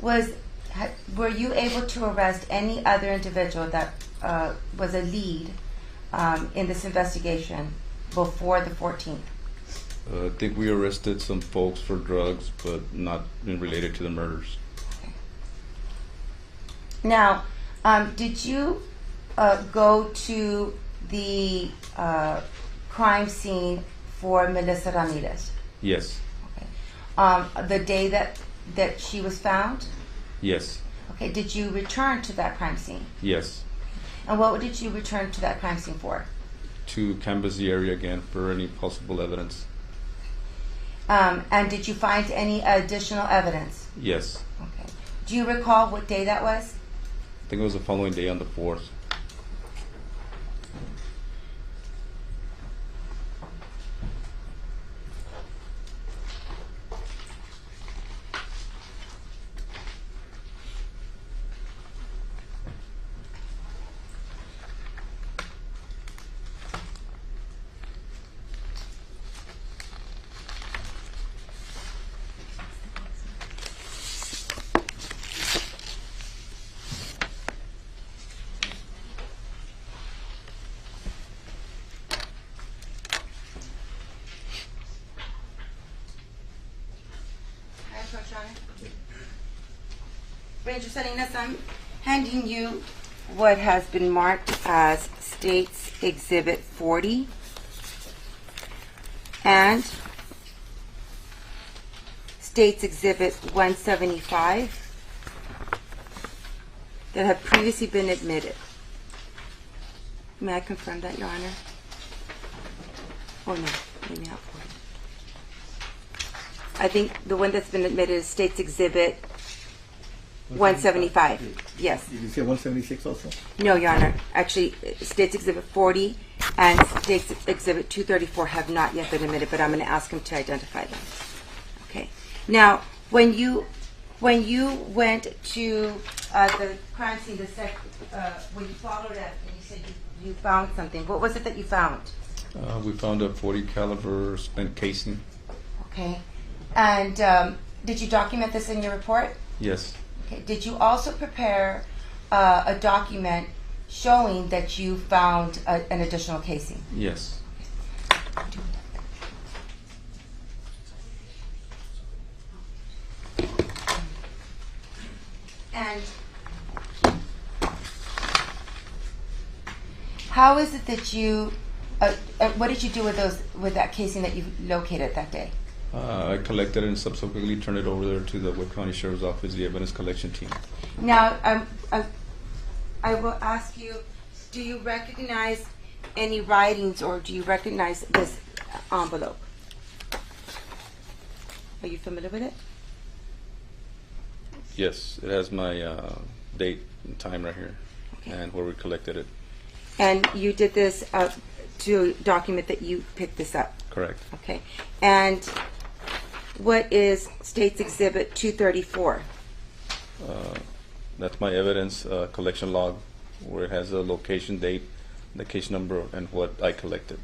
Speaker 1: Were you able to arrest any other individual that was a lead in this investigation before the 14th?
Speaker 8: I think we arrested some folks for drugs, but not related to the murders.
Speaker 1: Now, did you go to the crime scene for Melissa Ramirez?
Speaker 8: Yes.
Speaker 1: Okay. The day that she was found?
Speaker 8: Yes.
Speaker 1: Okay. Did you return to that crime scene?
Speaker 8: Yes.
Speaker 1: And what did you return to that crime scene for?
Speaker 8: To canvass the area again for any possible evidence.
Speaker 1: And did you find any additional evidence?
Speaker 8: Yes.
Speaker 1: Okay. Do you recall what day that was?
Speaker 8: I think it was the following day on the 4th.
Speaker 1: Ranger Salinas, I'm handing you what has been marked as State's Exhibit 40 and State's Exhibit 175 that have previously been admitted. May I confirm that, Your Honor? Oh, no, maybe not 40. I think the one that's been admitted is State's Exhibit 175. Yes.
Speaker 3: Did you say 176 also?
Speaker 1: No, Your Honor. Actually, State's Exhibit 40 and State's Exhibit 234 have not yet been admitted, but I'm going to ask him to identify them. Okay. Now, when you When you went to the crime scene, when you followed up and you said you found something, what was it that you found?
Speaker 8: We found a .40 caliber spent casing.
Speaker 1: Okay. And did you document this in your report?
Speaker 8: Yes.
Speaker 1: Okay. Did you also prepare a document showing that you found an additional casing?
Speaker 8: Yes.
Speaker 1: And how is it that you? What did you do with that casing that you located that day?
Speaker 8: I collected it and subsequently turned it over there to the Webb County Sheriff's Office, the evidence collection team.
Speaker 1: Now, I will ask you: do you recognize any writings, or do you recognize this envelope? Are you familiar with it?
Speaker 8: Yes, it has my date and time right here,
Speaker 1: Okay.
Speaker 8: and where we collected it.
Speaker 1: And you did this to document that you picked this up.
Speaker 8: Correct.
Speaker 1: Okay. And what is State's Exhibit 234?
Speaker 8: That's my evidence collection log, where it has the location, date, the case number, and what I collected.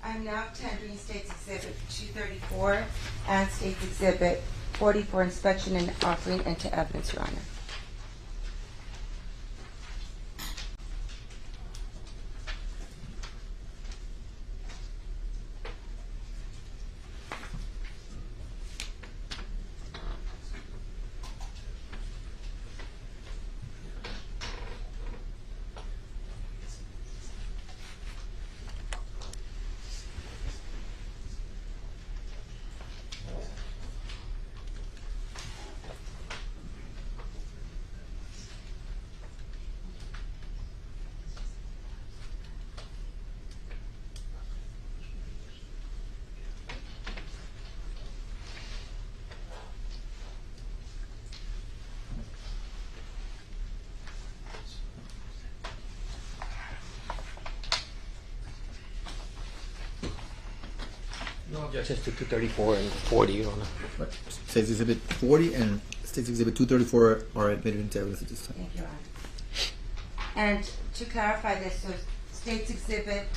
Speaker 1: I'm now tendering State's Exhibit 234 and State's Exhibit 40 for inspection and offering into evidence, Your Honor.
Speaker 7: No objections to 234 and 40, Your Honor.
Speaker 3: Right. State's Exhibit 40 and State's Exhibit 234 are admitted into evidence at this time.
Speaker 1: Thank you, Your Honor. And to clarify this, so State's Exhibit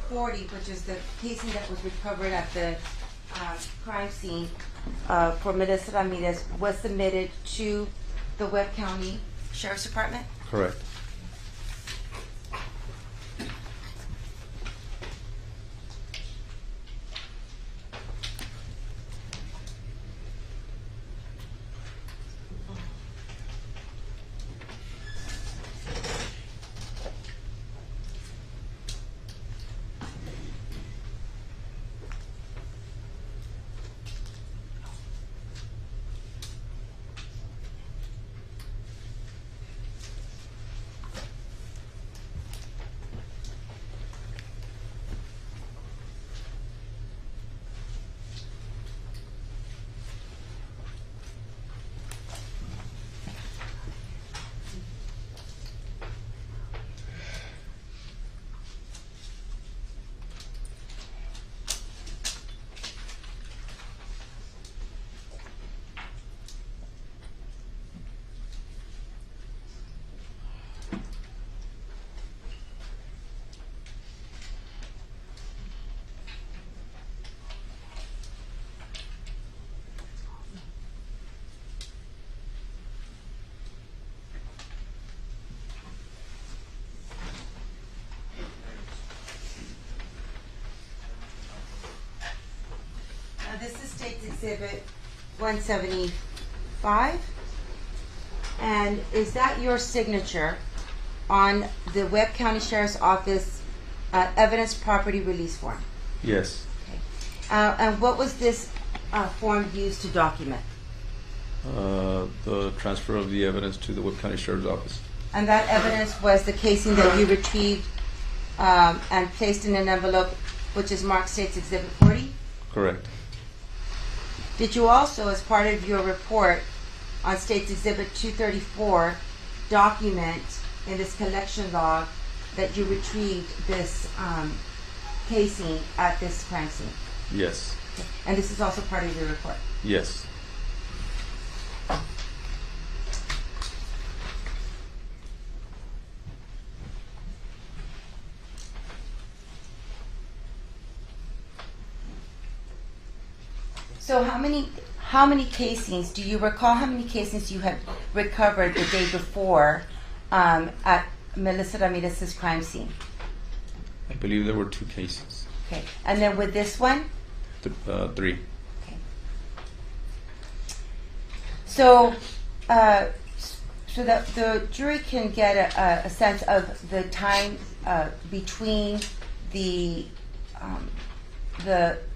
Speaker 1: 40, which is the casing that was recovered at the crime scene for Melissa Ramirez, was submitted to the Webb County Sheriff's Department?
Speaker 8: Correct.
Speaker 1: This is State's Exhibit 175. And is that your signature on the Webb County Sheriff's Office evidence property release form?
Speaker 8: Yes.
Speaker 1: Okay. And what was this form used to document?
Speaker 8: The transfer of the evidence to the Webb County Sheriff's Office.
Speaker 1: And that evidence was the casing that you retrieved and placed in an envelope, which is marked State's Exhibit 40?
Speaker 8: Correct.
Speaker 1: Did you also, as part of your report on State's Exhibit 234, document in this collection log that you retrieved this casing at this crime scene.
Speaker 8: Yes.
Speaker 1: And this is also part of your report.
Speaker 8: Yes.
Speaker 1: So how many casings, do you recall how many casings you had recovered the day before at Melissa Ramirez's crime scene?
Speaker 8: I believe there were 2 cases.
Speaker 1: Okay. And then with this one?
Speaker 8: 3.
Speaker 1: Okay. So, so that the jury can get a sense of the time between the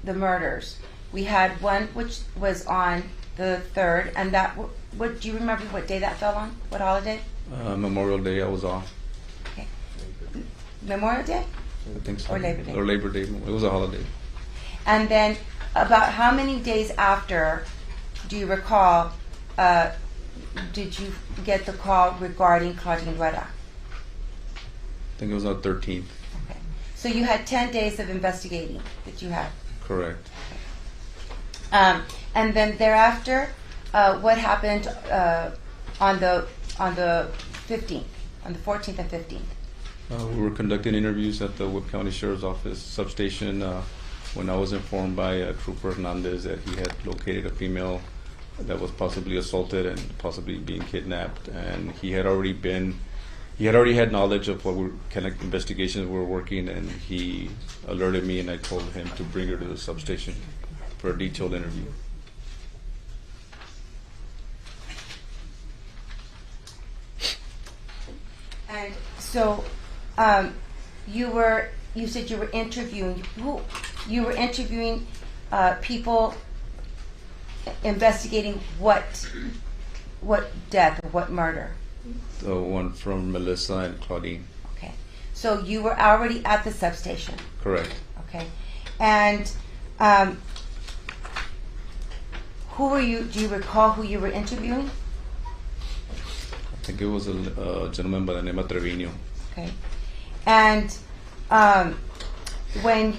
Speaker 1: murders. We had one which was on the 3rd, and that. What do you remember? What day that fell on? What holiday?
Speaker 8: Memorial Day, I was off.
Speaker 1: Okay. Memorial Day.
Speaker 8: I think so.
Speaker 1: Or Labor Day.
Speaker 8: Or Labor Day. It was a holiday.
Speaker 1: And then, about how many days after, do you recall, did you get the call regarding Claudine Rueda?
Speaker 8: I think it was on the 13th.
Speaker 1: Okay. So you had 10 days of investigating that you had.
Speaker 8: Correct.
Speaker 1: And then thereafter, what happened on the 15th, on the 14th and 15th?
Speaker 8: We were conducting interviews at the Whip County Sheriff's Office substation when I was informed by Trooper Hernandez that he had located a female that was possibly assaulted and possibly being kidnapped, and he had already had knowledge of what kind of investigations we were working, and he alerted me, and I told him to bring her to the substation for a detailed interview.
Speaker 1: And so, you said you were interviewing people investigating what death or what murder?
Speaker 8: The one from Melissa and Claudine.
Speaker 1: Okay. So you were already at the substation.
Speaker 8: Correct.
Speaker 1: Okay. And who were you? Do you recall who you were interviewing?
Speaker 8: I think it was a gentleman by the name of Trevino.
Speaker 1: Okay. And when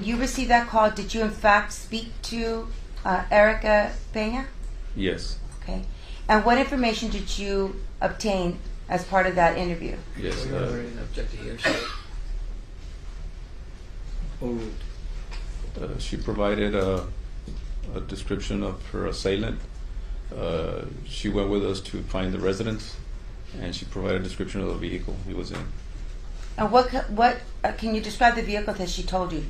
Speaker 1: you received that call, did you in fact speak to Erica Peña?
Speaker 8: Yes.
Speaker 1: Okay. And what information did you obtain as part of that interview?
Speaker 8: Yes.
Speaker 7: Object to hearsay.
Speaker 8: She provided a description of her assailant. She went with us to find the residence, and she provided a description of the vehicle he was in.
Speaker 1: And what can you describe the vehicle that she told you?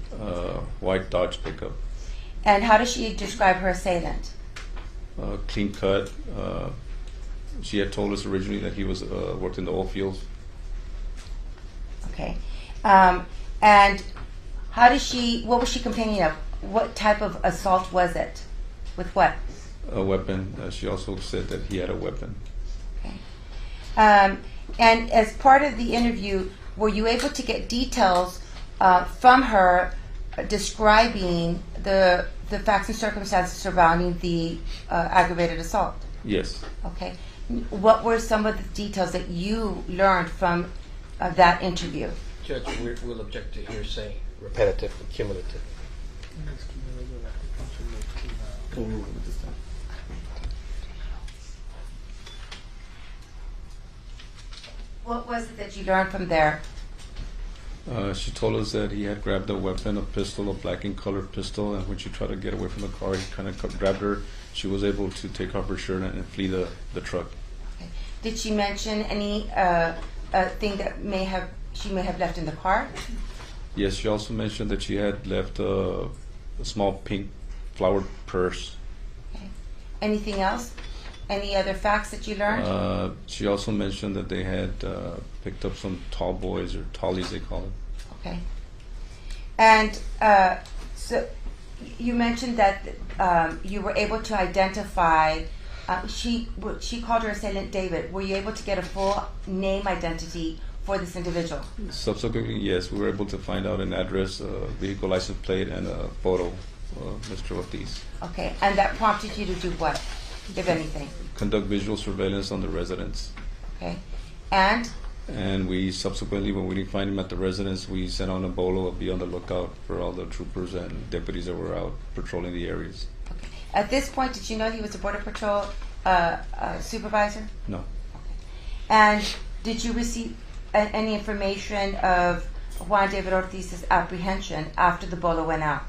Speaker 8: White Dodge pickup.
Speaker 1: And how does she describe her assailant?
Speaker 8: Clean cut. She had told us originally that he was worked in the oil fields.
Speaker 1: Okay. And how does she? What was she complaining of? What type of assault was it? With what?
Speaker 8: A weapon. She also said that he had a weapon.
Speaker 1: Okay. And as part of the interview, were you able to get details from her describing the facts and circumstances surrounding the aggravated assault?
Speaker 8: Yes.
Speaker 1: Okay. What were some of the details that you learned from that interview?
Speaker 7: Judge, we'll object to hearsay, repetitive and cumulative.
Speaker 1: What was it that you learned from there?
Speaker 8: She told us that he had grabbed a weapon, a pistol, a black and colored pistol, and when she tried to get away from the car, he kind of grabbed her. She was able to take off her shirt and flee the truck.
Speaker 1: Okay. Did she mention any thing that she may have left in the car?
Speaker 8: Yes, she also mentioned that she had left a small pink flowered purse.
Speaker 1: Okay. Anything else? Any other facts that you learned?
Speaker 8: She also mentioned that they had picked up some tall boys, or tallies they call it.
Speaker 1: Okay. And so you mentioned that you were able to identify, she called her assailant David. Were you able to get a full name identity for this individual?
Speaker 8: Subsequently, yes, we were able to find out an address, a vehicle license plate, and a photo of Mr. Ortiz.
Speaker 1: Okay, and that prompted you to do what, if anything?
Speaker 8: Conduct visual surveillance on the residence.
Speaker 1: Okay, and
Speaker 8: And we subsequently, when we didn't find him at the residence, we sent on a bolo to be on the lookout for all the troopers and deputies that were out patrolling the areas.
Speaker 1: Okay. At this point, did you know he was a Border Patrol supervisor?
Speaker 8: No.
Speaker 1: And did you receive any information of Juan David Ortiz's apprehension after the bolo went out?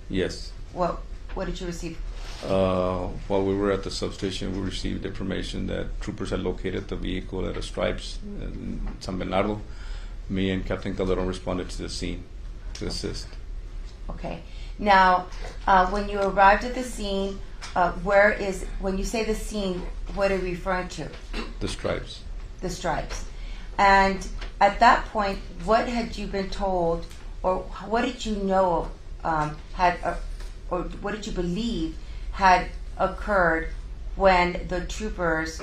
Speaker 8: Yes.
Speaker 1: What did you receive?
Speaker 8: While we were at the substation, we received information that troopers had located the vehicle at a Stripes in San Bernardo. Me and Captain Calderon responded to the scene to assist.
Speaker 1: Okay. Now, when you arrived at the scene, when you say the scene, what are you referring to?
Speaker 8: The Stripes.
Speaker 1: The Stripes. And at that point, what had you been told, or what did you know or what did you believe had occurred when the troopers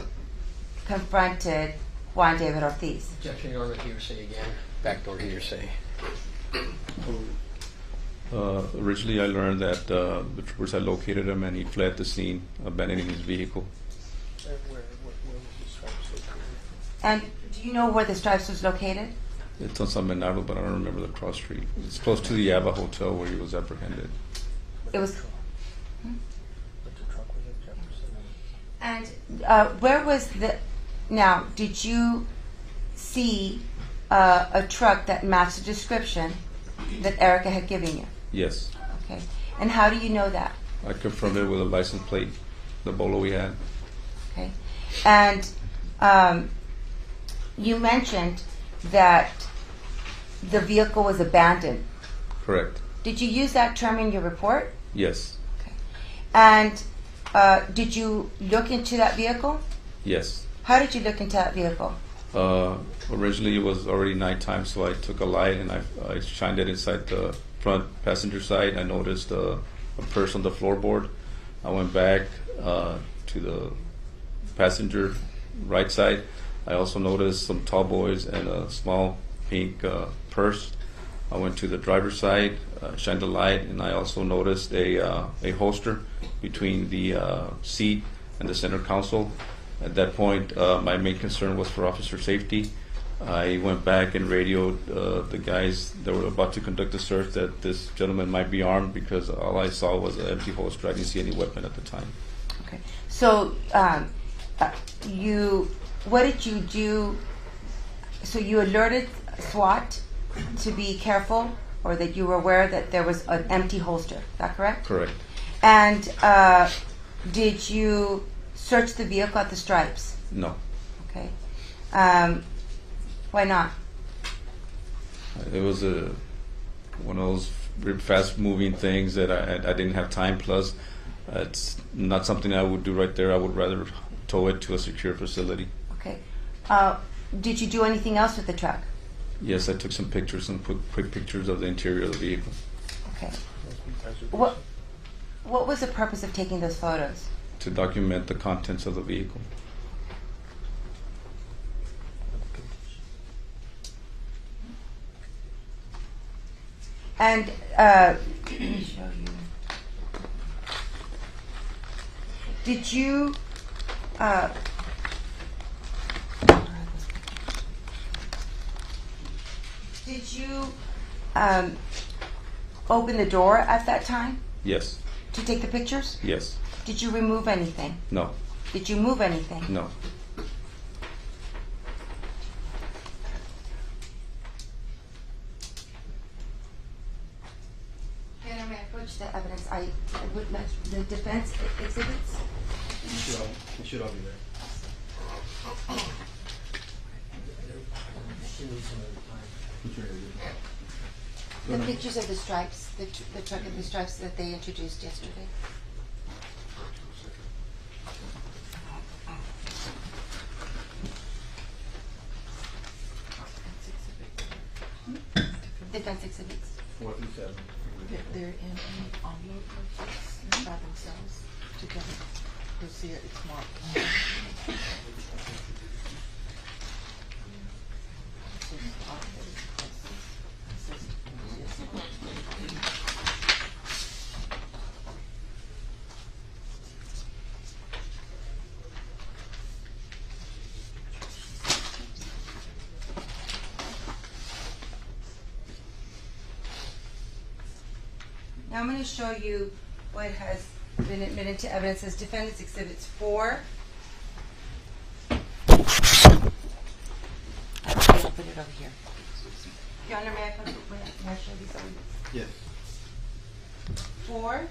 Speaker 1: confronted Juan David Ortiz?
Speaker 7: Objection, Your Honor, hearsay again. Backdoor hearsay.
Speaker 8: Originally, I learned that the troopers had located him and he fled the scene, abandoning his vehicle.
Speaker 7: Where was the Stripes located?
Speaker 1: And do you know where the Stripes was located?
Speaker 8: It's on San Bernardo, but I don't remember the cross street. It's close to the Ava Hotel where he was apprehended.
Speaker 1: It was.
Speaker 7: But the truck was at Jefferson.
Speaker 1: And where was the? Now, did you see a truck that matched the description that Erica had given you?
Speaker 8: Yes.
Speaker 1: Okay. And how do you know that?
Speaker 8: I confirmed it with a license plate, the bolo we had.
Speaker 1: Okay. And you mentioned that the vehicle was abandoned.
Speaker 8: Correct.
Speaker 1: Did you use that term in your report?
Speaker 8: Yes.
Speaker 1: Okay. And did you look into that vehicle?
Speaker 8: Yes.
Speaker 1: How did you look into that vehicle?
Speaker 8: Originally, it was already nighttime, so I took a light and I shined it inside the front passenger side. I noticed a purse on the floorboard. I went back to the passenger right side. I also noticed some tall boys and a small pink purse. I went to the driver's side, shined the light, and I also noticed a holster between the seat and the center console. At that point, my main concern was for officer safety. I went back and radioed the guys that were about to conduct the search that this gentleman might be armed, because all I saw was an empty holster. I didn't see any weapon at the time.
Speaker 1: Okay. So what did you do? So you alerted SWAT to be careful, or that you were aware that there was an empty holster. Is that correct?
Speaker 8: Correct.
Speaker 1: And did you search the vehicle at the Stripes?
Speaker 8: No.
Speaker 1: Okay. Why not?
Speaker 8: It was one of those fast-moving things that I didn't have time. Plus, it's not something I would do right there. I would rather tow it to a secure facility.
Speaker 1: Okay. Did you do anything else with the truck?
Speaker 8: Yes, I took some pictures, some quick pictures of the interior of the vehicle.
Speaker 1: Okay. What was the purpose of taking those photos?
Speaker 8: To document the contents of the vehicle.
Speaker 1: And let me show you. Did you open the door at that time
Speaker 8: Yes.
Speaker 1: to take the pictures?
Speaker 8: Yes.
Speaker 1: Did you remove anything?
Speaker 8: No.
Speaker 1: Did you move anything?
Speaker 8: No.
Speaker 1: Can I approach the evidence? I would let the defense exhibits.
Speaker 3: It should all be there.
Speaker 1: The pictures of the Stripes, the truck and the Stripes that they introduced yesterday. Defense exhibits.
Speaker 3: 4 through 7.
Speaker 5: They're in an envelope like this by themselves together. You'll see it, it's marked.
Speaker 1: Now I'm going to show you what has been admitted to evidence as Defendant's Exhibits 4. Okay, I'll put it over here. Your Honor, may I show these on this?
Speaker 3: Yes.
Speaker 1: 4.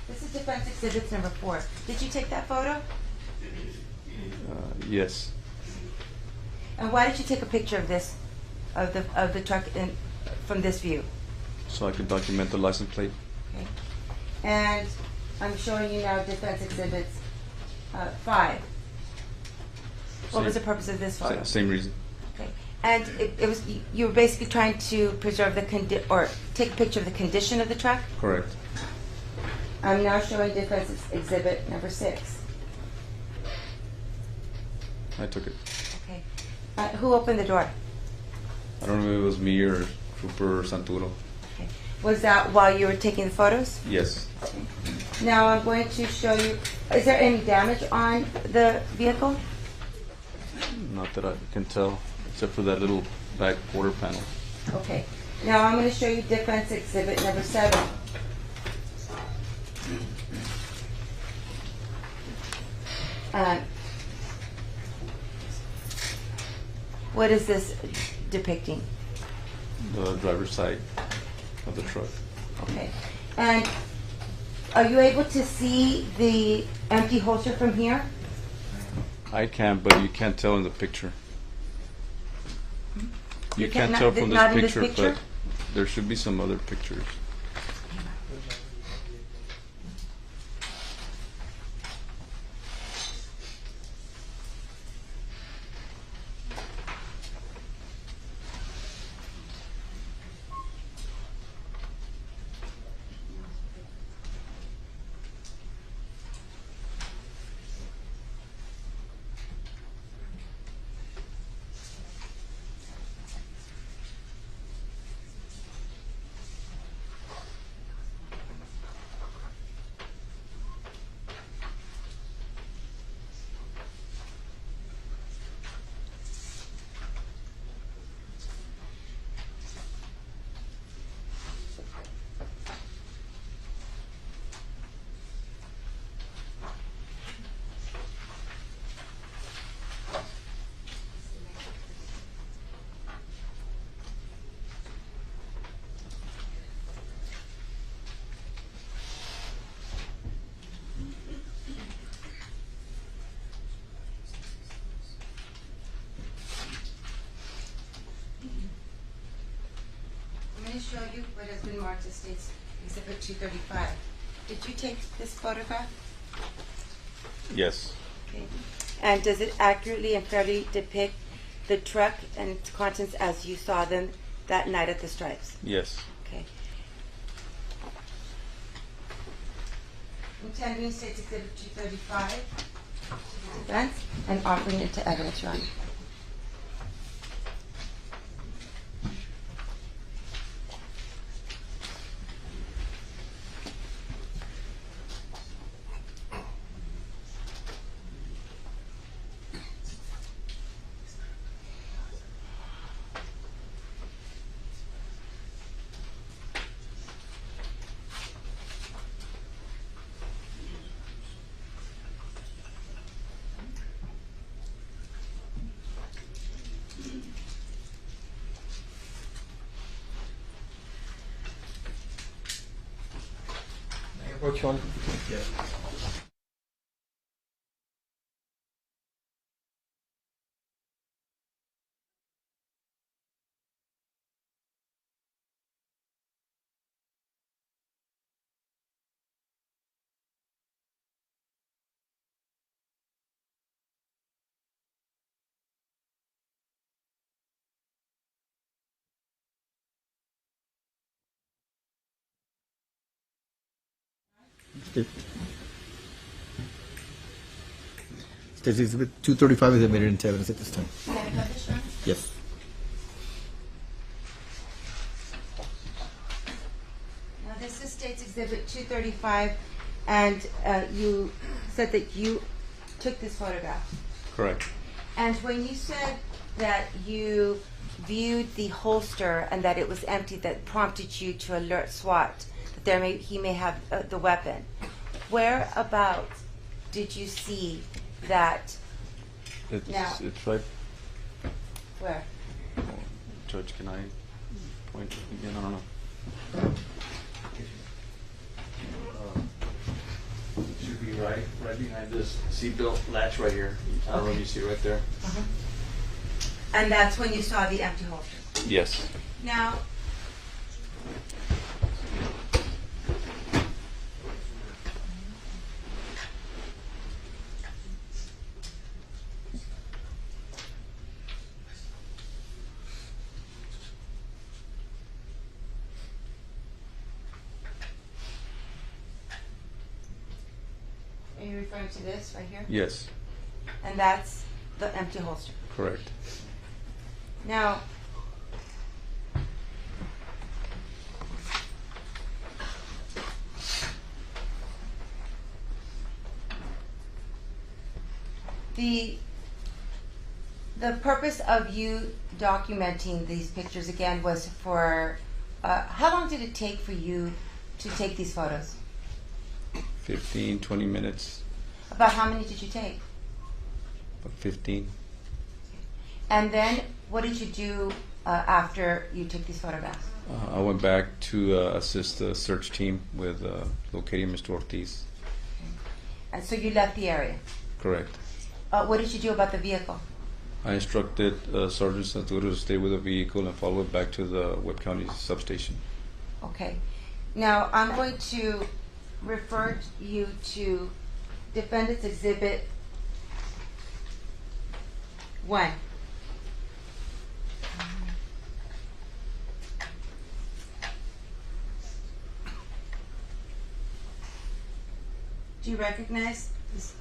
Speaker 1: This is Defense Exhibits number 4. Did you take that photo?
Speaker 8: Yes.
Speaker 1: And why did you take a picture of this, of the truck from this view?
Speaker 8: So I could document the license plate.
Speaker 1: Okay. And I'm showing you now Defense Exhibits 5. What was the purpose of this photo?
Speaker 8: Same reason.
Speaker 1: Okay. And it was, you were basically trying to preserve or take a picture of the condition of the truck?
Speaker 8: Correct.
Speaker 1: I'm now showing Defense Exhibit number 6.
Speaker 8: I took it.
Speaker 1: Okay. Who opened the door?
Speaker 8: I don't know if it was me or Trooper Santuro.
Speaker 1: Okay. Was that while you were taking the photos?
Speaker 8: Yes.
Speaker 1: Okay. Now I'm going to show you, is there any damage on the vehicle?
Speaker 8: Not that I can tell, except for that little back quarter panel.
Speaker 1: Okay. Now I'm going to show you Defense Exhibit number 7. What is this depicting?
Speaker 8: The driver's side of the truck.
Speaker 1: Okay. And are you able to see the empty holster from here?
Speaker 8: I can, but you can't tell in the picture. You can't tell from
Speaker 1: not in
Speaker 8: this
Speaker 1: this
Speaker 8: picture,
Speaker 1: picture?
Speaker 8: but there should be some other pictures.
Speaker 1: I'm going to show you what has been marked as State's Exhibit 235. Did you take this photograph?
Speaker 8: Yes.
Speaker 1: Okay. And does it accurately and fairly depict the truck and its contents as you saw them that night at the Stripes?
Speaker 8: Yes.
Speaker 1: Okay. Intending State's Exhibit 235 to the defense and offering it to evidence, Your Honor.
Speaker 6: Approach one.
Speaker 3: Yes. State's Exhibit 235 is admitted into evidence at this time.
Speaker 1: Can I publish, Your Honor?
Speaker 3: Yes.
Speaker 1: Now, this is State's Exhibit 235, and you said that you took this photograph.
Speaker 8: Correct.
Speaker 1: And when you said that you viewed the holster and that it was empty, that prompted you to alert SWAT that he may have the weapon. Whereabouts did you see that? Now-
Speaker 8: It's right.
Speaker 1: Where?
Speaker 8: Judge, can I point again? I don't know. Should be right behind this seatbelt latch right here. I don't know if you see it right there.
Speaker 1: And that's when you saw the empty holster.
Speaker 8: Yes.
Speaker 1: Now, are you referring to this right here?
Speaker 8: Yes.
Speaker 1: And that's the empty holster.
Speaker 8: Correct.
Speaker 1: Now, the purpose of you documenting these pictures again was for how long did it take for you to take these photos?
Speaker 8: 15, 20 minutes.
Speaker 1: About how many did you take?
Speaker 8: About 15.
Speaker 1: And then what did you do after you took these photographs?
Speaker 8: I went back to assist the search team with locating Mr. Ortiz.
Speaker 1: And so you left the area.
Speaker 8: Correct.
Speaker 1: What did you do about the vehicle?
Speaker 8: I instructed Sergeant Santoro to stay with the vehicle and follow it back to the Webb County substation.
Speaker 1: Okay. Now I'm going to refer you to Defendant's Exhibit 1. Do you recognize this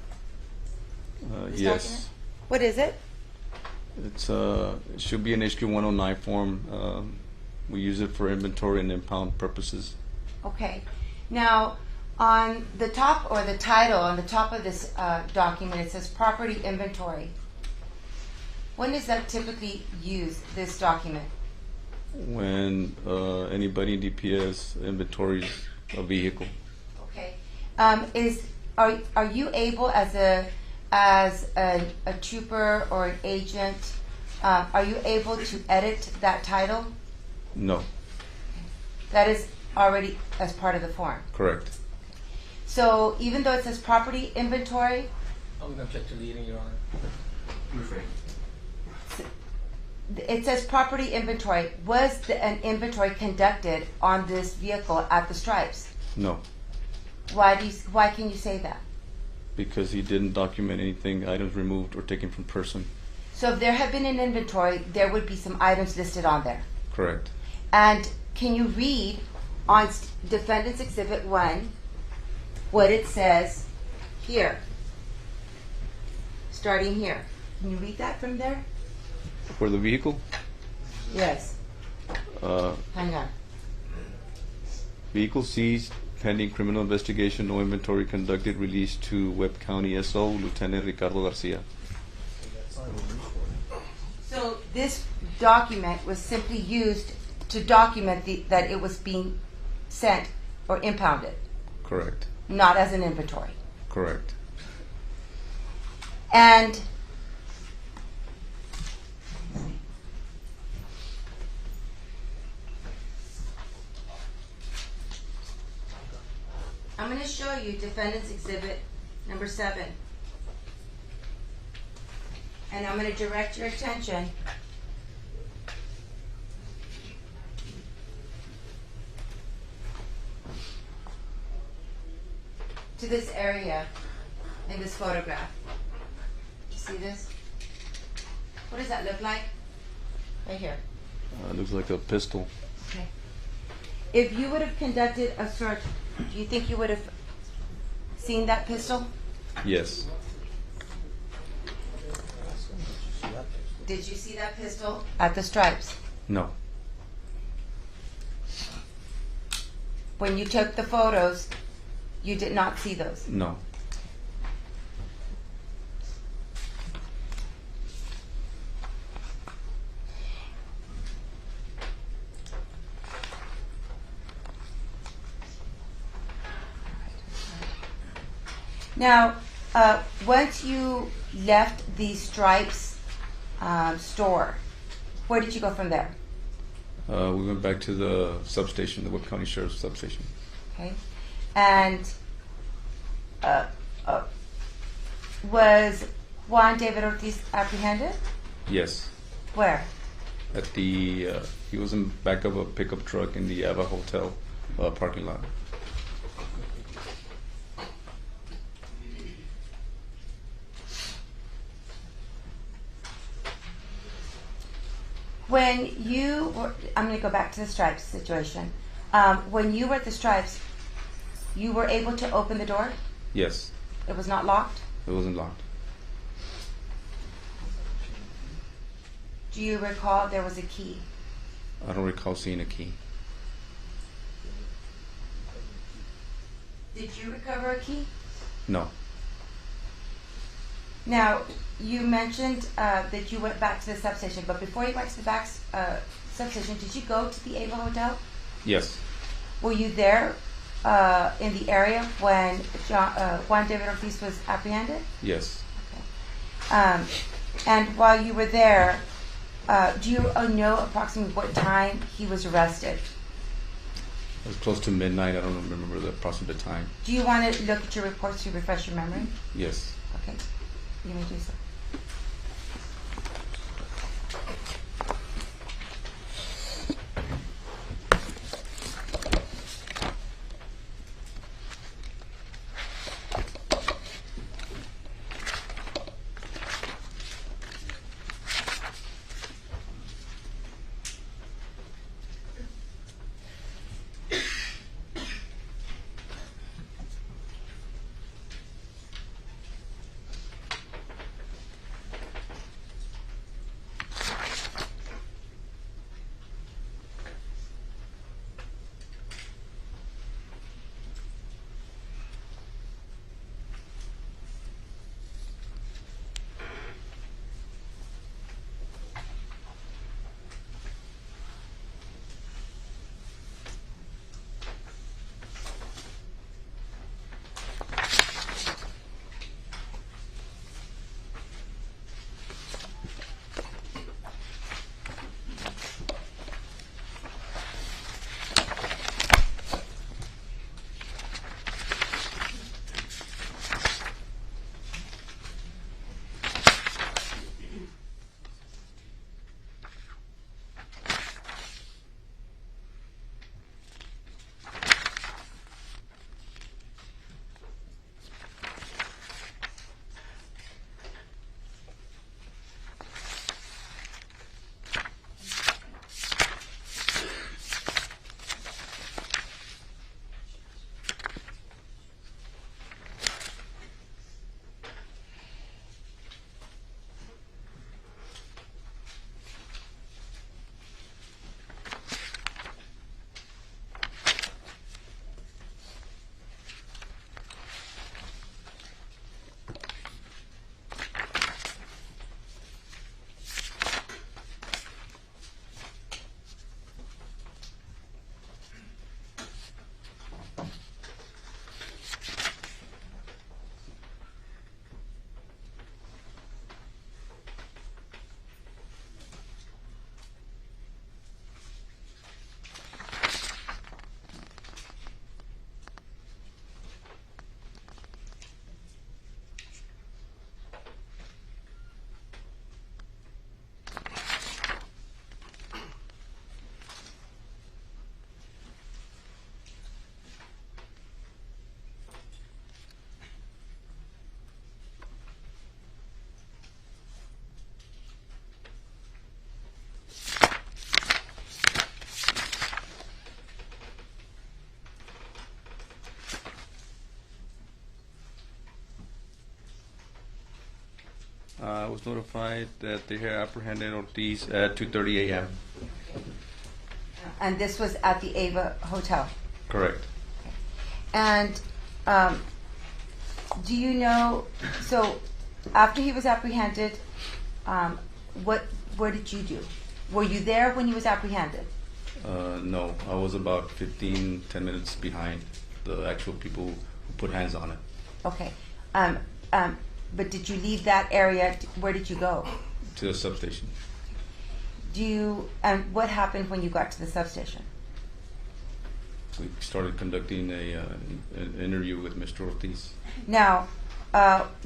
Speaker 1: document?
Speaker 8: Yes.
Speaker 1: What is it?
Speaker 8: It should be an HQ 109 form. We use it for inventory and impound purposes.
Speaker 1: Okay. Now, on the top, or the title on the top of this document, it says property inventory. When does that typically use this document?
Speaker 8: When anybody in DPS inventories a vehicle.
Speaker 1: Okay. Are you able as a trooper or an agent, are you able to edit that title?
Speaker 8: No.
Speaker 1: That is already as part of the form.
Speaker 8: Correct.
Speaker 1: So even though it says property inventory,
Speaker 7: I'm going to object to leading, Your Honor.
Speaker 1: it says property inventory. Was an inventory conducted on this vehicle at the Stripes?
Speaker 8: No.
Speaker 1: Why can you say that?
Speaker 8: Because he didn't document anything, items removed or taken from person.
Speaker 1: So if there had been an inventory, there would be some items listed on there.
Speaker 8: Correct.
Speaker 1: And can you read on Defendant's Exhibit 1 what it says here? Starting here. Can you read that from there?
Speaker 8: For the vehicle,
Speaker 1: Yes. Hang on.
Speaker 8: vehicle seized, pending criminal investigation, no inventory conducted, released to Webb County SO, Lieutenant Ricardo Garcia.
Speaker 1: So this document was simply used to document that it was being sent or impounded,
Speaker 8: Correct.
Speaker 1: not as an inventory.
Speaker 8: Correct.
Speaker 1: And I'm going to show you Defendant's Exhibit number 7. And I'm going to direct your attention to this area in this photograph. You see this? What does that look like? Right here.
Speaker 8: It looks like a pistol.
Speaker 1: Okay. If you would have conducted a search, do you think you would have seen that pistol?
Speaker 8: Yes.
Speaker 1: Did you see that pistol at the Stripes?
Speaker 8: No.
Speaker 1: When you took the photos, you did not see those?
Speaker 8: No.
Speaker 1: Now, once you left the Stripes store, where did you go from there?
Speaker 8: We went back to the substation, the Webb County Sheriff's substation.
Speaker 1: Okay. And was Juan David Ortiz apprehended?
Speaker 8: Yes.
Speaker 1: Where?
Speaker 8: At the, he was in back of a pickup truck in the Ava Hotel parking lot.
Speaker 1: When you were, I'm going to go back to the Stripes situation. When you were at the Stripes, you were able to open the door?
Speaker 8: Yes.
Speaker 1: It was not locked?
Speaker 8: It wasn't locked.
Speaker 1: Do you recall there was a key?
Speaker 8: I don't recall seeing a key.
Speaker 1: Did you recover a key?
Speaker 8: No.
Speaker 1: Now, you mentioned that you went back to the substation, but before you went to the back substation, did you go to the Ava Hotel?
Speaker 8: Yes.
Speaker 1: Were you there in the area when Juan David Ortiz was apprehended?
Speaker 8: Yes.
Speaker 1: Okay. And while you were there, do you know approximately what time he was arrested?
Speaker 8: It was close to midnight. I don't remember the approximate time.
Speaker 1: Do you want to look at your reports to refresh your memory?
Speaker 8: Yes.
Speaker 1: Okay. You may do so.
Speaker 8: I was notified that they had apprehended Ortiz at 2:30 a.m.
Speaker 1: And this was at the Ava Hotel.
Speaker 8: Correct.
Speaker 1: And do you know, so after he was apprehended, where did you do? Were you there when he was apprehended?
Speaker 8: No, I was about 10 minutes behind the actual people who put hands on it.
Speaker 1: Okay. But did you leave that area? Where did you go?
Speaker 8: To the substation.
Speaker 1: What happened when you got to the substation?
Speaker 8: We started conducting an interview with Mr. Ortiz.
Speaker 1: Now,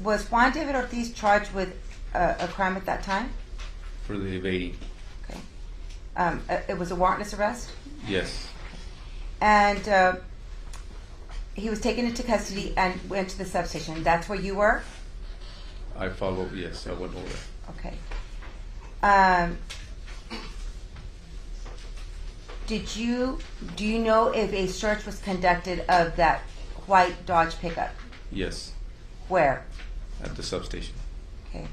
Speaker 1: was Juan David Ortiz charged with a crime at that time?
Speaker 8: For the evading.
Speaker 1: Okay. It was a warrantless arrest?
Speaker 8: Yes.
Speaker 1: And he was taken into custody and went to the substation. That's where you were?
Speaker 8: I followed, yes, I went over there.
Speaker 1: Okay. Do you know if a search was conducted of that white Dodge pickup?
Speaker 8: Yes.
Speaker 1: Where?
Speaker 8: At the substation.
Speaker 1: Okay.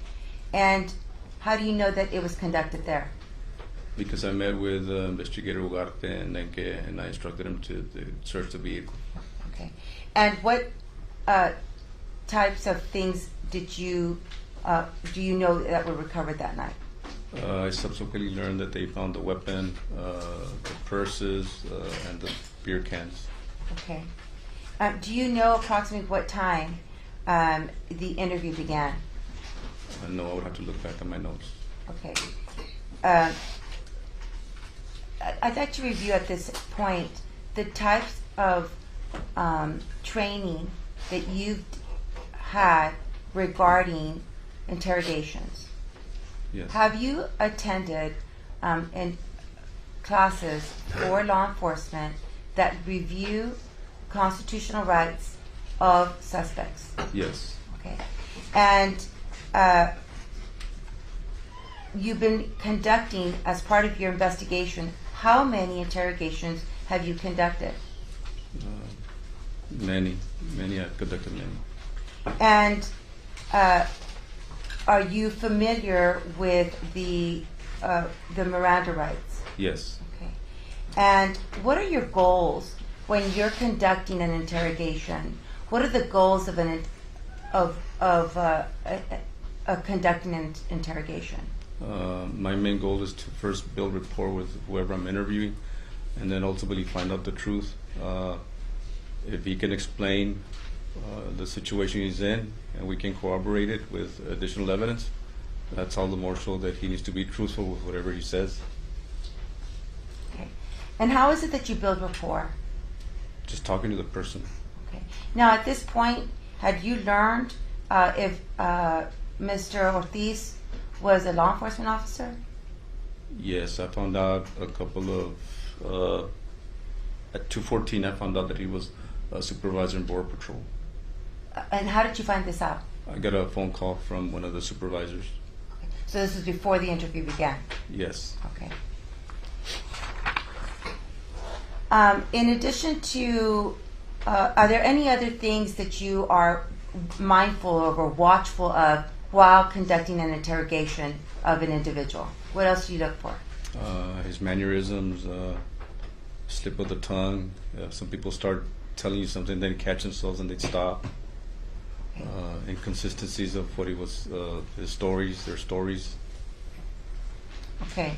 Speaker 1: And how do you know that it was conducted there?
Speaker 8: Because I met with Investigator Ugarte and I instructed him to search the vehicle.
Speaker 1: Okay. And what types of things do you know that were recovered that night?
Speaker 8: I subsequently learned that they found the weapon, the purses, and the beer cans.
Speaker 1: Okay. Do you know approximately what time the interview began?
Speaker 8: No, I would have to look back at my notes.
Speaker 1: Okay. I'd like to review at this point the types of training that you've had regarding interrogations.
Speaker 8: Yes.
Speaker 1: Have you attended in classes for law enforcement that review constitutional rights of suspects?
Speaker 8: Yes.
Speaker 1: Okay. And you've been conducting, as part of your investigation, how many interrogations have you conducted?
Speaker 8: Many. I've conducted many.
Speaker 1: And are you familiar with the Miranda rights?
Speaker 8: Yes.
Speaker 1: Okay. And what are your goals when you're conducting an interrogation? What are the goals of conducting an interrogation?
Speaker 8: My main goal is to first build rapport with whoever I'm interviewing, and then ultimately find out the truth. If he can explain the situation he's in, and we can corroborate it with additional evidence, that's all the more so that he needs to be truthful with whatever he says.
Speaker 1: Okay. And how is it that you build rapport?
Speaker 8: Just talking to the person.
Speaker 1: Okay. Now, at this point, had you learned if Mr. Ortiz was a law enforcement officer?
Speaker 8: Yes, I found out a couple of, at 2:14, I found out that he was a supervisor in Border Patrol.
Speaker 1: And how did you find this out?
Speaker 8: I got a phone call from one of the supervisors.
Speaker 1: Okay. So this was before the interview began?
Speaker 8: Yes.
Speaker 1: Okay. In addition to, are there any other things that you are mindful of or watchful of while conducting an interrogation of an individual? What else do you look for?
Speaker 8: His mannerisms, slip of the tongue. Some people start telling you something, then catch themselves and they stop. Inconsistencies of what he was, his stories, their stories.
Speaker 1: Okay.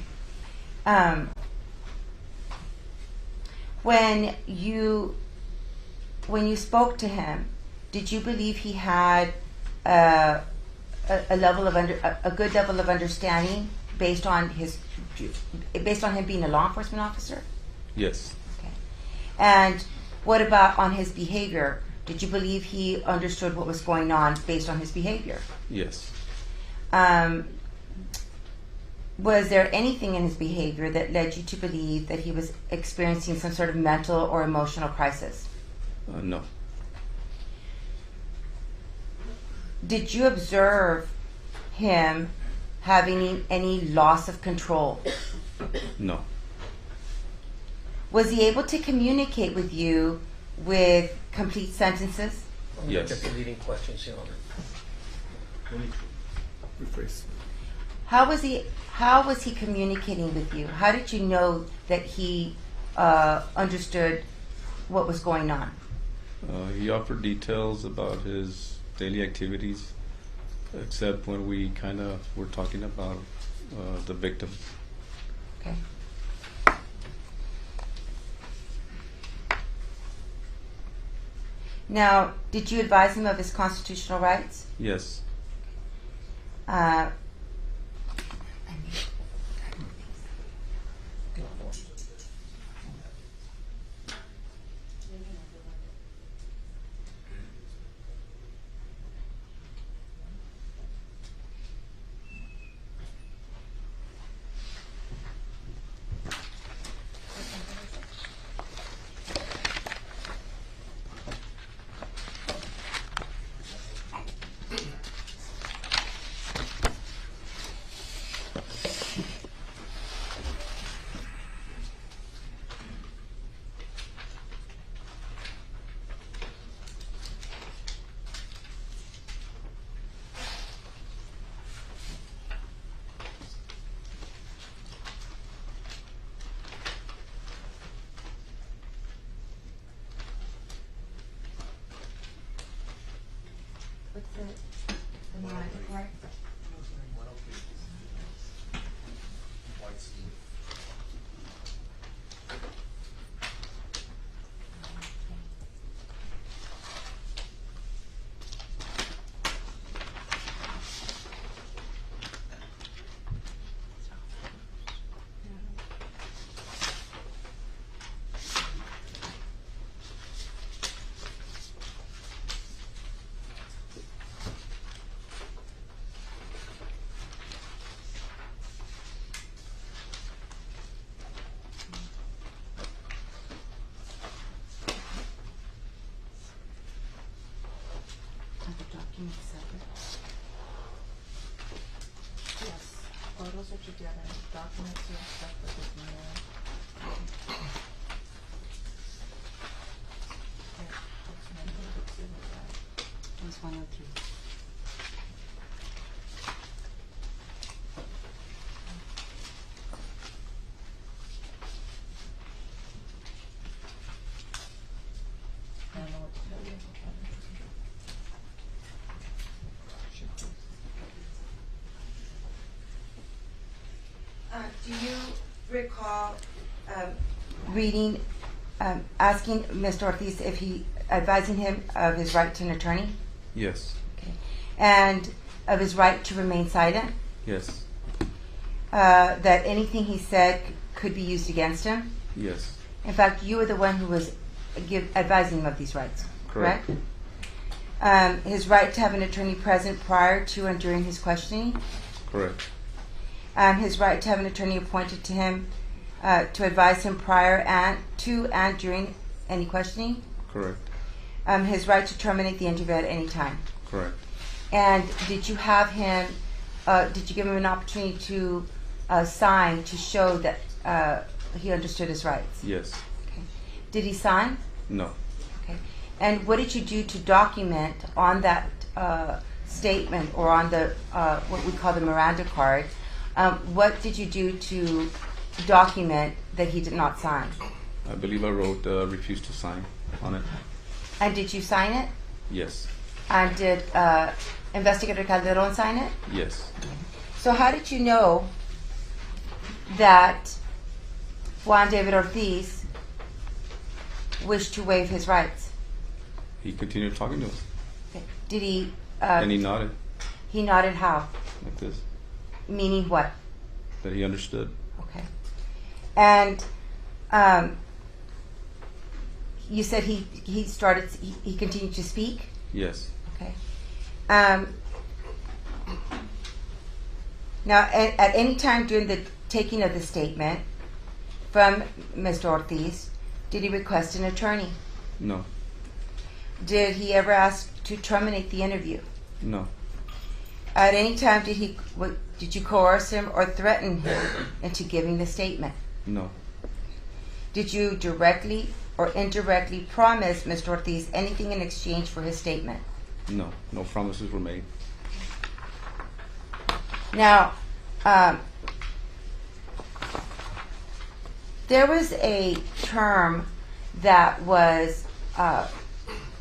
Speaker 1: When you spoke to him, did you believe he had a level of a good level of understanding based on him being a law enforcement officer?
Speaker 8: Yes.
Speaker 1: Okay. And what about on his behavior? Did you believe he understood what was going on based on his behavior?
Speaker 8: Yes.
Speaker 1: Was there anything in his behavior that led you to believe that he was experiencing some sort of mental or emotional crisis?
Speaker 8: No.
Speaker 1: Did you observe him having any loss of control?
Speaker 8: No.
Speaker 1: Was he able to communicate with you with complete sentences?
Speaker 8: Yes.
Speaker 7: Just leading questions, Your Honor.
Speaker 3: Rephrase.
Speaker 1: How was he communicating with you? How did you know that he understood what was going on?
Speaker 8: He offered details about his daily activities, except when we kind of were talking about the victim.
Speaker 1: Okay. Now, did you advise him of his constitutional rights?
Speaker 8: Yes.
Speaker 1: What's the Miranda card?
Speaker 5: Yes, photos are together, documents are separate with mail.
Speaker 1: It's 103.
Speaker 5: I don't know what to tell you.
Speaker 1: Do you recall reading, asking Mr. Ortiz if he, advising him of his right to an attorney?
Speaker 8: Yes.
Speaker 1: Okay. And of his right to remain silent?
Speaker 8: Yes.
Speaker 1: That anything he said could be used against him?
Speaker 8: Yes.
Speaker 1: In fact, you were the one who was advising him of these rights, correct? His right to have an attorney present prior to and during his questioning?
Speaker 8: Correct.
Speaker 1: His right to have an attorney appointed to him to advise him prior to and during any questioning?
Speaker 8: Correct.
Speaker 1: His right to terminate the interview at any time?
Speaker 8: Correct.
Speaker 1: And did you have him, did you give him an opportunity to sign to show that he understood his rights?
Speaker 8: Yes.
Speaker 1: Okay. Did he sign?
Speaker 8: No.
Speaker 1: Okay. And what did you do to document on that statement or on the what we call the Miranda card? What did you do to document that he did not sign?
Speaker 8: I believe I wrote refuse to sign on it.
Speaker 1: And did you sign it?
Speaker 8: Yes.
Speaker 1: And did Investigator Calderon sign it?
Speaker 8: Yes.
Speaker 1: So how did you know that Juan David Ortiz wished to waive his rights?
Speaker 8: He continued talking to us.
Speaker 1: Okay. Did he?
Speaker 8: And he nodded
Speaker 1: He nodded how?
Speaker 8: like this.
Speaker 1: Meaning what?
Speaker 8: That he understood.
Speaker 1: Okay. And you said he continued to speak?
Speaker 8: Yes.
Speaker 1: Okay. Now, at any time during the taking of the statement from Mr. Ortiz, did he request an attorney?
Speaker 8: No.
Speaker 1: Did he ever ask to terminate the interview?
Speaker 8: No.
Speaker 1: At any time did you coerce him or threaten him into giving the statement?
Speaker 8: No.
Speaker 1: Did you directly or indirectly promise Mr. Ortiz anything in exchange for his statement?
Speaker 8: No. No promises were made.
Speaker 1: Now, there was a term that was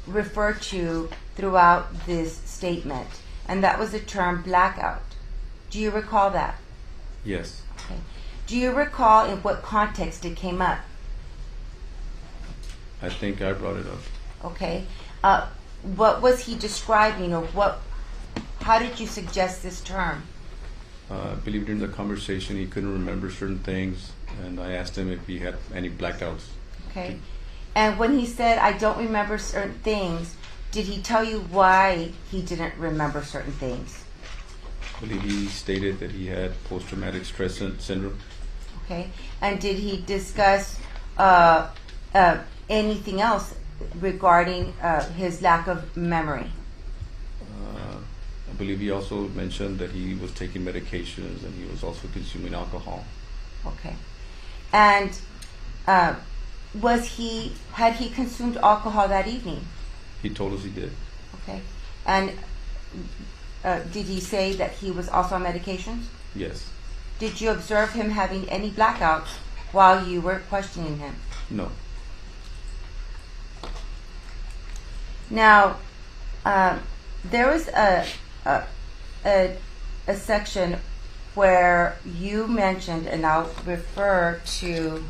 Speaker 1: referred to throughout this statement, and that was the term blackout. Do you recall that?
Speaker 8: Yes.
Speaker 1: Okay. Do you recall in what context it came up?
Speaker 8: I think I brought it up.
Speaker 1: Okay. What was he describing, or how did you suggest this term?
Speaker 8: I believe during the conversation he couldn't remember certain things, and I asked him if he had any blackouts.
Speaker 1: Okay. And when he said, I don't remember certain things, did he tell you why he didn't remember certain things?
Speaker 8: I believe he stated that he had post-traumatic stress syndrome.
Speaker 1: Okay. And did he discuss anything else regarding his lack of memory?
Speaker 8: I believe he also mentioned that he was taking medications and he was also consuming alcohol.
Speaker 1: Okay. And had he consumed alcohol that evening?
Speaker 8: He told us he did.
Speaker 1: Okay. And did he say that he was also on medications?
Speaker 8: Yes.
Speaker 1: Did you observe him having any blackouts while you were questioning him?
Speaker 8: No.
Speaker 1: Now, there was a section where you mentioned, and I'll refer to. Do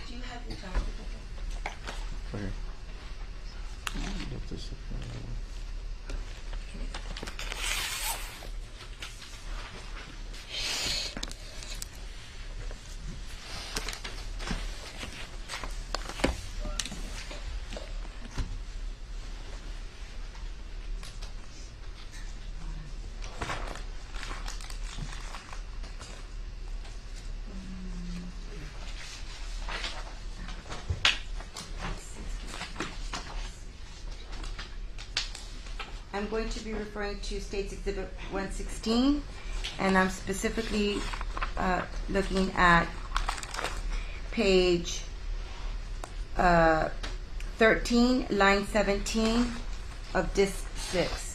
Speaker 1: you have your time?
Speaker 8: Right here. Look this up.
Speaker 1: I'm going to be referring to State's Exhibit 116, and I'm specifically looking at page 13, line 17 of Disc 6.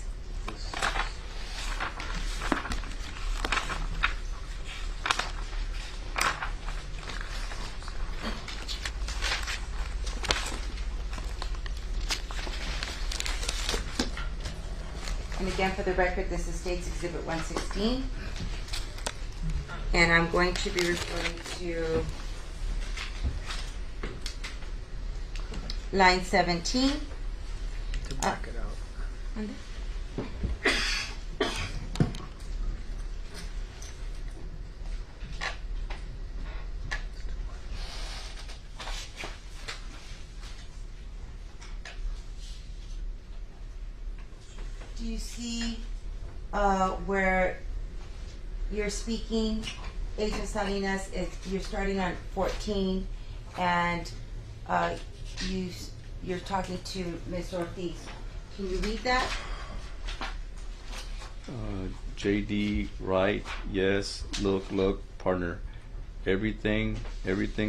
Speaker 1: And again, for the record, this is State's Exhibit 116. And I'm going to be referring to line 17.
Speaker 6: To back it out.
Speaker 1: Do you see where you're speaking, Agent Salinas? You're starting on 14, and you're talking to Ms. Ortiz. Can you read that?
Speaker 8: JD, right, yes, look, partner. Everything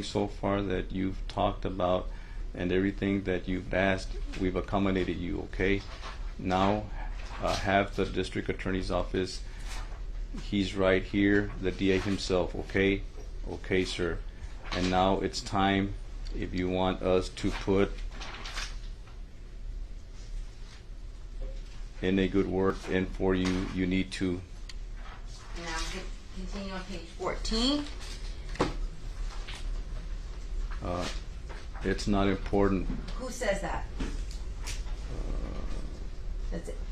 Speaker 8: so far that you've talked about and everything that you've asked, we've accommodated you, okay? Now, have the district attorney's office, he's right here, the DA himself, okay? Okay, sir. And now it's time, if you want us to put in a good word in for you, you need to.
Speaker 1: Now, continue on page 14.
Speaker 8: It's not important.
Speaker 1: Who says that?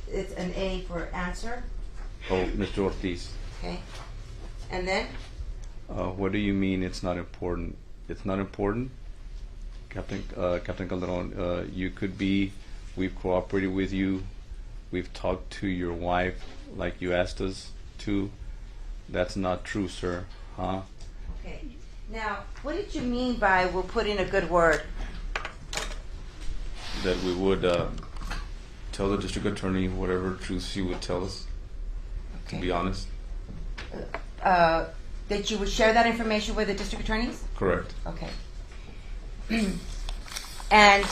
Speaker 1: It's an A for answer.
Speaker 8: Oh, Mr. Ortiz.
Speaker 1: Okay. And then?
Speaker 8: What do you mean it's not important? It's not important? Captain Calderon, you could be, we've cooperated with you, we've talked to your wife like you asked us to. That's not true, sir, huh?
Speaker 1: Okay. Now, what did you mean by we'll put in a good word?
Speaker 8: That we would tell the district attorney whatever truth she would tell us, to be honest.
Speaker 1: That you would share that information with the district attorneys?
Speaker 8: Correct.
Speaker 1: Okay. And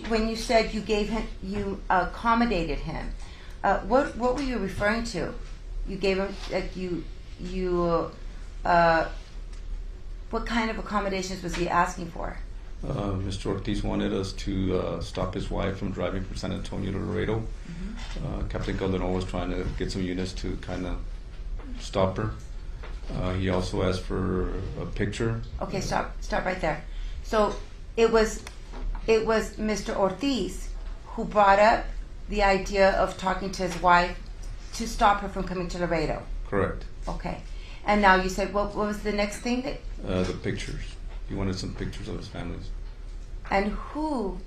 Speaker 1: when you said you gave him, you accommodated him, what were you referring to? You gave him, what What kind of accommodations was he asking for?
Speaker 8: Mr. Ortiz wanted us to stop his wife from driving from San Antonio to Laredo. Captain Calderon was trying to get some units to kind of stop her. He also asked for a picture.
Speaker 1: Okay, stop right there. So it was Mr. Ortiz who brought up the idea of talking to his wife to stop her from coming to Laredo.
Speaker 8: Correct.
Speaker 1: Okay. And now you said, what was the next thing that?
Speaker 8: The pictures. He wanted some pictures of his families.
Speaker 1: And who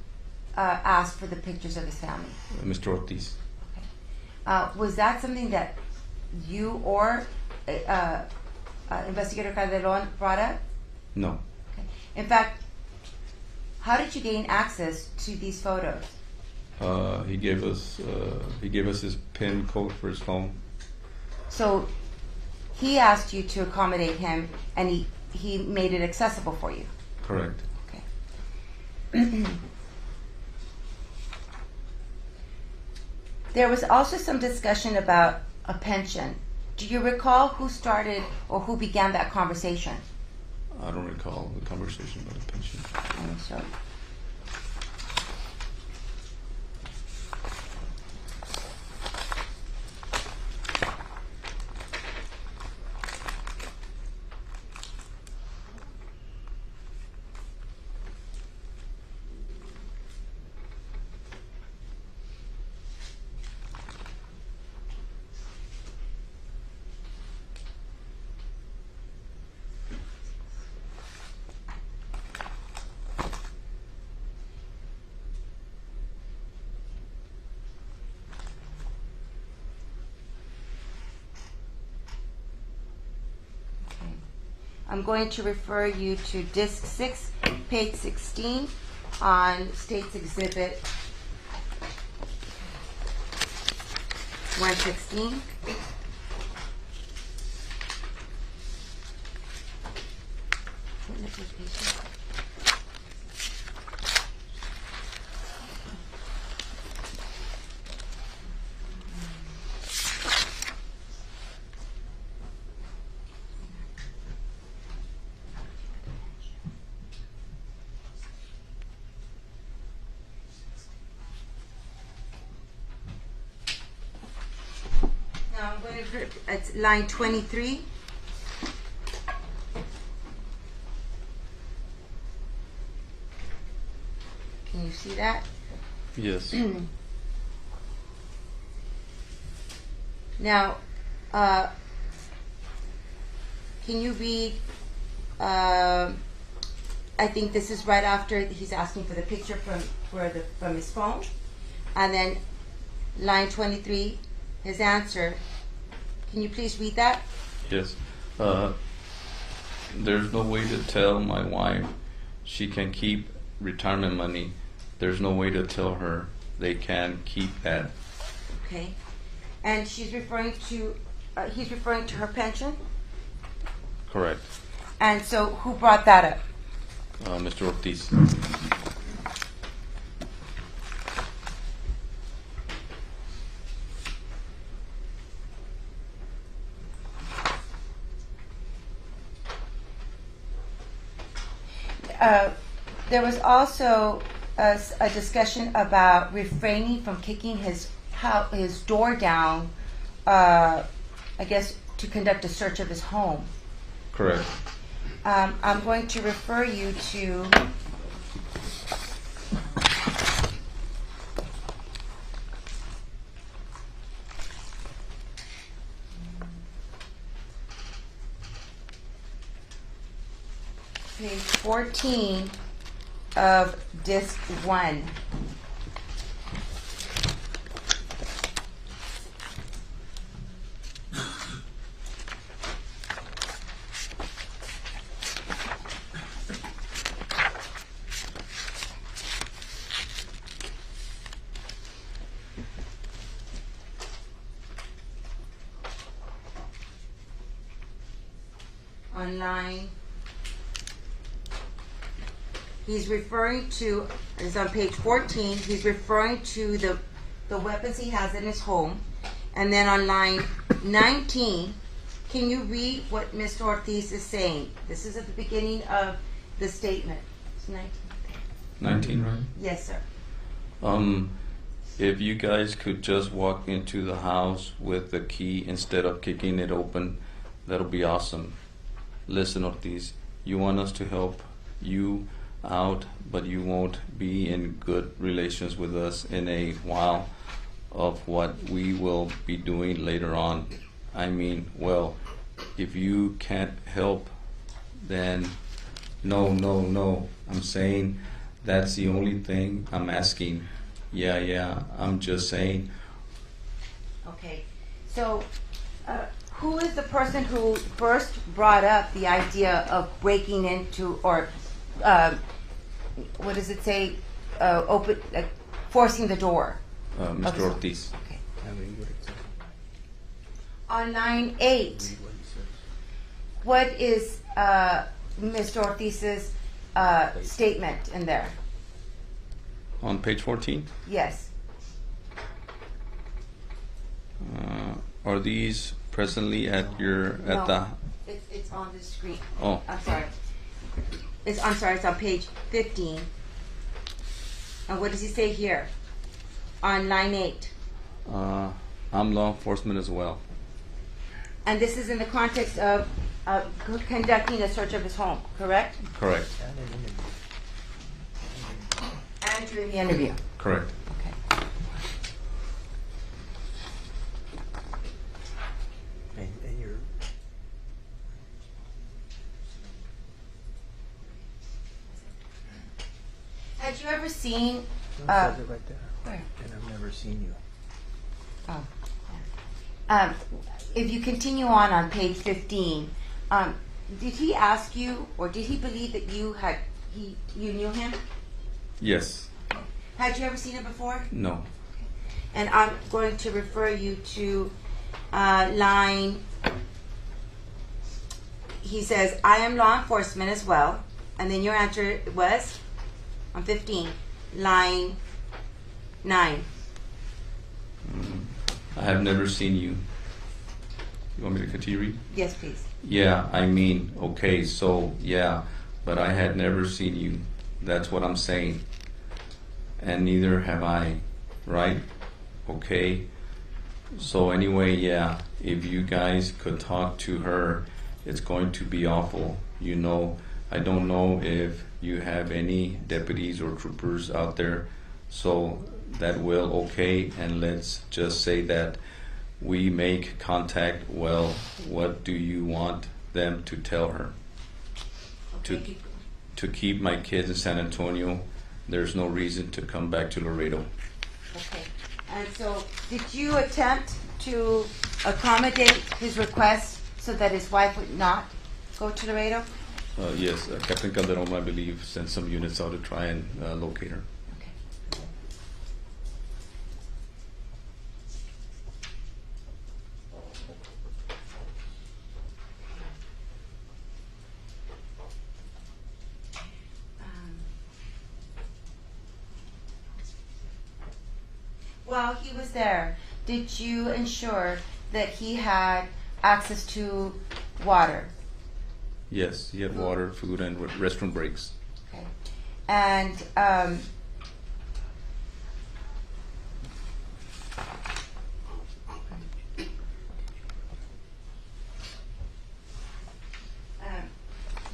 Speaker 1: asked for the pictures of his family?
Speaker 8: Mr. Ortiz.
Speaker 1: Okay. Was that something that you or Investigator Calderon brought up?
Speaker 8: No.
Speaker 1: Okay. In fact, how did you gain access to these photos?
Speaker 8: He gave us his PIN code for his phone.
Speaker 1: So he asked you to accommodate him, and he made it accessible for you.
Speaker 8: Correct.
Speaker 1: Okay. There was also some discussion about a pension. Do you recall who started or who began that conversation?
Speaker 8: I don't recall the conversation about the pension.
Speaker 1: Let me show you. I'm going to refer you to Disc 6, page 16 on State's Exhibit 116. Now I'm going to, it's line 23. Can you see that?
Speaker 8: Yes.
Speaker 1: Now, can you read, I think this is right after he's asking for the picture from his phone. And then line 23, his answer. Can you please read that?
Speaker 8: Yes. There's no way to tell my wife she can keep retirement money. There's no way to tell her they can keep that.
Speaker 1: Okay. And she's referring to, he's referring to her pension?
Speaker 8: Correct.
Speaker 1: And so who brought that up?
Speaker 8: Mr. Ortiz.
Speaker 1: There was also a discussion about refraining from kicking his door down, I guess, to conduct a search of his home.
Speaker 8: Correct.
Speaker 1: I'm going to refer you to page 14 of Disc 1. On line, he's referring to, it's on page 14, he's referring to the weapons he has in his home. And then on line 19, Can you read what Mr. Ortiz is saying? This is at the beginning of the statement. It's
Speaker 8: 19, right?
Speaker 1: Yes, sir.
Speaker 8: If you guys could just walk into the house with the key instead of kicking it open, that'll be awesome. Listen, Ortiz, you want us to help you out, but you won't be in good relations with us in a while of what we will be doing later on. I mean, well, if you can't help, then no. I'm saying that's the only thing I'm asking. Yeah, I'm just saying.
Speaker 1: Okay. So, who is the person who first brought up the idea of breaking into, or what does it say? Forcing the door.
Speaker 8: Mr. Ortiz.
Speaker 1: Okay. On 9/8, what is Mr. Ortiz's statement in there?
Speaker 8: On page 14,
Speaker 1: Yes.
Speaker 8: are these presently at your
Speaker 1: No.
Speaker 8: the?
Speaker 1: It's on the screen.
Speaker 8: Oh,
Speaker 1: I'm sorry. It's on page 15. And what does he say here? On 9/8.
Speaker 8: I'm law enforcement as well.
Speaker 1: And this is in the context of conducting a search of his home, correct?
Speaker 8: Correct.
Speaker 1: And during the interview.
Speaker 8: Correct.
Speaker 1: Okay.
Speaker 6: And you're
Speaker 1: Had you ever seen?
Speaker 6: right there.
Speaker 1: Where?
Speaker 6: And I've never seen you.
Speaker 1: Oh. Yeah. If you continue on page 15, did he ask you, or did he believe that you knew him?
Speaker 8: Yes.
Speaker 1: Had you ever seen him before?
Speaker 8: No.
Speaker 1: And I'm going to refer you to line. He says, "I am law enforcement as well," and then your answer was on 15, line 9.
Speaker 8: I have never seen you. You want me to continue read?
Speaker 1: Yes, please.
Speaker 8: Yeah, I mean, okay, so, yeah, but I had never seen you. That's what I'm saying. And neither have I, right? Okay. So anyway, yeah, if you guys could talk to her, it's going to be awful. You know, I don't know if you have any deputies or troopers out there, so that will, okay, and let's just say that we make contact. Well, what do you want them to tell her?
Speaker 1: Okay.
Speaker 8: To keep my kids in San Antonio. There's no reason to come back to Laredo.
Speaker 1: Okay. And so, did you attempt to accommodate his request so that his wife would not go to Laredo?
Speaker 8: Yes, Captain Calderon, I believe, sent some units out to try and locate her.
Speaker 1: Okay. While he was there, did you ensure that he had access to water?
Speaker 8: Yes, he had water, food, and restroom breaks.
Speaker 1: Okay. And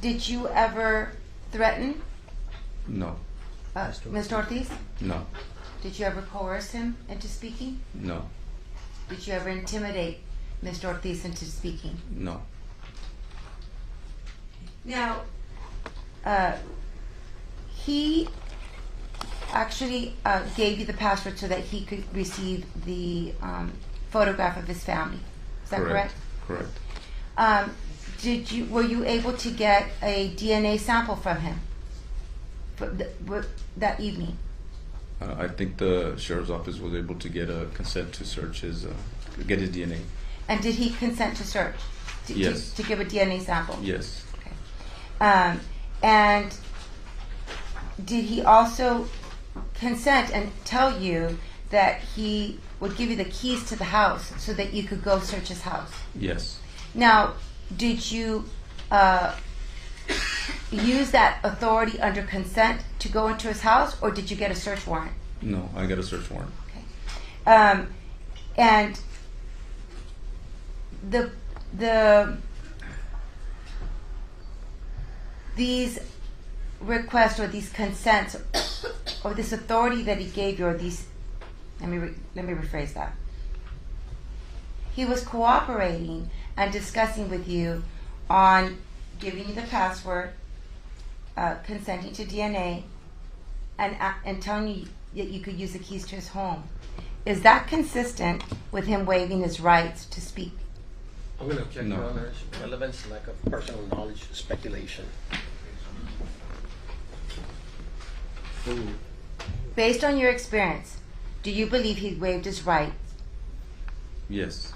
Speaker 1: did you ever threaten
Speaker 8: No,
Speaker 1: Mr. Ortiz?
Speaker 8: no,
Speaker 1: Did you ever coerce him into speaking?
Speaker 8: no,
Speaker 1: Did you ever intimidate Mr. Ortiz into speaking?
Speaker 8: no.
Speaker 1: Now, he actually gave you the password so that he could receive the photograph of his family. Is that correct?
Speaker 8: Correct.
Speaker 1: Were you able to get a DNA sample from him that evening?
Speaker 8: I think the sheriff's office was able to get a consent to search his, get his DNA.
Speaker 1: And did he consent to search?
Speaker 8: Yes.
Speaker 1: To give a DNA sample?
Speaker 8: Yes.
Speaker 1: Okay. And did he also consent and tell you that he would give you the keys to the house so that you could go search his house?
Speaker 8: Yes.
Speaker 1: Now, did you use that authority under consent to go into his house, or did you get a search warrant?
Speaker 8: No, I got a search warrant.
Speaker 1: And these requests or these consents or this authority that he gave you, or these, let me rephrase that. He was cooperating and discussing with you on giving you the password, consenting to DNA, and telling you that you could use the keys to his home. Is that consistent with him waiving his rights to speak?
Speaker 7: I'm going to object,
Speaker 8: No.
Speaker 7: Your Honor. Relevance, lack of personal knowledge, speculation.
Speaker 1: Based on your experience, do you believe he waived his rights?
Speaker 8: Yes.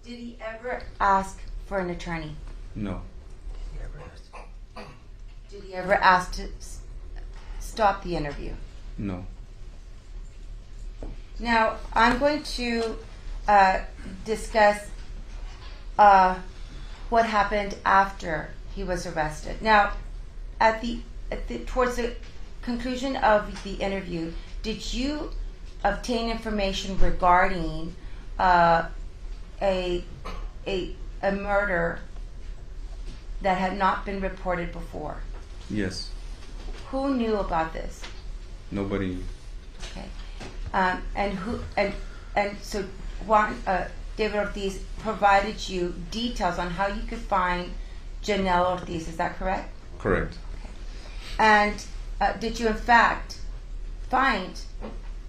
Speaker 1: Did he ever ask for an attorney?
Speaker 8: No.
Speaker 1: Did he ever ask to stop the interview?
Speaker 8: No.
Speaker 1: Now, I'm going to discuss what happened after he was arrested. Now, towards the conclusion of the interview, did you obtain information regarding a murder that had not been reported before?
Speaker 8: Yes.
Speaker 1: Who knew about this?
Speaker 8: Nobody.
Speaker 1: Okay. And so Juan David Ortiz provided you details on how you could find Janelle Ortiz. Is that correct?
Speaker 8: Correct.
Speaker 1: And did you in fact find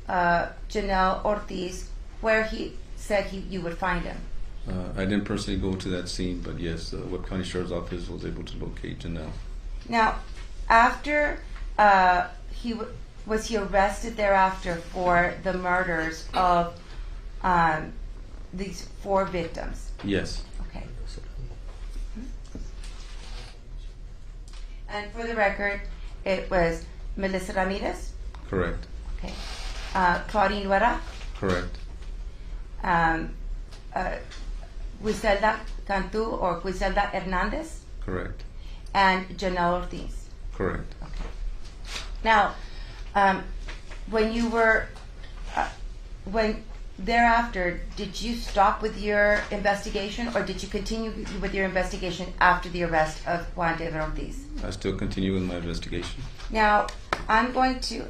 Speaker 1: Janelle Ortiz where he said you would find him?
Speaker 8: I didn't personally go to that scene, but yes, the Webb County Sheriff's Office was able to locate Janelle.
Speaker 1: Now, after was he arrested thereafter for the murders of these 4 victims?
Speaker 8: Yes.
Speaker 1: Okay. And for the record, it was Melissa Ramirez.
Speaker 8: Correct.
Speaker 1: Okay. Claudine Nuera.
Speaker 8: Correct.
Speaker 1: Griselda Cantu or Griselda Hernandez.
Speaker 8: Correct.
Speaker 1: And Janelle Ortiz.
Speaker 8: Correct.
Speaker 1: Okay. Now, when you were, when thereafter, did you stop with your investigation, or did you continue with your investigation after the arrest of Juan David Ortiz?
Speaker 8: I still continue with my investigation.
Speaker 1: Now, I'm going to.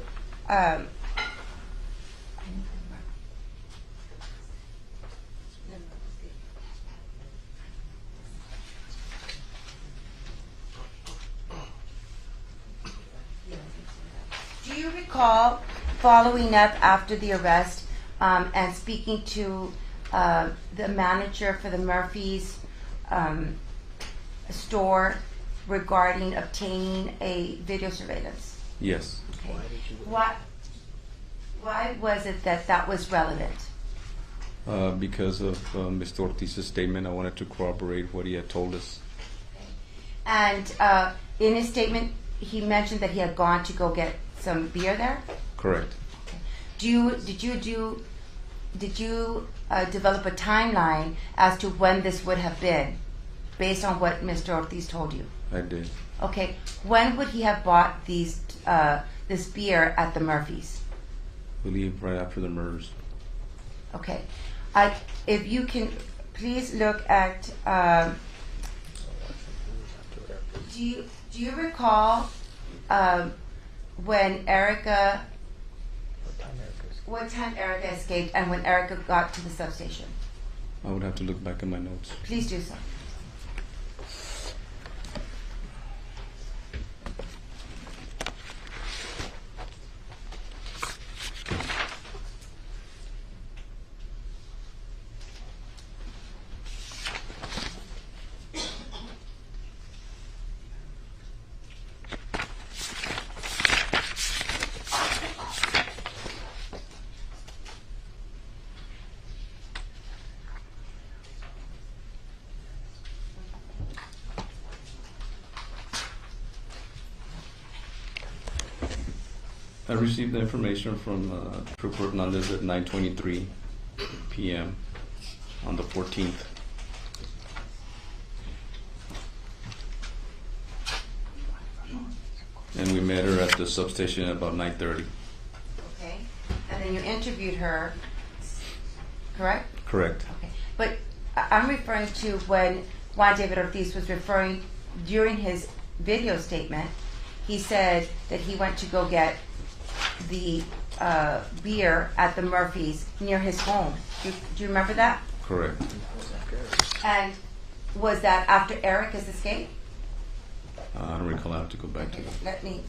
Speaker 1: Do you recall following up after the arrest and speaking to the manager for the Murphy's store regarding obtaining a video surveillance?
Speaker 8: Yes.
Speaker 1: Okay. Why was it that was relevant?
Speaker 8: Because of Mr. Ortiz's statement, I wanted to corroborate what he had told us.
Speaker 1: And in his statement, he mentioned that he had gone to go get some beer there.
Speaker 8: Correct.
Speaker 1: Okay. Did you develop a timeline as to when this would have been, based on what Mr. Ortiz told you?
Speaker 8: I did.
Speaker 1: Okay. When would he have bought this beer at the Murphy's?
Speaker 8: I believe right after the murders.
Speaker 1: Okay. If you can, please look at. Do you recall when Erica? What time Erica escaped, and when Erica got to the substation?
Speaker 8: I would have to look back at my notes.
Speaker 1: Please do so.
Speaker 8: I received the information from Trooper Hernandez at 9:23 p.m. on the 14th. And we met her at the substation at about 9:30.
Speaker 1: Okay. And then you interviewed her, correct?
Speaker 8: Correct.
Speaker 1: Okay. But I'm referring to when Juan David Ortiz was referring during his video statement. He said that he went to go get the beer at the Murphys near his home. Do you remember that?
Speaker 8: Correct.
Speaker 1: And was that after Erica's escape?
Speaker 8: I don't recall. I have to go back to that.
Speaker 1: Let me.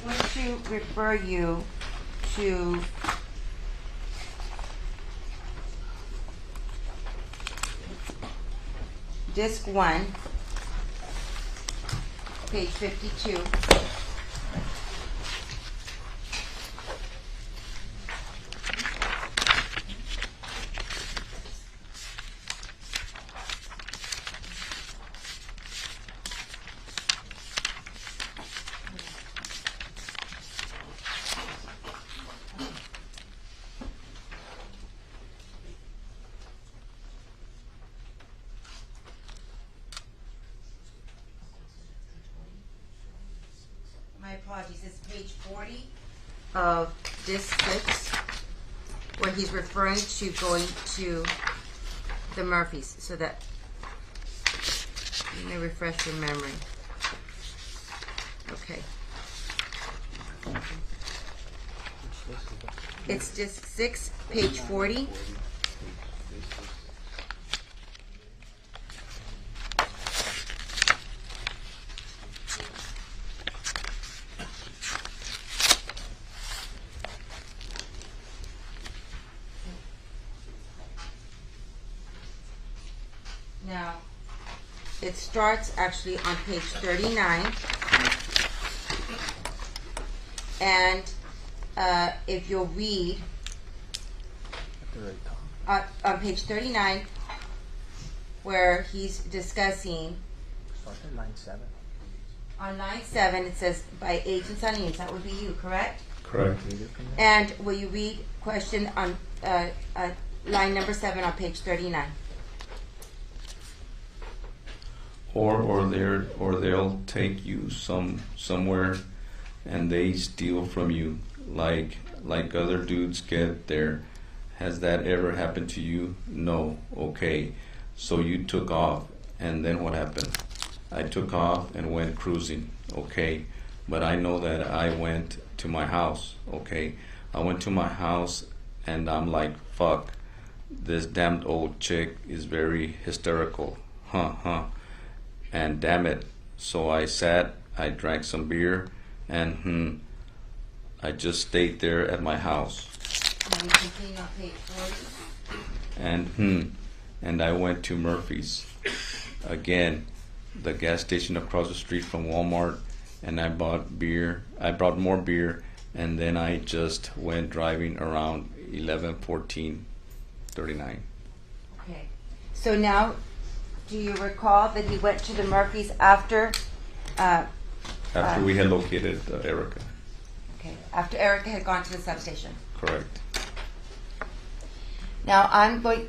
Speaker 1: I'm going to refer you to Disc 1, page 52. My apologies, it's page 40 of Disc 6, where he's referring to going to the Murphys, so that you may refresh your memory. Okay. It's Disc 6, page 40. Now, it starts actually on page 39, and if you'll read on page 39, where he's discussing on line 7, it says by Agent Salinas. That would be you, correct?
Speaker 8: Correct.
Speaker 1: And will you read question on line number 7 on page 39?
Speaker 8: Or they'll take you somewhere and they steal from you like other dudes get there. Has that ever happened to you? No. Okay. So you took off, and then what happened? I took off and went cruising. Okay. But I know that I went to my house. Okay. I went to my house and I'm like, fuck, this damned old chick is very hysterical. And damn it, so I sat, I drank some beer, and I just stayed there at my house.
Speaker 1: And you continue on page 40.
Speaker 8: And I went to Murphy's again, the gas station across the street from Walmart, and I bought beer. I brought more beer, and then I just went driving around 11:14:39.
Speaker 1: Okay. So now, do you recall that he went to the Murphys after?
Speaker 8: After we had located Erica.
Speaker 1: Okay. After Erica had gone to the substation.
Speaker 8: Correct.
Speaker 1: Now I'm going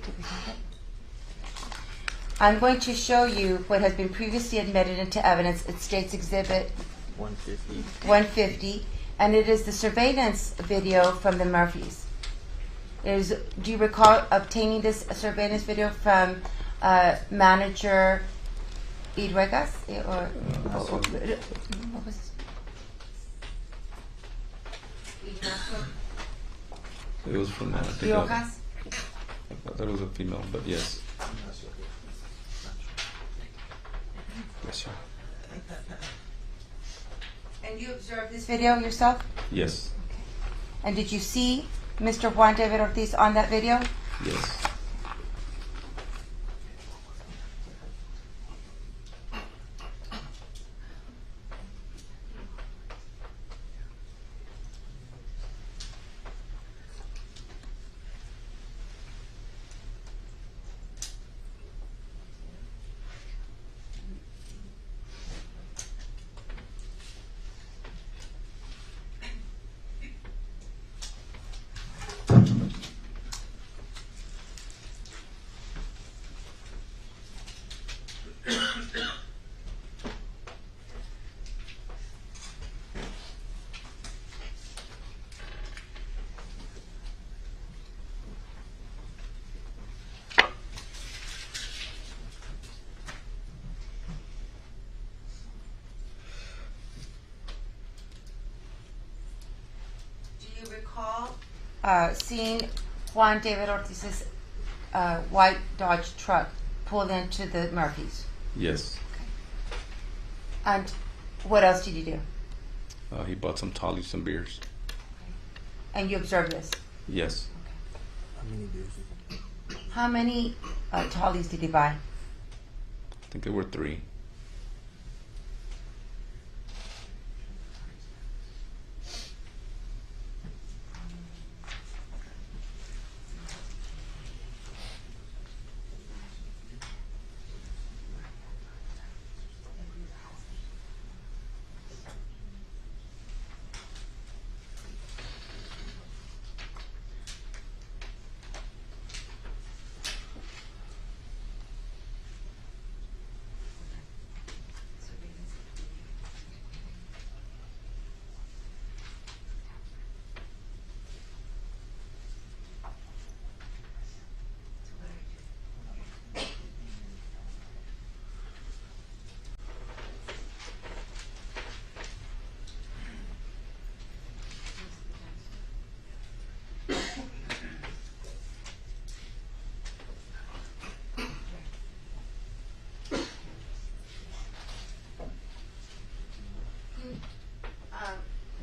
Speaker 1: to show you what has been previously admitted into evidence. It states Exhibit 150, and it is the surveillance video from the Murphys. Do you recall obtaining this surveillance video from manager Idruegas, or what was his?
Speaker 8: It was from, I think,
Speaker 1: Idruegas?
Speaker 8: I thought it was a female, but yes. Yes, sir.
Speaker 1: And you observed this video yourself?
Speaker 8: Yes.
Speaker 1: And did you see Mr. Juan David Ortiz on that video?
Speaker 8: Yes.
Speaker 1: Do you recall seeing Juan David Ortiz's white Dodge truck pull into the Murphys?
Speaker 8: Yes.
Speaker 1: And what else did you do?
Speaker 8: He bought some tollies, some beers.
Speaker 1: And you observed this?
Speaker 8: Yes.
Speaker 1: How many tollies did he buy?
Speaker 8: I think there were 3.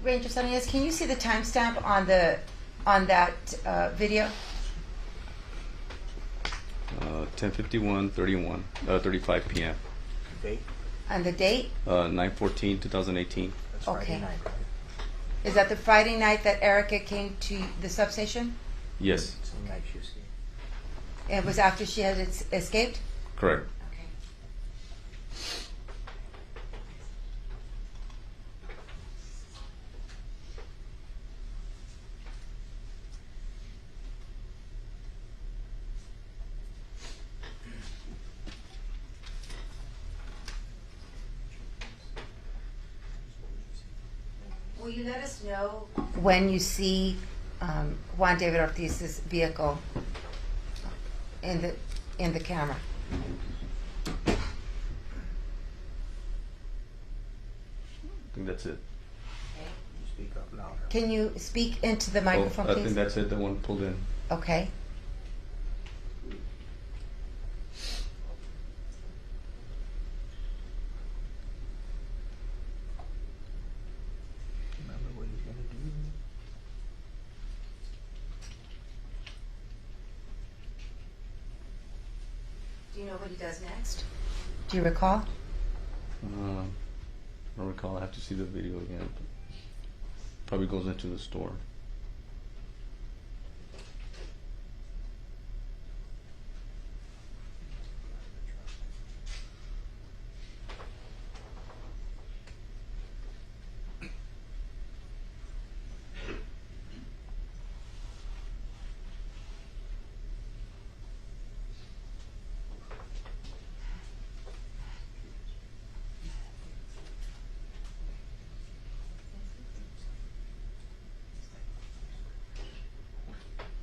Speaker 1: Ranger Salinas, can you see the timestamp on that video?
Speaker 8: 10:51, 35 p.m.
Speaker 6: Date?
Speaker 1: And the date?
Speaker 8: 9/14/2018.
Speaker 6: That's
Speaker 1: Okay.
Speaker 6: Friday night, right?
Speaker 1: Is that the Friday night that Erica came to the substation?
Speaker 8: Yes.
Speaker 6: Same night she was here.
Speaker 1: It was after she had escaped?
Speaker 8: Correct.
Speaker 1: Okay. Will you let us know when you see Juan David Ortiz's vehicle in the camera?
Speaker 8: I think that's it.
Speaker 6: Speak up louder.
Speaker 1: Can you speak into the microphone,
Speaker 8: I
Speaker 1: please?
Speaker 8: think that's it. The one pulled in.
Speaker 1: Okay.
Speaker 6: Remember what he's gonna do?
Speaker 1: Do you know what he does next? Do you recall?
Speaker 8: I don't recall. I have to see the video again. Probably goes into the store.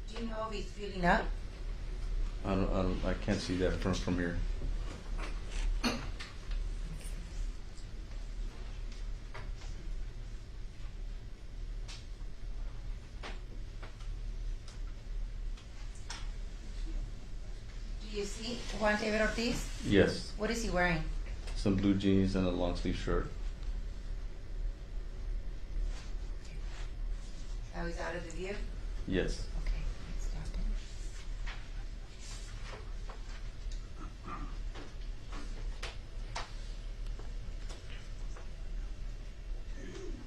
Speaker 1: Do you know if he's feeling up?
Speaker 8: I can't see that from here.
Speaker 1: Do you see Juan David Ortiz?
Speaker 8: Yes,
Speaker 1: What is he wearing?
Speaker 8: some blue jeans and a long sleeve shirt.
Speaker 1: Oh, he's out of the view?
Speaker 8: Yes.
Speaker 1: Okay, let's stop him.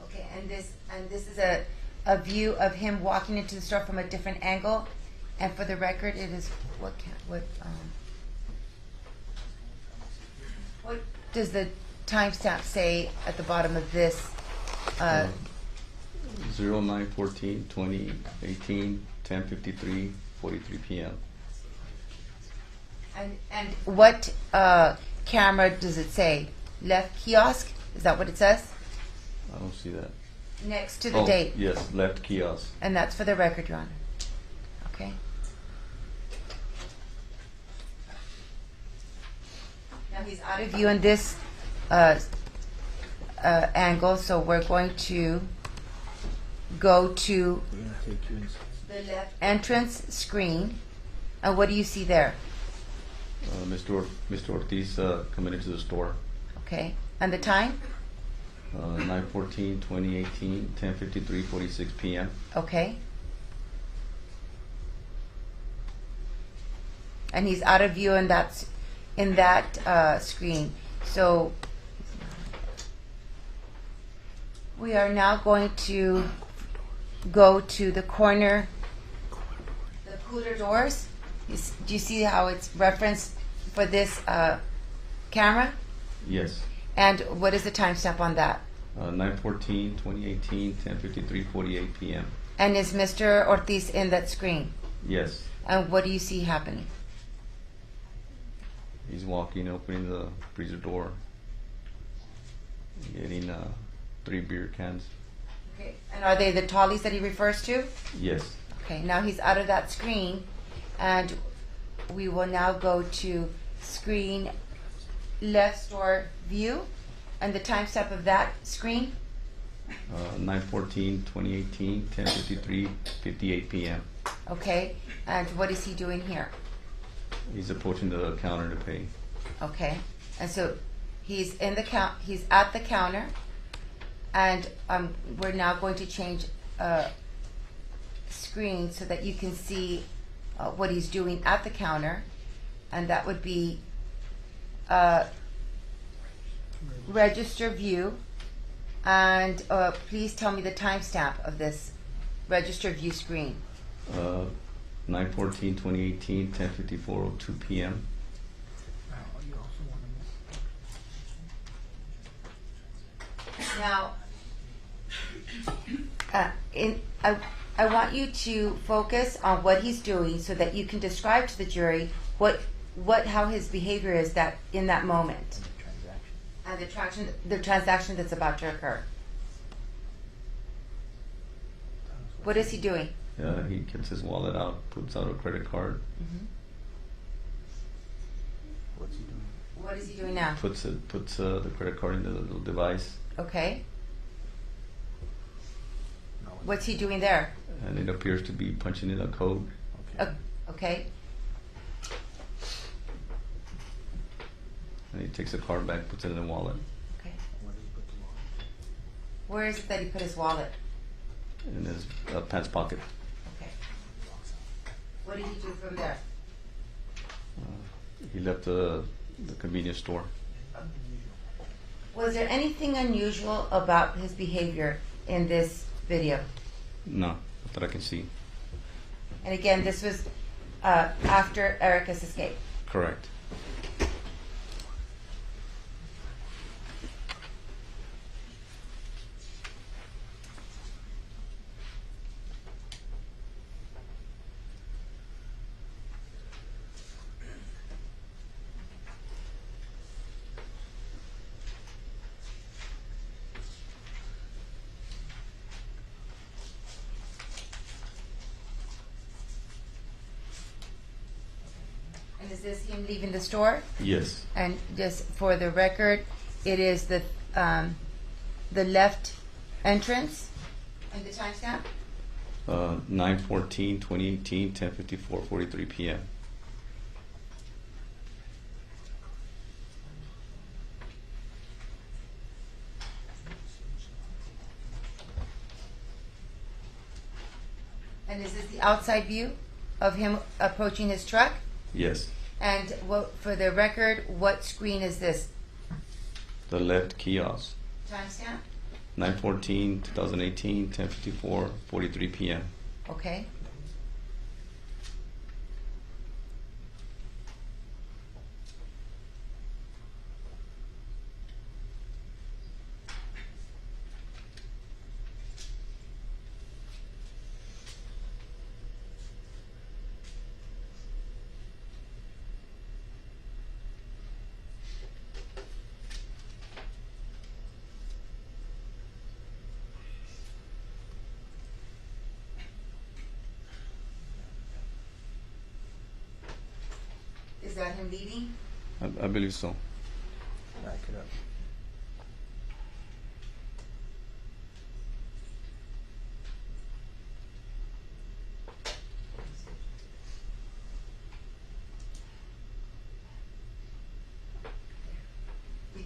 Speaker 1: Okay, and this is a view of him walking into the store from a different angle. And for the record, it is what does the timestamp say at the bottom of this?
Speaker 8: 09/14/2018, 10:53, 43 p.m.
Speaker 1: And what camera does it say? Left kiosk? Is that what it says?
Speaker 8: I don't see that.
Speaker 1: Next to the date.
Speaker 8: Yes, left kiosk.
Speaker 1: And that's for the record, Your Honor. Okay. Now he's out of view in this angle, so we're going to go to the left entrance screen. And what do you see there?
Speaker 8: Mr. Ortiz coming into the store.
Speaker 1: Okay. And the time?
Speaker 8: 9/14/2018, 10:53, 46 p.m.
Speaker 1: Okay. And he's out of view in that screen. So we are now going to go to the corner, the cooler doors. Do you see how it's referenced for this camera?
Speaker 8: Yes.
Speaker 1: And what is the timestamp on that?
Speaker 8: 9/14/2018, 10:53, 48 p.m.
Speaker 1: And is Mr. Ortiz in that screen?
Speaker 8: Yes.
Speaker 1: And what do you see happening?
Speaker 8: He's walking, opening the freezer door, getting 3 beer cans.
Speaker 1: Okay. And are they the tallies that he refers to?
Speaker 8: Yes.
Speaker 1: Okay, now he's out of that screen, and we will now go to screen left store view, and the timestamp of that screen?
Speaker 8: 9/14/2018, 10:53, 58 p.m.
Speaker 1: Okay, and what is he doing here?
Speaker 8: He's approaching the counter to pay.
Speaker 1: Okay, and so he's in the he's at the counter, and we're now going to change screen so that you can see what he's doing at the counter, and that would be register view, and please tell me the timestamp of this register view screen.
Speaker 8: 9/14/2018, 10:54:02 p.m.
Speaker 1: Now, I want you to focus on what he's doing so that you can describe to the jury how his behavior is in that moment, and the transaction that's about to occur. What is he doing?
Speaker 8: He gets his wallet out, puts out a credit card,
Speaker 1: What is he doing now?
Speaker 8: puts the credit card in the little device,
Speaker 1: Okay. What's he doing there?
Speaker 8: and it appears to be punching in a code.
Speaker 1: Okay.
Speaker 8: And he takes the card back, puts it in the wallet,
Speaker 1: Okay. Where is it that he put his wallet?
Speaker 8: in his pants pocket.
Speaker 1: Okay. What did he do from there?
Speaker 8: He left the convenience store.
Speaker 1: Was there anything unusual about his behavior in this video?
Speaker 8: No, not that I can see.
Speaker 1: And again, this was after Erica's escape.
Speaker 8: Correct.
Speaker 1: is this him leaving the store?
Speaker 8: Yes.
Speaker 1: And just for the record, it is the left entrance and the timestamp?
Speaker 8: 9/14/2018, 10:54, 43 p.m.
Speaker 1: And is this the outside view of him approaching his truck?
Speaker 8: Yes.
Speaker 1: And what, for the record, what screen is this?
Speaker 8: The left kiosk.
Speaker 1: Timestamp?
Speaker 8: 9/14/2018, 10:54, 43 p.m.
Speaker 1: Okay. Is that him leaving?
Speaker 8: I believe so.
Speaker 6: Back it up.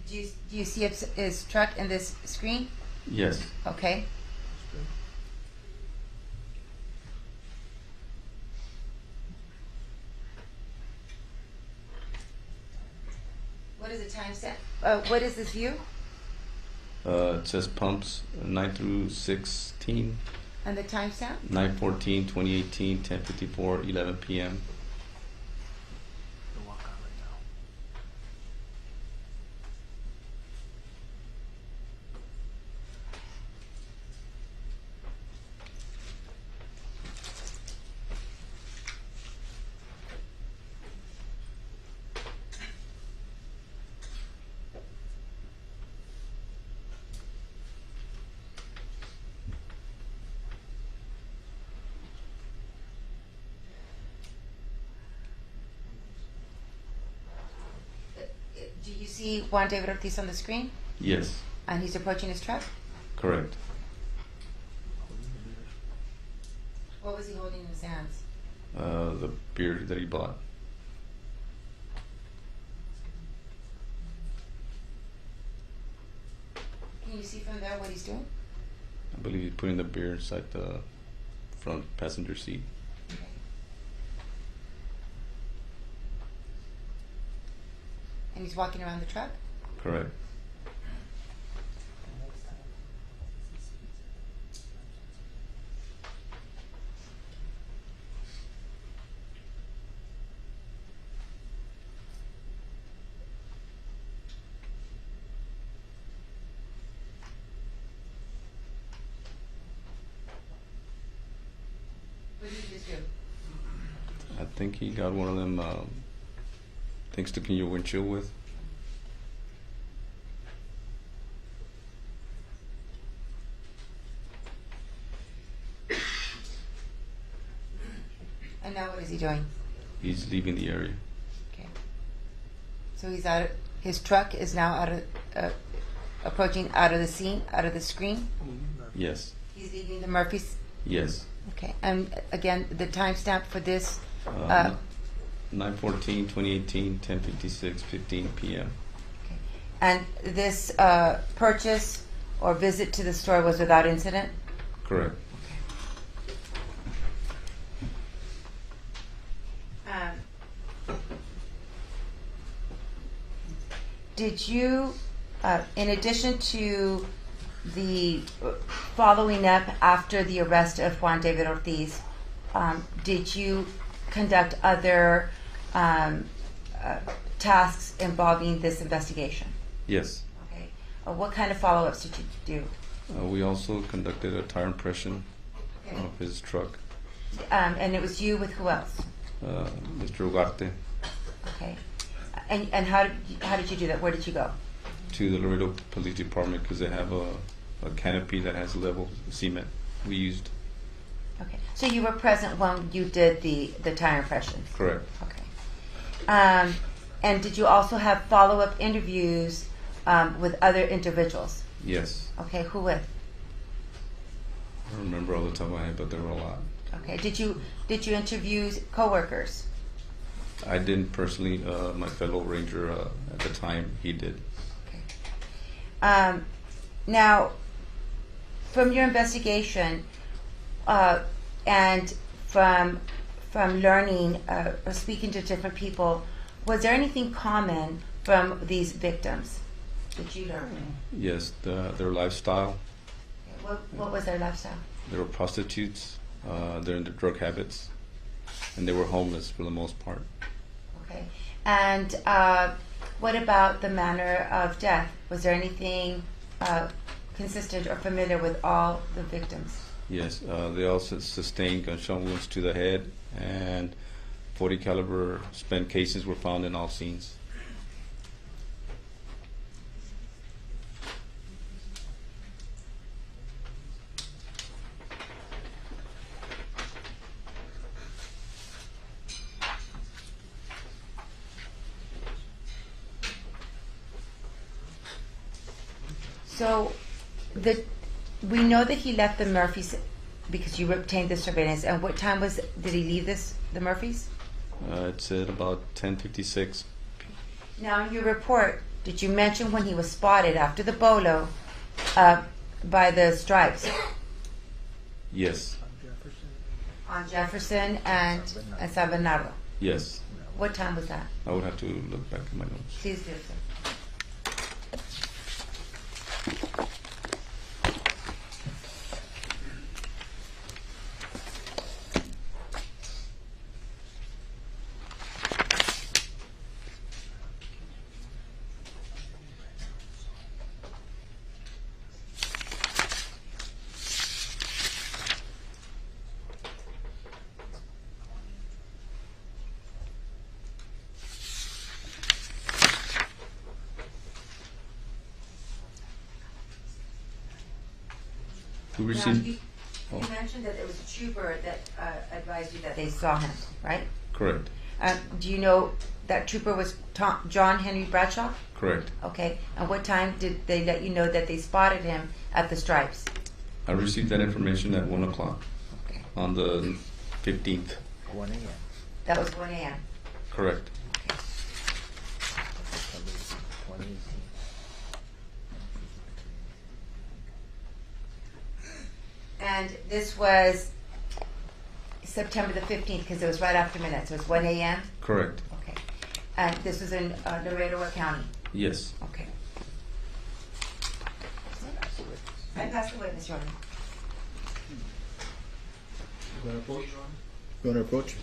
Speaker 1: Do you see his truck in this screen?
Speaker 8: Yes.
Speaker 1: Okay. What is the timestamp? What is this view?
Speaker 8: It says pumps 9/16,
Speaker 1: And the timestamp?
Speaker 8: 9/14/2018, 10:54, 11 p.m.
Speaker 6: We'll walk out right now.
Speaker 1: Do you see Juan David Ortiz on the screen?
Speaker 8: Yes.
Speaker 1: And he's approaching his truck?
Speaker 8: Correct.
Speaker 1: What was he holding in his hands?
Speaker 8: The beer that he bought.
Speaker 1: Can you see from there what he's doing?
Speaker 8: I believe he's putting the beer inside the front passenger seat.
Speaker 1: Okay. And he's walking around the truck?
Speaker 8: Correct.
Speaker 1: What did he just do?
Speaker 8: I think he got one of them things to clean your windshield with.
Speaker 1: And now what is he doing?
Speaker 8: He's leaving the area.
Speaker 1: Okay. So he's out. His truck is now out of approaching out of the scene, out of the screen.
Speaker 8: Yes.
Speaker 1: He's leaving the Murphy's.
Speaker 8: Yes.
Speaker 1: Okay. And again, the timestamp for this.
Speaker 8: 9/14/2018, 10:56, 15 p.m.
Speaker 1: Okay. And this purchase or visit to the store was without incident?
Speaker 8: Correct.
Speaker 1: Did you, in addition to the following up after the arrest of Juan David Ortiz, did you conduct other tasks involving this investigation?
Speaker 8: Yes.
Speaker 1: Okay. What kind of follow-ups did you do?
Speaker 8: We also conducted a tire impression
Speaker 1: Okay.
Speaker 8: of his truck.
Speaker 1: And it was you with who else?
Speaker 8: Mr. Ugarte,
Speaker 1: Okay. And how did you do that? Where did you go?
Speaker 8: to the Laredo Police Department because they have a canopy that has level cement we used.
Speaker 1: Okay. So you were present when you did the tire impressions?
Speaker 8: Correct.
Speaker 1: Okay. And did you also have follow-up interviews with other individuals?
Speaker 8: Yes.
Speaker 1: Okay, who with?
Speaker 8: I don't remember all the top of my head, but there were a lot.
Speaker 1: Okay, did you interview coworkers?
Speaker 8: I didn't personally. My fellow ranger at the time, he did.
Speaker 1: Now, from your investigation and from learning or speaking to different people, was there anything common from these victims that you learned?
Speaker 8: Yes, their lifestyle.
Speaker 1: What was their lifestyle?
Speaker 8: They were prostitutes. They're into drug habits, and they were homeless for the most part.
Speaker 1: Okay. And what about the manner of death? Was there anything consistent or familiar with all the victims?
Speaker 8: Yes, they also sustained gunshot wounds to the head, and 40 caliber spent casings were found in all scenes.
Speaker 1: So, we know that he left the Murphys because you obtained the surveillance. And what time did he leave the Murphys?
Speaker 8: It said about 10:56.
Speaker 1: Now, in your report, did you mention when he was spotted after the bolo by the stripes?
Speaker 8: Yes.
Speaker 1: On Jefferson and San Bernardo.
Speaker 8: Yes.
Speaker 1: What time was that?
Speaker 8: I would have to look back at my notes.
Speaker 1: Please do, sir.
Speaker 8: We
Speaker 1: Now,
Speaker 8: received.
Speaker 1: you mentioned that there was a trooper that advised you that they saw him, right?
Speaker 8: Correct.
Speaker 1: Do you know that trooper was John Henry Bradshaw?
Speaker 8: Correct.
Speaker 1: Okay. And what time did they let you know that they spotted him at the stripes?
Speaker 8: I received that information at 1 o'clock
Speaker 1: Okay.
Speaker 8: on the 15th.
Speaker 3: 1 a.m.
Speaker 1: That was 1 a.m.
Speaker 8: Correct.
Speaker 1: And this was September the 15th because it was right after midnight, so it's 1 a.m.?
Speaker 8: Correct.
Speaker 1: Okay. And this was in Laredo County?
Speaker 8: Yes.
Speaker 1: Okay. I passed the witness, Your Honor.
Speaker 3: You want to approach?